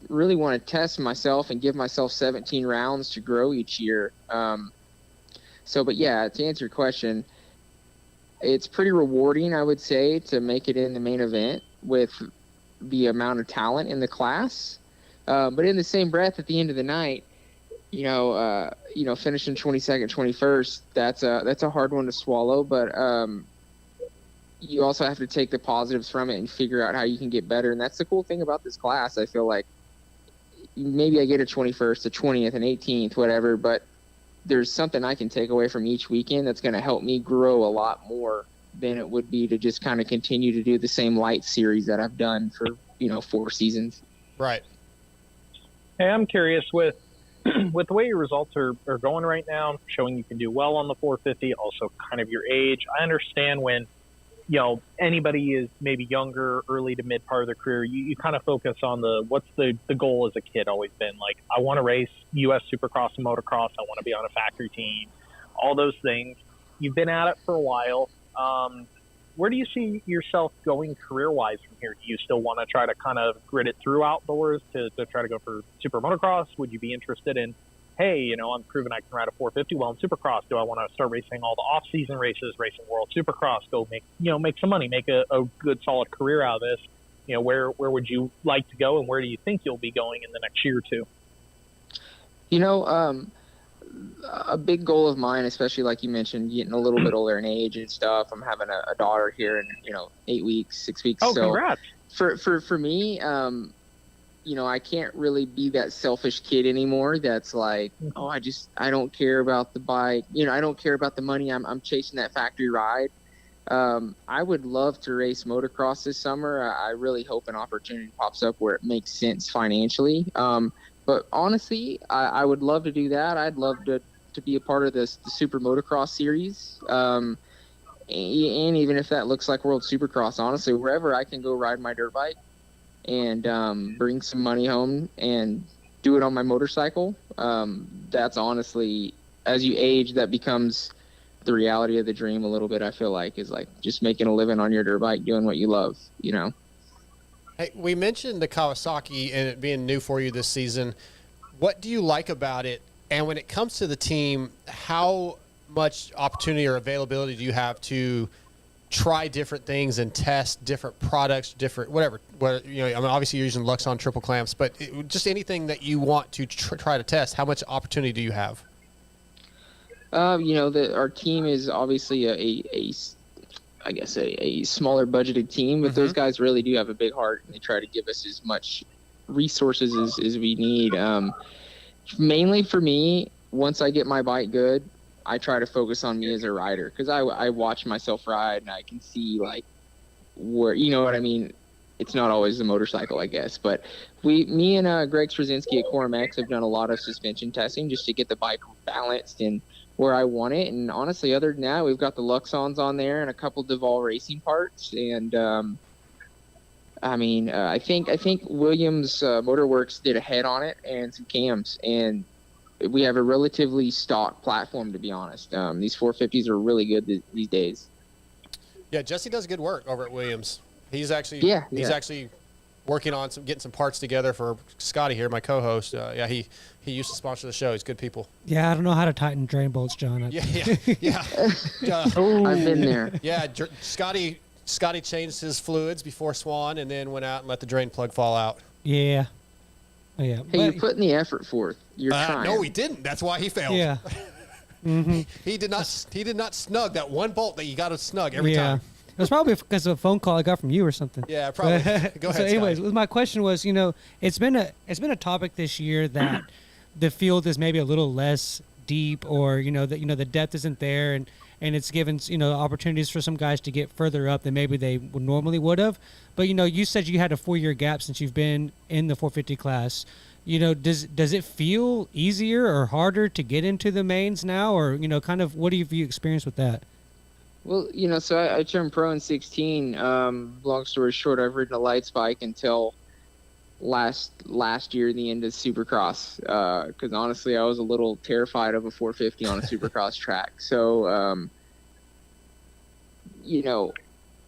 [SPEAKER 9] to test myself and give myself 17 rounds to grow each year. But yeah, to answer your question, it's pretty rewarding, I would say, to make it in the main event with the amount of talent in the class. But in the same breath, at the end of the night, finishing 22nd, 21st, that's a hard one to swallow. But you also have to take the positives from it and figure out how you can get better. And that's the cool thing about this class. I feel like maybe I get a 21st, a 20th, an 18th, whatever, but there's something I can take away from each weekend that's going to help me grow a lot more than it would be to just kind of continue to do the same light series that I've done for 4 seasons.
[SPEAKER 3] Right.
[SPEAKER 6] Hey, I'm curious with the way your results are going right now, showing you can do well on the 450, also kind of your age. I understand when anybody is maybe younger, early to mid part of their career, you kind of focus on what's the goal as a kid always been. Like, I want to race U.S. Supercross and motocross. I want to be on a factory team, all those things. You've been at it for a while. Where do you see yourself going career-wise from here? Do you still want to try to kind of grit it through outdoors to try to go for super motocross? Would you be interested in, hey, I'm proving I can ride a 450 well in Supercross. Do I want to start racing all the off-season races, racing World Supercross, go make some money, make a good solid career out of this? Where would you like to go, and where do you think you'll be going in the next year or two?
[SPEAKER 9] a big goal of mine, especially like you mentioned, getting a little bit older in age and stuff. I'm having a daughter here in 8 weeks, 6 weeks.
[SPEAKER 6] Oh,
[SPEAKER 9] so
[SPEAKER 6] congrats!
[SPEAKER 9] For me, I can't really be that selfish kid anymore. That's like, oh, I don't care about the bike. I don't care about the money. I'm chasing that factory ride. I would love to race motocross this summer. I really hope an opportunity pops up where it makes sense financially. But honestly, I would love to do that. I'd love to be a part of the Super Motocross series. And even if that looks like World Supercross, honestly, wherever I can go ride my dirt bike and bring some money home and do it on my motorcycle, that's honestly, as you age, that becomes the reality of the dream a little bit. I feel like is like just making a living on your dirt bike, doing what you love,
[SPEAKER 3] Hey, we mentioned the Kawasaki and it being new for you this season. What do you like about it? And when it comes to the team, how much opportunity or availability do you have to try different things and test different products, different whatever? Obviously you're using Luxon triple clamps, but just anything that you want to try to test, how much opportunity do you have?
[SPEAKER 9] Our team is obviously a smaller budgeted team, but those guys really do have a big heart, and they try to give us as much resources as we need. Mainly for me, once I get my bike good, I try to focus on me as a rider, because I watch myself ride and I can see like where, what I mean? It's not always the motorcycle, I guess, but me and Greg Straczynski at Core MX have done a lot of suspension testing just to get the bike balanced and where I want it. And honestly, other than that, we've got the Luxons on there and a couple Duval racing parts. And I think Williams Motorworks did a head on it and some cams, and we have a relatively stock platform, to be honest. These 450s are really good these days.
[SPEAKER 3] Yeah, Jesse does good work over at Williams. He's actually he's actually working on getting some parts together for Scotty here, my co-host. He used to sponsor the show. He's good people.
[SPEAKER 4] Yeah, I don't know how to tighten drain bolts, John.
[SPEAKER 3] Yeah.
[SPEAKER 9] I've been there.
[SPEAKER 3] Yeah, Scotty changed his fluids before Swan and then went out and let the drain plug fall out.
[SPEAKER 4] Yeah. Oh, yeah.
[SPEAKER 9] Hey, you're putting the effort forth. You're trying.
[SPEAKER 3] No, he didn't. That's why he failed.
[SPEAKER 4] Yeah.
[SPEAKER 3] He did not snug that one bolt that you got to snug every time.
[SPEAKER 4] It was probably because of a phone call I got from you or something.
[SPEAKER 3] Yeah, probably. Go ahead.
[SPEAKER 4] So, anyways,
[SPEAKER 3] Scotty.
[SPEAKER 4] my question was, it's been a topic this year that the field is maybe a little less deep, or the depth isn't there, and it's given opportunities for some guys to get further up than maybe they normally would have. But you said you had a 4-year gap since you've been in the 450 class. Does it feel easier or harder to get into the mains now, or kind of what have you experienced with that?
[SPEAKER 9] Well, so I turned pro in 16. Long story short, I've ridden a lights bike until last year, the end of Supercross, because honestly, I was a little terrified of a 450 on a Supercross track. So,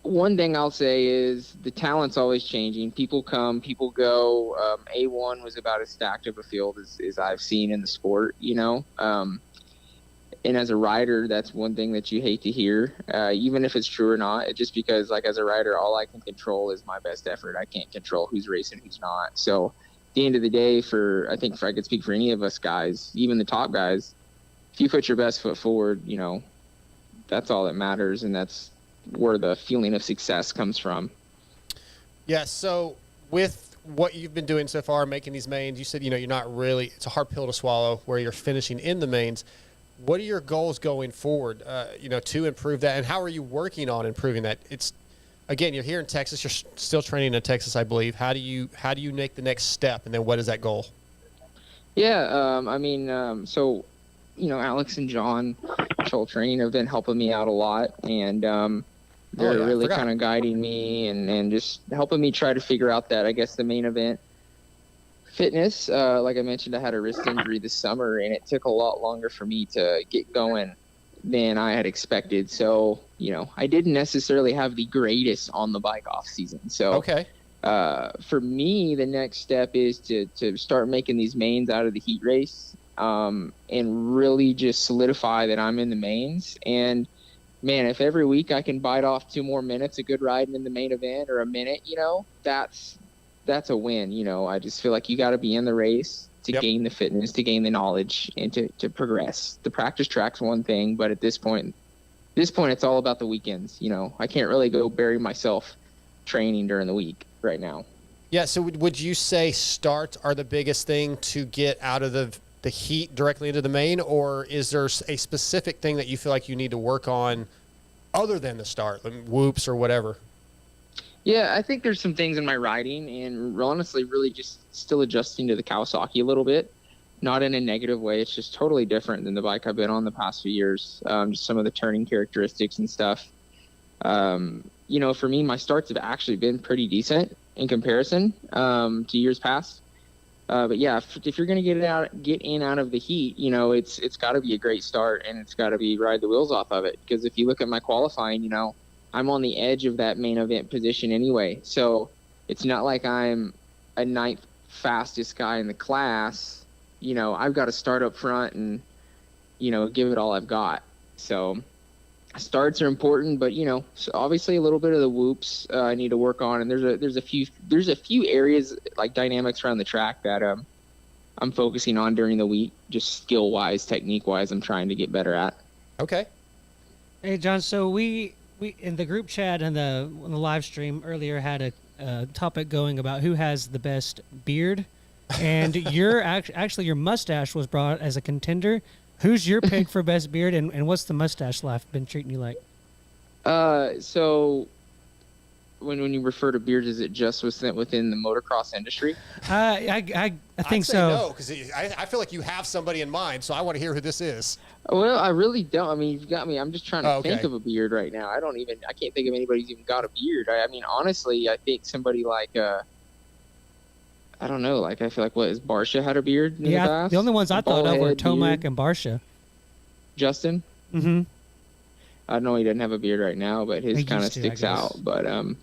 [SPEAKER 9] one thing I'll say is the talent's always changing. People come, people go. A1 was about as stacked of a field as I've seen in the sport, and as a rider, that's one thing that you hate to hear, even if it's true or not. It's just because, like, as a rider, all I can control is my best effort. I can't control who's racing, who's not. So at the end of the day, I think if I could speak for any of us guys, even the top guys, if you put your best foot forward, that's all that matters, and that's where the feeling of success comes from.
[SPEAKER 3] Yeah, so with what you've been doing so far, making these mains, you said, you're not really – it's a hard pill to swallow where you're finishing in the mains. What are your goals going forward, to improve that? And how are you working on improving that? It's, again, you're here in Texas. You're still training in Texas, I believe. How do you make the next step, and then what is that goal?
[SPEAKER 9] Yeah, so, Alex and John, Troll Training, have been helping me out a lot, and they're really kind of guiding me and just helping me try to figure out that, I guess, the main event fitness. Like I mentioned, I had a wrist injury this summer, and it took a lot longer for me to get going than I had expected. So, I didn't necessarily have the greatest on the bike off season. So,
[SPEAKER 3] okay.
[SPEAKER 9] For me, the next step is to start making these mains out of the heat race, and really just solidify that I'm in the mains. And man, if every week I can bite off 2 more minutes of good riding in the main event, or a minute, that's a win. I just feel like you got to be in the race to gain the fitness, to gain the knowledge, and to progress. The practice track's one thing, but at this point, it's all about the weekends. You know, I can't really go bury myself training during the week right now.
[SPEAKER 3] Yeah, so would you say starts are the biggest thing to get out of the heat directly into the main, or is there a specific thing that you feel like you need to work on other than the start, like whoops or whatever?
[SPEAKER 9] Yeah, I think there's some things in my riding, and honestly, really just still adjusting to the Kawasaki a little bit. Not in a negative way. It's just totally different than the bike I've been on the past few years. Just some of the turning characteristics and stuff. You know, for me, my starts have actually been pretty decent in comparison to years past. But yeah, if you're going to get in out of the heat, you know, it's got to be a great start, and it's got to be ride the wheels off of it. Because if you look at my qualifying, you know, I'm on the edge of that main event position anyway. So it's not like I'm a ninth fastest guy in the class. You know, I've got to start up front and, you know, give it all I've got. So starts are important, but, you know, so obviously a little bit of the whoops I need to work on. And there's a few areas like dynamics around the track that I'm focusing on during the week, just skill wise, technique wise, I'm trying to get better at.
[SPEAKER 3] Okay.
[SPEAKER 4] Hey, John, so we in the group chat and the live stream earlier had a topic going about who has the best beard. And actually your mustache was brought as a contender. Who's your pick for best beard, and what's the mustache life been treating you like?
[SPEAKER 9] So when you refer to beards, is it just within the motocross industry?
[SPEAKER 4] I think so.
[SPEAKER 3] No, because I feel like you have somebody in mind, so I want to hear who this is.
[SPEAKER 9] Well, I really don't. I mean, you've got me. I'm just trying to think of a beard right now. I can't think of anybody who's even got a beard. I mean, honestly, I think somebody like I don't know. Like, I feel like, has Barsha had a beard in the past?
[SPEAKER 4] The only ones I thought of were Tomac and Barsha.
[SPEAKER 9] Justin?
[SPEAKER 4] Mm-hmm.
[SPEAKER 9] I know he doesn't have a beard right now, but his kind of sticks out. But
[SPEAKER 3] ML,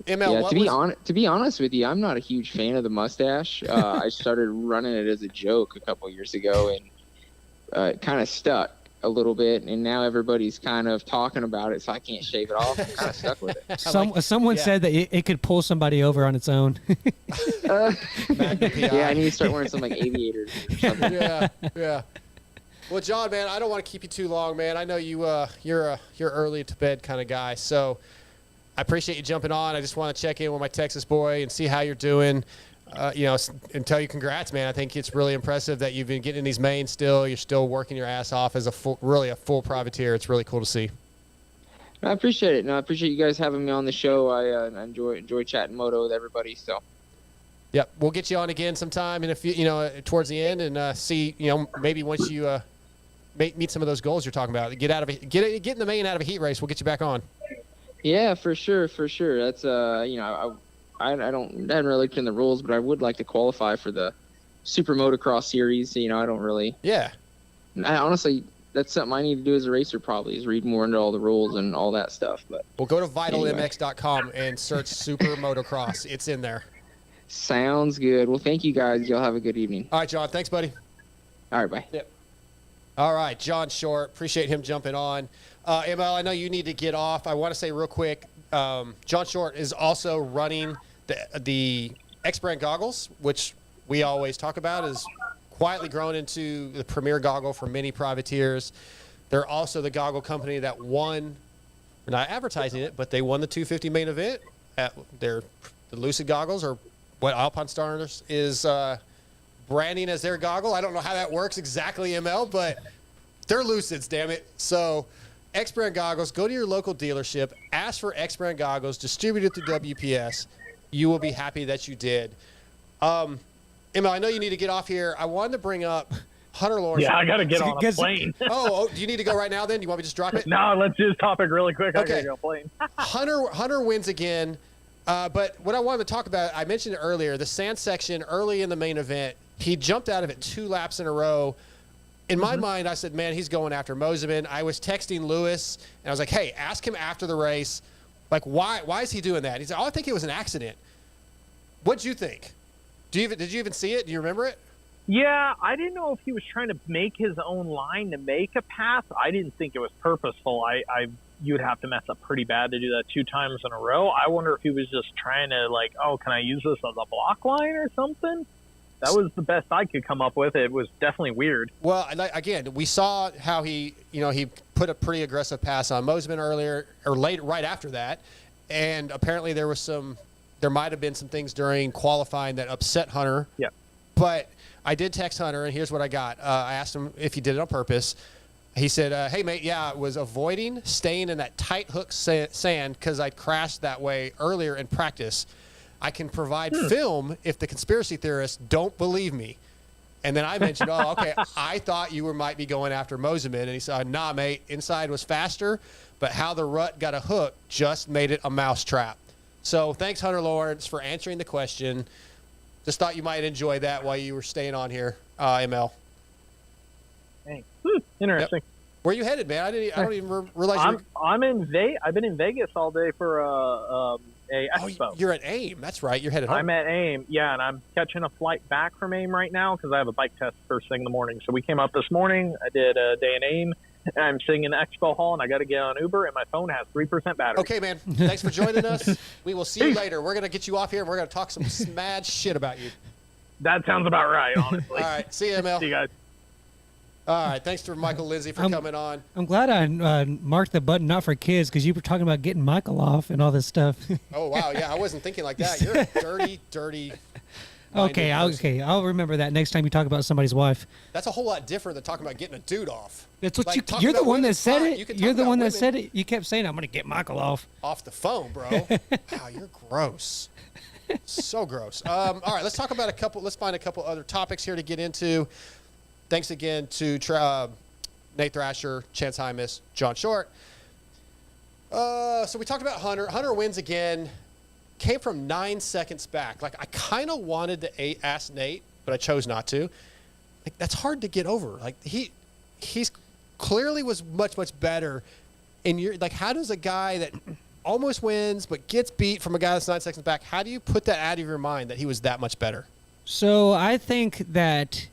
[SPEAKER 9] yeah, to be honest with you, I'm not a huge fan of the mustache. I started running it as a joke a couple years ago, and it kind of stuck a little bit, and now everybody's kind of talking about it, so I can't shave it off. I'm kind of stuck with it.
[SPEAKER 4] Someone said that it could pull somebody over on its own.
[SPEAKER 9] Yeah, I need to start wearing some like aviators or something.
[SPEAKER 3] Yeah. Well, John, man, I don't want to keep you too long, man. I know you're early to bed kind of guy, so I appreciate you jumping on. I just want to check in with my Texas boy and see how you're doing. You know, and tell you congrats, man. I think it's really impressive that you've been getting in these mains still. You're still working your ass off as a full privateer. It's really cool to see.
[SPEAKER 9] I appreciate it. No, I appreciate you guys having me on the show. I enjoy chatting moto with everybody. So.
[SPEAKER 3] Yep, we'll get you on again sometime in a few, towards the end, and see, maybe once you meet some of those goals you're talking about, get in the main out of a heat race. We'll get you back on.
[SPEAKER 9] Yeah, for sure. That's I haven't really looked in the rules, but I would like to qualify for the Super Motocross Series. I don't really.
[SPEAKER 3] Yeah.
[SPEAKER 9] Honestly, that's something I need to do as a racer probably, is read more into all the rules and all that stuff. But
[SPEAKER 3] we'll go to vitalmx.com and search Super Motocross. It's in there.
[SPEAKER 9] Sounds good. Well, thank you guys. Y'all have a good evening.
[SPEAKER 3] All right, John. Thanks, buddy.
[SPEAKER 9] All right, bye.
[SPEAKER 3] Yep. All right, John Short. Appreciate him jumping on. ML, I know you need to get off. I want to say real quick, John Short is also running the X brand goggles, which we always talk about, is quietly grown into the premier goggle for many privateers. They're also the goggle company that won, we're not advertising it, but they won the 250 main event at the Lucid goggles, or what Alpine Stars is branding as their goggle. I don't know how that works exactly, ML, but they're Lucids, damn it. So X brand goggles, go to your local dealership, ask for X brand goggles, distribute it through WPS. You will be happy that you did. Emma, I know you need to get off here. I wanted to bring up Hunter Lawrence.
[SPEAKER 6] Yeah, I got to get on a plane.
[SPEAKER 3] Oh, do you need to go right now then? Do you want me to just drop it?
[SPEAKER 6] No, let's do this topic really quick.
[SPEAKER 3] Okay.
[SPEAKER 6] I got to get on a plane.
[SPEAKER 3] Hunter wins again. But what I wanted to talk about, I mentioned it earlier, the sand section early in the main event, he jumped out of it 2 laps in a row. In my mind, I said, man, he's going after Moseman. I was texting Lewis, and I was like, hey, ask him after the race. Like, why is he doing that? He said, I think it was an accident. What'd you think? Did you even see it? Do you remember it?
[SPEAKER 6] Yeah, I didn't know if he was trying to make his own line to make a pass. I didn't think it was purposeful. You would have to mess up pretty bad to do that 2 times in a row. I wonder if he was just trying to, like, oh, can I use this as a block line or something? That was the best I could come up with. It was definitely weird.
[SPEAKER 3] Well, again, we saw how he put a pretty aggressive pass on Mosiman earlier or late, right after that, and apparently there might have been some things during qualifying that upset Hunter.
[SPEAKER 6] Yeah.
[SPEAKER 3] But I did text Hunter, and here's what I got. I asked him if he did it on purpose. He said, hey, mate, yeah, I was avoiding staying in that tight hook sand because I crashed that way earlier in practice. I can provide film if the conspiracy theorists don't believe me. And then I mentioned, oh, okay, I thought you might be going after Mosiman. And he said, nah, mate, inside was faster, but how the rut got a hook just made it a mousetrap. So thanks, Hunter Lawrence, for answering the question. Just thought you might enjoy that while you were staying on here, ML.
[SPEAKER 6] Thanks. Interesting.
[SPEAKER 3] Yep. Where are you headed, man? I don't even realize
[SPEAKER 6] I've been in Vegas all day for a expo.
[SPEAKER 3] Oh, you're at AIM. That's right. You're headed home.
[SPEAKER 6] I'm at AIM, yeah, and I'm catching a flight back from AIM right now because I have a bike test first thing in the morning. So we came up this morning. I did a day in AIM. And I'm sitting in the expo hall, and I got to get on Uber, and my phone has 3% battery.
[SPEAKER 3] Okay, man. Thanks for joining us. We will see you later. We're going to get you off here, and we're going to talk some mad shit about you.
[SPEAKER 6] That sounds about right, honestly.
[SPEAKER 3] All right. See you, ML.
[SPEAKER 6] See you guys.
[SPEAKER 3] All right. Thanks to Michael Lindsay for coming on.
[SPEAKER 4] I'm glad I marked the button not for kids because you were talking about getting Michael off and all this stuff.
[SPEAKER 3] Oh, wow. Yeah, I wasn't thinking like that. You're a dirty, dirty.
[SPEAKER 4] Okay, I'll remember that next time you talk about somebody's wife.
[SPEAKER 3] That's a whole lot different than talking about getting a dude off.
[SPEAKER 4] That's what you're the one that said it. You're the one that said it. You kept saying, I'm going to get Michael off
[SPEAKER 3] the phone, bro. Wow, you're gross. So gross. All right, let's talk about let's find a couple other topics here to get into. Thanks again to Nate Thrasher, Chance Hymas, John Short. So we talked about Hunter. Hunter wins again. Came from 9 seconds back. Like, I kind of wanted to ask Nate, but I chose not to. Like, that's hard to get over. Like, he's clearly was much, much better. And you're like, how does a guy that almost wins but gets beat from a guy that's 9 seconds back, how do you put that out of your mind that he was that much better?
[SPEAKER 4] So I think that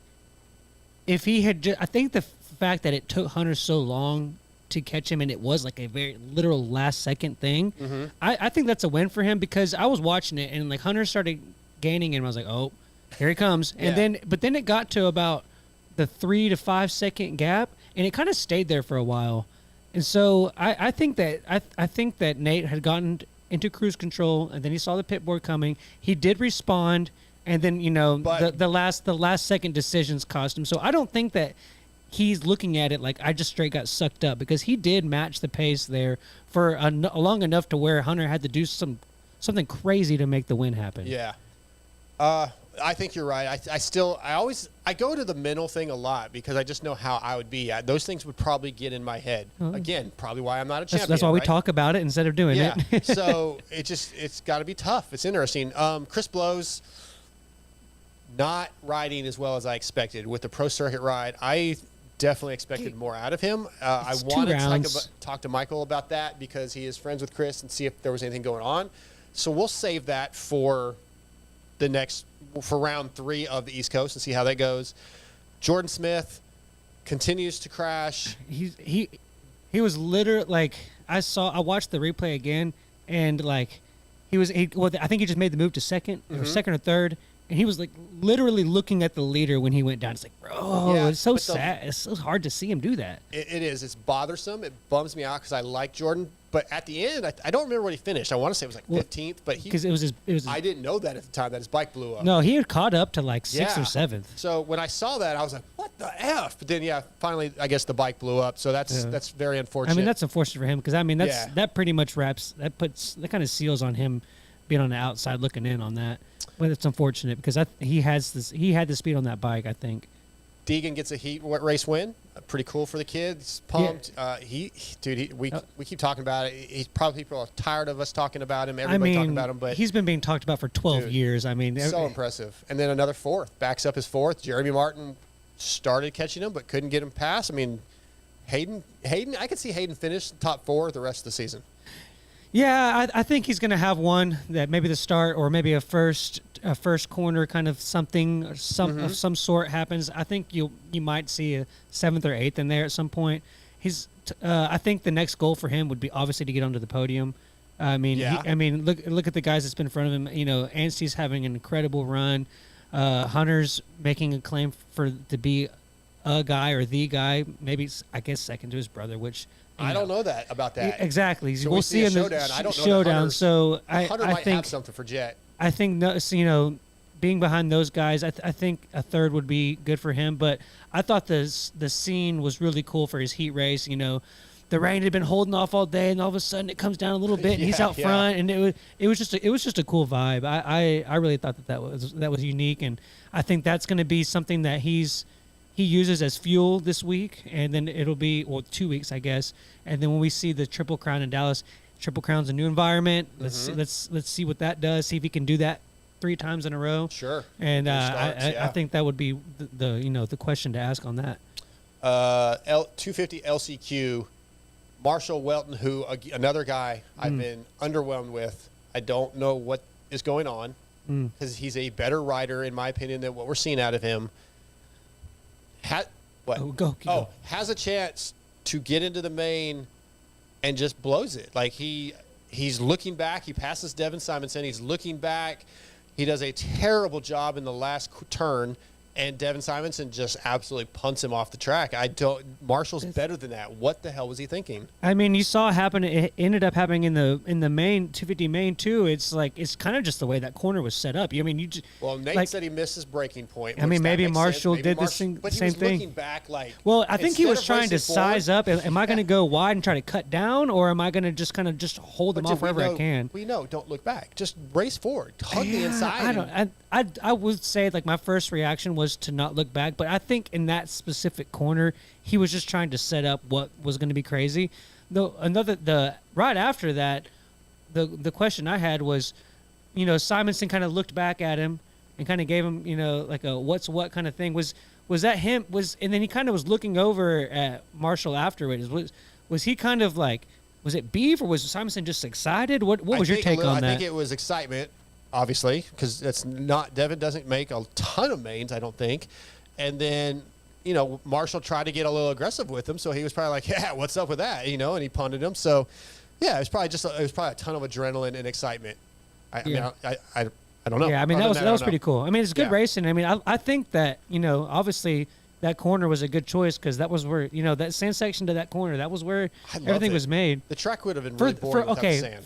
[SPEAKER 4] if he had I think the fact that it took Hunter so long to catch him and it was like a very literal last second thing, I think that's a win for him because I was watching it and like Hunter started gaining and I was like, oh, here he comes. And then it got to about the 3 to 5 second gap and it kind of stayed there for a while. And so I think that Nate had gotten into cruise control and then he saw the pit board coming. He did respond and then, the last second decisions cost him. So I don't think that he's looking at it like I just straight got sucked up because he did match the pace there for long enough to where Hunter had to do something crazy to make the win happen.
[SPEAKER 3] Yeah. I think you're right. I go to the mental thing a lot because I just know how I would be. Those things would probably get in my head. Again, probably why I'm not a champion.
[SPEAKER 4] That's why we talk about it instead of doing it.
[SPEAKER 3] So it's got to be tough. It's interesting. Chris Blow's not riding as well as I expected with the pro circuit ride. I definitely expected more out of him. I wanted to talk to Michael about that because he is friends with Chris and see if there was anything going on. So we'll save that for round 3 of the East Coast and see how that goes. Jordan Smith continues to crash.
[SPEAKER 4] He was literally like I watched the replay again and like I think he just made the move to second or third. And he was like literally looking at the leader when he went down. It's like, bro, it's so sad. It's so hard to see him do that.
[SPEAKER 3] It is. It's bothersome. It bums me out because I like Jordan. But at the end, I don't remember what he finished. I want to say it was like 15th. But
[SPEAKER 4] because it was
[SPEAKER 3] I didn't know that at the time that his bike blew up.
[SPEAKER 4] No, he had caught up to like 6th or 7th.
[SPEAKER 3] So when I saw that, I was like, what the F? But then, finally, I guess the bike blew up. So that's very unfortunate.
[SPEAKER 4] I mean, that's unfortunate for him because, that pretty much that kind of seals on him being on the outside looking in on that. But it's unfortunate because he had the speed on that bike, I think.
[SPEAKER 3] Deegan gets a heat race win. Pretty cool for the kids. Pumped. Yeah. We keep talking about it. He's probably people are tired of us talking about him. Everybody talking about him, but
[SPEAKER 4] he's been being talked about for 12 years. I mean,
[SPEAKER 3] so impressive. And then another 4th backs up his 4th. Jeremy Martin started catching him, but couldn't get him past. I mean, Hayden. I could see Hayden finish top 4 the rest of the season.
[SPEAKER 4] Yeah, I think he's going to have one that maybe the start or maybe a first corner kind of something of some sort happens. I think you might see a 7th or 8th in there at some point. I think the next goal for him would be obviously to get onto the podium. I mean, look at the guys that's been in front of him. Anstey's having an incredible run. Hunter's making a claim to be a guy or the guy, maybe I guess second to his brother, which
[SPEAKER 3] I don't know that about that.
[SPEAKER 4] Exactly.
[SPEAKER 3] So
[SPEAKER 4] we'll see in the
[SPEAKER 3] showdown. I don't know
[SPEAKER 4] showdown. So
[SPEAKER 3] Hunter
[SPEAKER 4] I
[SPEAKER 3] might
[SPEAKER 4] think
[SPEAKER 3] have something for Jet.
[SPEAKER 4] I think being behind those guys, I think a third would be good for him. But I thought the scene was really cool for his heat race. The rain had been holding off all day, and all of a sudden it comes down a little bit, and he's out front, and it was just a cool vibe. I really thought that was unique, and I think that's going to be something that he uses as fuel this week, and then it'll be 2 weeks, I guess, and then when we see the Triple Crown in Dallas, Triple Crown's a new environment. Let's see what that does. See if he can do that 3 times in a row.
[SPEAKER 3] Sure.
[SPEAKER 4] And I think that would be the question to ask on that.
[SPEAKER 3] 250 LCQ. Marshall Welton, who another guy I've been underwhelmed with. I don't know what is going on because he's a better rider, in my opinion, than what we're seeing out of him. Has a chance to get into the main and just blows it. Like he's looking back. He passes Devin Simonson. He's looking back. He does a terrible job in the last turn. And Devin Simonson just absolutely punts him off the track. Marshall's better than that. What the hell was he thinking? I mean, you saw it happen. It ended up happening in the main 250 main too. It's kind of just the way that corner was set up. Nate said he missed his breaking point. I mean, maybe Marshall did the same thing. Looking back, I think he was trying to size up. Am I going to go wide and try to cut down, or am I going to just kind of just hold him off wherever I can? We know. Don't look back. Just race forward. Hug the inside. I would say my first reaction was to not look back, but I think in that specific corner he was just trying to set up what was going to be crazy. Right after that, the question I had was, Simonson kind of looked back at him and kind of gave him like a what's what kind of thing. Was that him? And then he kind of was looking over at Marshall afterwards. Was he kind of was it beef, or was Simonson just excited? What was your take on that? I think it was excitement. Obviously, because Devin doesn't make a ton of mains, I don't think. And then, Marshall tried to get a little aggressive with him, so he was probably like, "Yeah, what's up with that?" And he punted him. So, yeah, it was probably a ton of adrenaline and excitement. I don't know. Yeah, I mean that was pretty cool. I mean, it's good racing. I mean, I think that obviously that corner was a good choice because that was where that sand section to that corner, that was where everything was made. The track would have been really boring without the sand.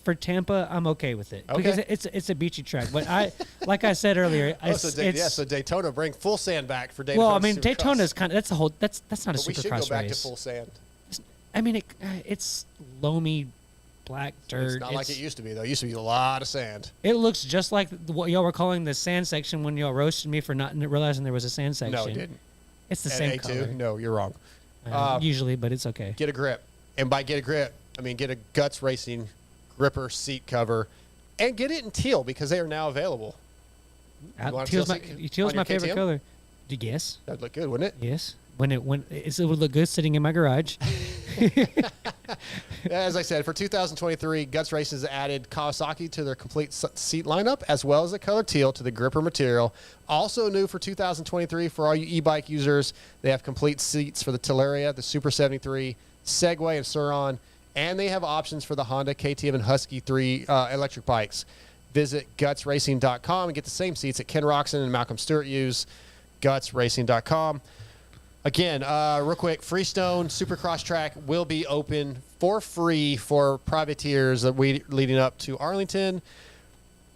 [SPEAKER 3] For Tampa, I'm okay with it because it's a beachy track. But like I said earlier, so Daytona bring full sand back for Daytona. Well, I mean Daytona's kind of that's not a supercross race. We should go back to full sand. I mean it's loamy, black dirt. It's not like it used to be though. It used to be a lot of sand. It looks just like what y'all were calling the sand section when y'all roasted me for not realizing there was a sand section. No, it didn't. It's the same color. No, you're wrong. Usually, but it's okay. Get a grip, and by get a grip, I mean get a Guts Racing gripper seat cover, and get it in teal because they are now available. Teal's my favorite color. Yes, that'd look good, wouldn't it? Yes, it would look good sitting in my garage. As I said, for 2023, Guts Racing has added Kawasaki to their complete seat lineup, as well as the color teal to the gripper material. Also new for 2023 for all you e-bike users, they have complete seats for the Teleria, the Super 73, Segway, and Sur-Ron. And they have options for the Honda, KTM, and Husky 3 electric bikes. Visit gutsracing.com and get the same seats that Ken Roxon and Malcolm Stewart use. Gutsracing.com. Again, real quick, Freestone Supercross track will be open for free for privateers leading up to Arlington.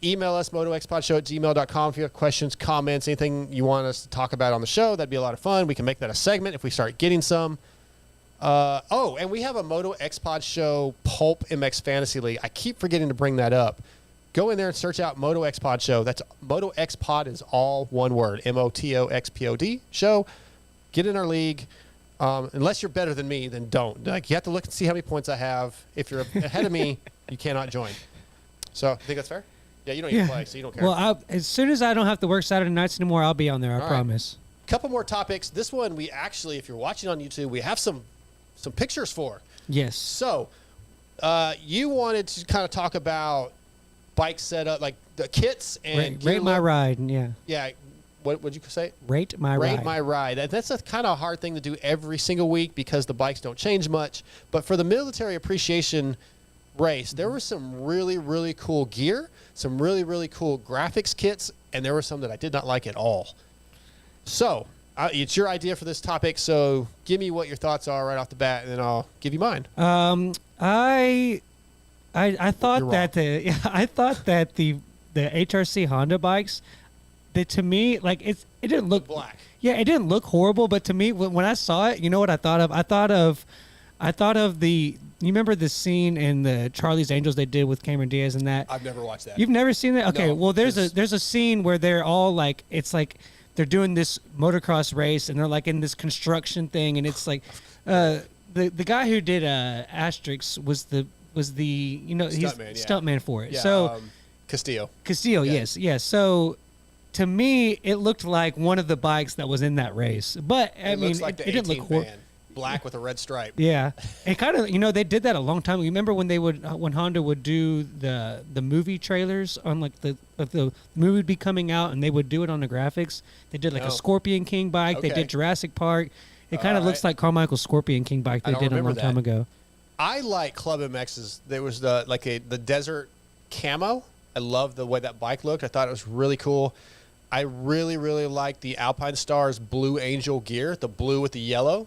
[SPEAKER 3] Email us, motoxpodshow@gmail.com if you have questions, comments, anything you want us to talk about on the show. That'd be a lot of fun. We can make that a segment if we start getting some. And we have a Moto X-Pod Show Pulp MX Fantasy League. I keep forgetting to bring that up. Go in there and search out Moto X-Pod Show. That's Moto X-Pod is all one word, MOTOXPOD show. Get in our league. Unless you're better than me, then don't. You have to look and see how many points I have. If you're ahead of me, you cannot join. So, I think that's fair? Yeah, you don't even play, so you don't care. Well, as soon as I don't have to work Saturday nights anymore, I'll be on there, I promise. Couple more topics. This one, we actually, if you're watching on YouTube, we have some pictures for. Yes. So, you wanted to kind of talk about bike setup, like the kits and rate my ride. Yeah. Yeah. What would you say? Rate my ride. That's a kind of hard thing to do every single week because the bikes don't change much. But for the military appreciation race, there was some really, really cool gear, some really, really cool graphics kits, and there were some that I did not like at all. So it's your idea for this topic, so give me what your thoughts are right off the bat, and then I'll give you mine.
[SPEAKER 4] I thought that the HRC Honda bikes, that to me, like it didn't look
[SPEAKER 3] black.
[SPEAKER 4] Yeah, it didn't look horrible, but to me, when I saw it, you know what I thought of? I thought of the. You remember the scene in the Charlie's Angels they did with Cameron Diaz and that?
[SPEAKER 3] I've never watched that.
[SPEAKER 4] You've never seen that? Okay,
[SPEAKER 3] No,
[SPEAKER 4] well there's a scene where they're all like, it's like they're doing this motocross race and they're like in this construction thing, and it's like the guy who did Asterix was the you know he's stuntman for it.
[SPEAKER 3] Yeah,
[SPEAKER 4] so
[SPEAKER 3] Castillo,
[SPEAKER 4] yeah. yes. So to me, it looked like one of the bikes that was in that race, but I mean,
[SPEAKER 3] like
[SPEAKER 4] it didn't look horrible.
[SPEAKER 3] Black with a red stripe.
[SPEAKER 4] Yeah, it kind of, you know, they did that a long time. You remember when when Honda would do the movie trailers on like the movie would be coming out, and they would do it on the graphics. They did like a Scorpion King bike.
[SPEAKER 3] Okay.
[SPEAKER 4] They did Jurassic Park. It kind of looks like Carmichael's Scorpion King bike they did a long time ago.
[SPEAKER 3] I like Club MX's. There was the desert camo. I love the way that bike looked. I thought it was really cool. I really, really like the Alpine Stars Blue Angel gear, the blue with the yellow.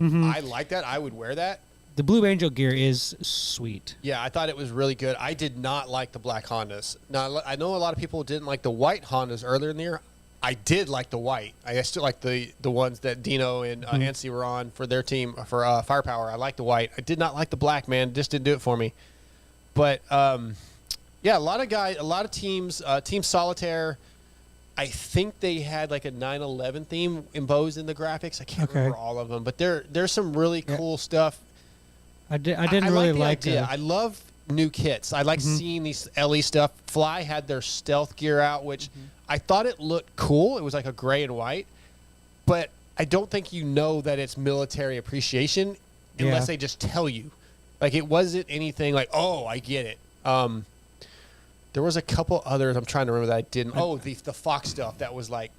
[SPEAKER 4] Mm-hmm.
[SPEAKER 3] I like that. I would wear that.
[SPEAKER 4] The Blue Angel gear is sweet.
[SPEAKER 3] Yeah, I thought it was really good. I did not like the black Hondas. Now, I know a lot of people didn't like the white Hondas earlier in the year. I did like the white. I still like the ones that Dino and Ansi were on for their team, for Firepower. I like the white. I did not like the black, man. It just didn't do it for me. But, yeah, a lot of teams, Team Solitaire, I think they had like a 9/11 theme imposed in the graphics. I can't remember all of them, but there's some really cool stuff.
[SPEAKER 4] I didn't really like
[SPEAKER 3] it. I love new kits. I like seeing these LE stuff. Fly had their stealth gear out, which I thought it looked cool. It was like a gray and white, but I don't think you know that it's military appreciation unless they just tell you. Like, it wasn't anything like, oh, I get it. There was a couple others I'm trying to remember that I didn't. Oh, the Fox stuff that was like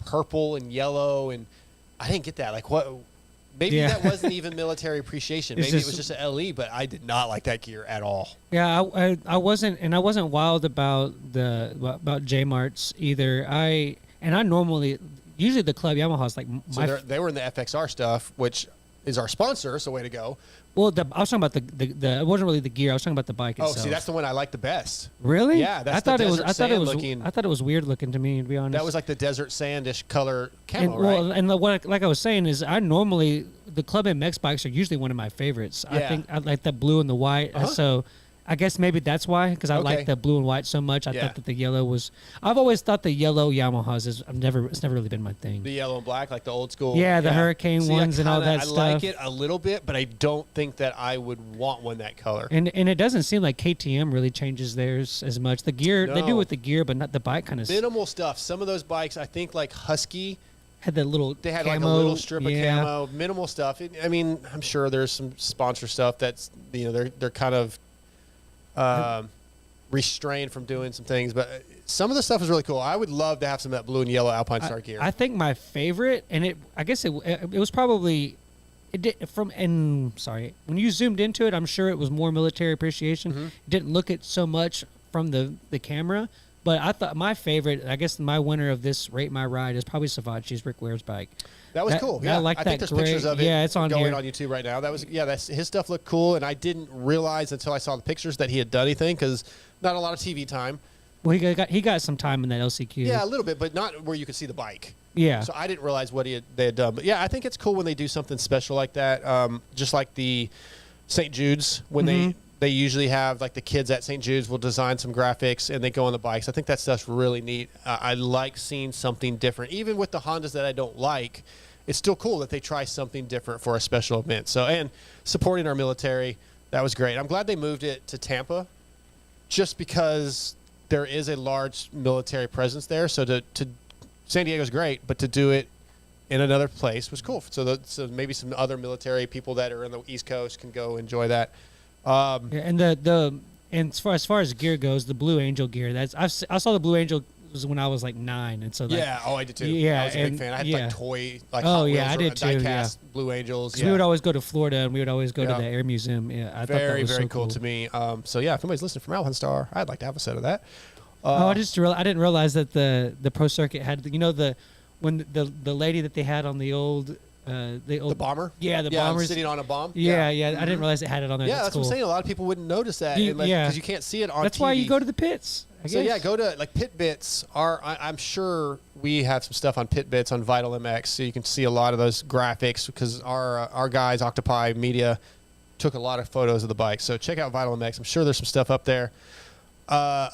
[SPEAKER 3] purple and yellow, and I didn't get that. Like, what? Maybe that wasn't even military appreciation. Maybe it was just an LE, but I did not like that gear at all.
[SPEAKER 4] Yeah, I wasn't wild about J Marts either. I normally usually the Club Yamaha is like
[SPEAKER 3] they were in the FXR stuff, which is our sponsor. So way to go.
[SPEAKER 4] Well, I was talking about the it wasn't really the gear. I was talking about the bike itself.
[SPEAKER 3] Oh, see, that's the one I like the best.
[SPEAKER 4] Really?
[SPEAKER 3] Yeah, that's I
[SPEAKER 4] thought it was weird looking to me, to be honest.
[SPEAKER 3] That was like the desert sandish color camo, right?
[SPEAKER 4] Well, and like I was saying is the Club MX bikes are usually one of my favorites.
[SPEAKER 3] Yeah.
[SPEAKER 4] I think I like the blue and the white. So I guess maybe that's why, because I like the blue and white so much. I thought that the yellow was. I've always thought the yellow Yamahas is. It's never really been my thing.
[SPEAKER 3] The yellow and black, like the old school.
[SPEAKER 4] Yeah, the Hurricane ones and all that stuff.
[SPEAKER 3] I like it a little bit, but I don't think that I would want one that color.
[SPEAKER 4] And it doesn't seem like KTM really changes theirs as much. The gear they do with the gear, but not the bike kind of.
[SPEAKER 3] Minimal stuff. Some of those bikes, I think, like Husky.
[SPEAKER 4] Had that little.
[SPEAKER 3] They had
[SPEAKER 4] camo,
[SPEAKER 3] like a little strip of camo. Minimal stuff. I mean, I'm sure there's some sponsor stuff that's they're kind of. Restrained from doing some things, but some of the stuff is really cool. I would love to have some of that blue and yellow Alpine Star gear.
[SPEAKER 4] I think my favorite, and I guess it was probably when you zoomed into it, I'm sure it was more military appreciation. It didn't look it so much from the camera, but I thought my favorite, I guess my winner of this Rate My Ride is probably Savachi's Rick Ware's bike.
[SPEAKER 3] That was cool. Yeah,
[SPEAKER 4] I
[SPEAKER 3] think there's pictures of it.
[SPEAKER 4] Yeah, it's on
[SPEAKER 3] going on YouTube right now. That was his stuff looked cool, and I didn't realize until I saw the pictures that he had done anything, because not a lot of TV time.
[SPEAKER 4] Well, he got some time in that LCQ.
[SPEAKER 3] Yeah, a little bit, but not where you could see the bike.
[SPEAKER 4] Yeah.
[SPEAKER 3] So I didn't realize what they had done. But yeah, I think it's cool when they do something special like that. Just like the St. Jude's, when they usually have, like, the kids at St. Jude's will design some graphics and they go on the bikes. I think that stuff's really neat. I like seeing something different. Even with the Hondas that I don't like, it's still cool that they try something different for a special event. So, and supporting our military, that was great. I'm glad they moved it to Tampa, just because there is a large military presence there. So to San Diego's great, but to do it in another place was cool. So maybe some other military people that are in the East Coast can go enjoy that.
[SPEAKER 4] And as far as gear goes, the Blue Angel gear, I saw the Blue Angel was when I was like 9, and so like,
[SPEAKER 3] I did too.
[SPEAKER 4] Yeah,
[SPEAKER 3] I was a big fan. I had like toy, like
[SPEAKER 4] oh
[SPEAKER 3] Hot Wheels
[SPEAKER 4] yeah, I did too.
[SPEAKER 3] diecast Blue Angels.
[SPEAKER 4] We would always go to Florida, and we would always go to the Air Museum. Yeah, I thought that was
[SPEAKER 3] very
[SPEAKER 4] so
[SPEAKER 3] cool to me. So yeah, if anybody's listening from Alpenstar, I'd like to have a set of that.
[SPEAKER 4] I didn't realize that the pro circuit had when the lady that they had on the old
[SPEAKER 3] bomber.
[SPEAKER 4] Yeah, the bombers
[SPEAKER 3] sitting on a bomb.
[SPEAKER 4] Yeah. I didn't realize it had it on there.
[SPEAKER 3] Yeah, that's
[SPEAKER 4] cool.
[SPEAKER 3] what I'm saying. A lot of people wouldn't notice that because you can't see it on.
[SPEAKER 4] That's
[SPEAKER 3] TV.
[SPEAKER 4] why you go to the pits. I guess.
[SPEAKER 3] So yeah, go to like Pit Bits. I'm sure we have some stuff on Pit Bits on Vital MX, so you can see a lot of those graphics because our guys Octopi Media took a lot of photos of the bike. So check out Vital MX. I'm sure there's some stuff up there. I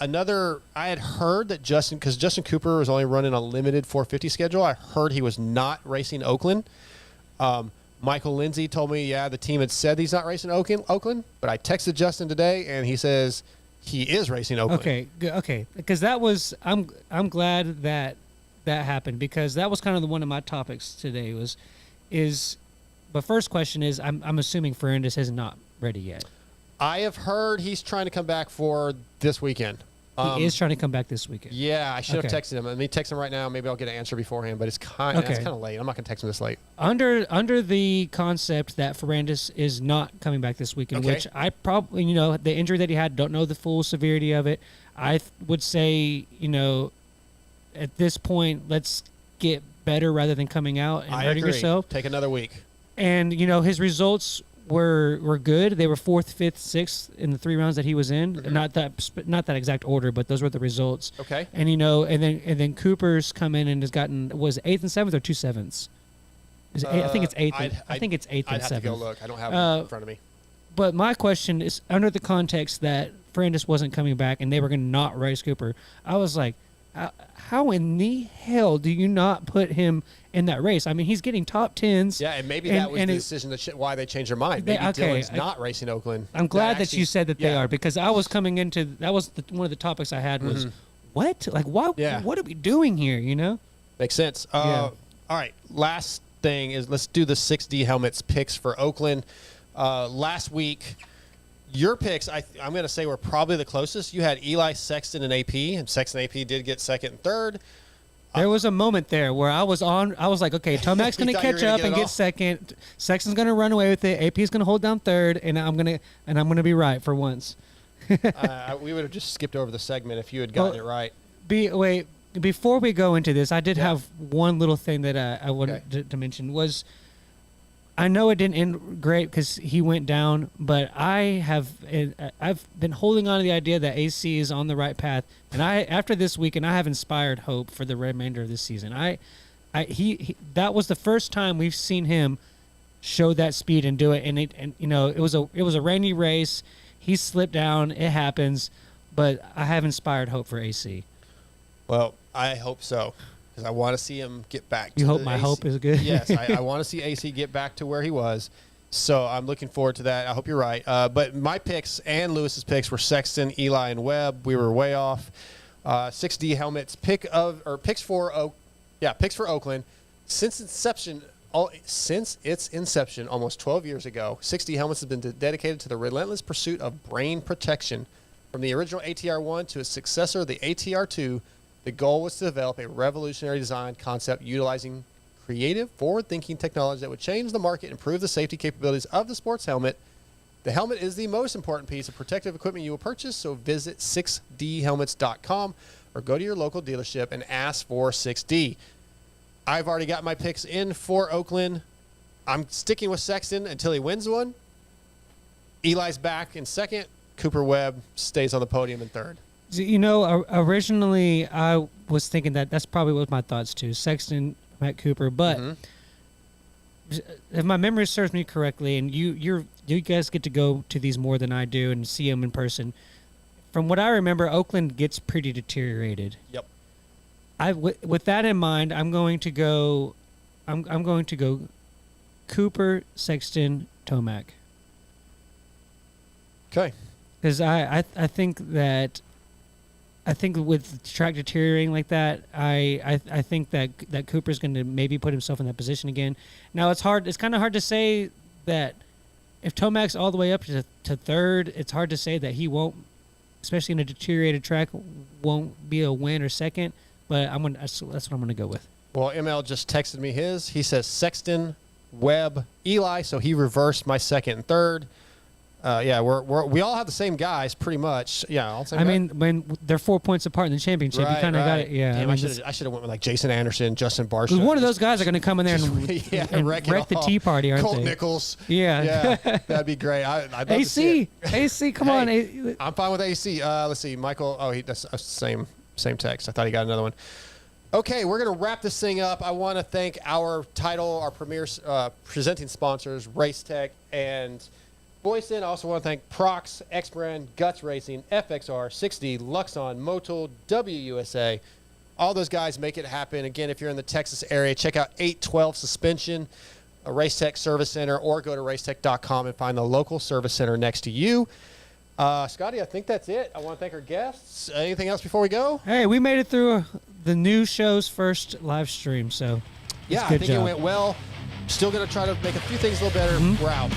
[SPEAKER 3] had heard that Justin Cooper was only running a limited 450 schedule. I heard he was not racing Oakland. Michael Lindsay told me, the team had said he's not racing Oakland, but I texted Justin today, and he says he is racing Oakland.
[SPEAKER 4] Okay, because that was I'm glad that happened because that was kind of one of my topics today but first question is I'm assuming Ferrandis is not ready yet.
[SPEAKER 3] I have heard he's trying to come back for this weekend.
[SPEAKER 4] He is trying to come back this weekend.
[SPEAKER 3] Yeah, I should have texted him. Let me text him right now. Maybe I'll get an answer beforehand, but it's kind of late. I'm not going to text him this late.
[SPEAKER 4] Under the concept that Ferrandis is not coming back this weekend, which I probably, the injury that he had, don't know the full severity of it. I would say, at this point, let's get better rather than coming out and hurting yourself.
[SPEAKER 3] Take another week.
[SPEAKER 4] And, his results were good. They were 4th, 5th, 6th in the 3 rounds that he was in. Mm-hmm. Not that exact order, but those were the results.
[SPEAKER 3] Okay.
[SPEAKER 4] And and then Cooper's come in and has gotten 8th and 7th or 2 7ths. I think it's 8th. I think it's 8th and 7th.
[SPEAKER 3] I'd have to go look. I don't have it in front of me.
[SPEAKER 4] But my question is under the context that Ferrandis wasn't coming back and they were going to not race Cooper. I was like, how in the hell do you not put him in that race? I mean, he's getting top 10s.
[SPEAKER 3] Yeah, and maybe that was the decision why they changed their mind. Maybe Dylan's not racing Oakland.
[SPEAKER 4] I'm glad that you said that they are because I was coming into that was one of the topics I had was what? Like, why? Yeah. What are we doing here?
[SPEAKER 3] Makes sense. All right, last thing is let's do the 6D helmets picks for Oakland. Last week, your picks, I'm going to say, were probably the closest. You had Eli, Sexton, and AP, and Sexton and AP did get 2nd and 3rd.
[SPEAKER 4] There was a moment there where I was like, okay, Tomac's going to catch up and get 2nd. Sexton's going to run away with it. AP's going to hold down 3rd, and I'm going to be right for once.
[SPEAKER 3] We would have just skipped over the segment if you had gotten it right.
[SPEAKER 4] Wait, before we go into this, I did have one little thing that I wanted to mention was I know it didn't end great because he went down, but I've been holding on to the idea that AC is on the right path, and after this weekend I have inspired hope for the remainder of this season. He that was the first time we've seen him show that speed and do it, and it was a rainy race. He slipped down. It happens, but I have inspired hope for AC.
[SPEAKER 3] Well, I hope so. Because I want to see him get back to
[SPEAKER 4] You hope my AC. Hope is good?
[SPEAKER 3] Yes, I want to see AC get back to where he was. So I'm looking forward to that. I hope you're right. But my picks and Lewis's picks were Sexton, Eli, and Webb. We were way off. 6D helmets. Picks for Oakland. Since its inception, almost 12 years ago, 6D helmets have been dedicated to the relentless pursuit of brain protection. From the original ATR-1 to its successor, the ATR-2, the goal was to develop a revolutionary design concept utilizing creative, forward-thinking technology that would change the market and improve the safety capabilities of the sports helmet. The helmet is the most important piece of protective equipment you will purchase, so visit 6dhelmets.com or go to your local dealership and ask for 6D. I've already got my picks in for Oakland. I'm sticking with Sexton until he wins one. Eli's back in 2nd. Cooper Webb stays on the podium in 3rd.
[SPEAKER 4] Originally I was thinking that's probably what my thoughts too. Sexton, Matt Cooper, but if my memory serves me correctly, and you guys get to go to these more than I do and see them in person. From what I remember, Oakland gets pretty deteriorated.
[SPEAKER 3] Yep.
[SPEAKER 4] With that in mind, I'm going to go Cooper, Sexton, Tomac.
[SPEAKER 3] Okay.
[SPEAKER 4] Because I think with track deteriorating like that, I think that Cooper's going to maybe put himself in that position again. Now it's kind of hard to say that if Tomac's all the way up to 3rd, it's hard to say that he won't especially in a deteriorated track, won't be a win or second. But that's what I'm gonna go with.
[SPEAKER 3] Well, ML just texted me his. He says Sexton, Webb, Eli. So he reversed my second and third. Yeah, we all have the same guys pretty much. Yeah, all the same guys.
[SPEAKER 4] When they're 4 points apart in the championship, you kind of got it. Yeah,
[SPEAKER 3] Damn, I should have went with like Jason Anderson, Justin Barsha.
[SPEAKER 4] One of those guys are going to come in there and wreck the tea party, aren't
[SPEAKER 3] Colt
[SPEAKER 4] they?
[SPEAKER 3] Nichols.
[SPEAKER 4] Yeah,
[SPEAKER 3] that'd be great. I'd love to see it.
[SPEAKER 4] AC, come on.
[SPEAKER 3] I'm fine with AC. Let's see, Michael. Oh, that's same text. I thought he got another one. Okay, we're going to wrap this thing up. I want to thank our premier presenting sponsors, Race Tech and Boysen. I also want to thank Prox, X-Brand, Guts Racing, FXR, 6D, Luxon, Motul, WUSA. All those guys make it happen. Again, if you're in the Texas area, check out 812 Suspension, a Race Tech Service Center, or go to racetech.com and find the local service center next to you. Scotty, I think that's it. I want to thank our guests. Anything else before we go?
[SPEAKER 4] Hey, we made it through the new show's first live stream, so
[SPEAKER 3] yeah, I think it went well. Still going to try to make a few things a little better. We're out.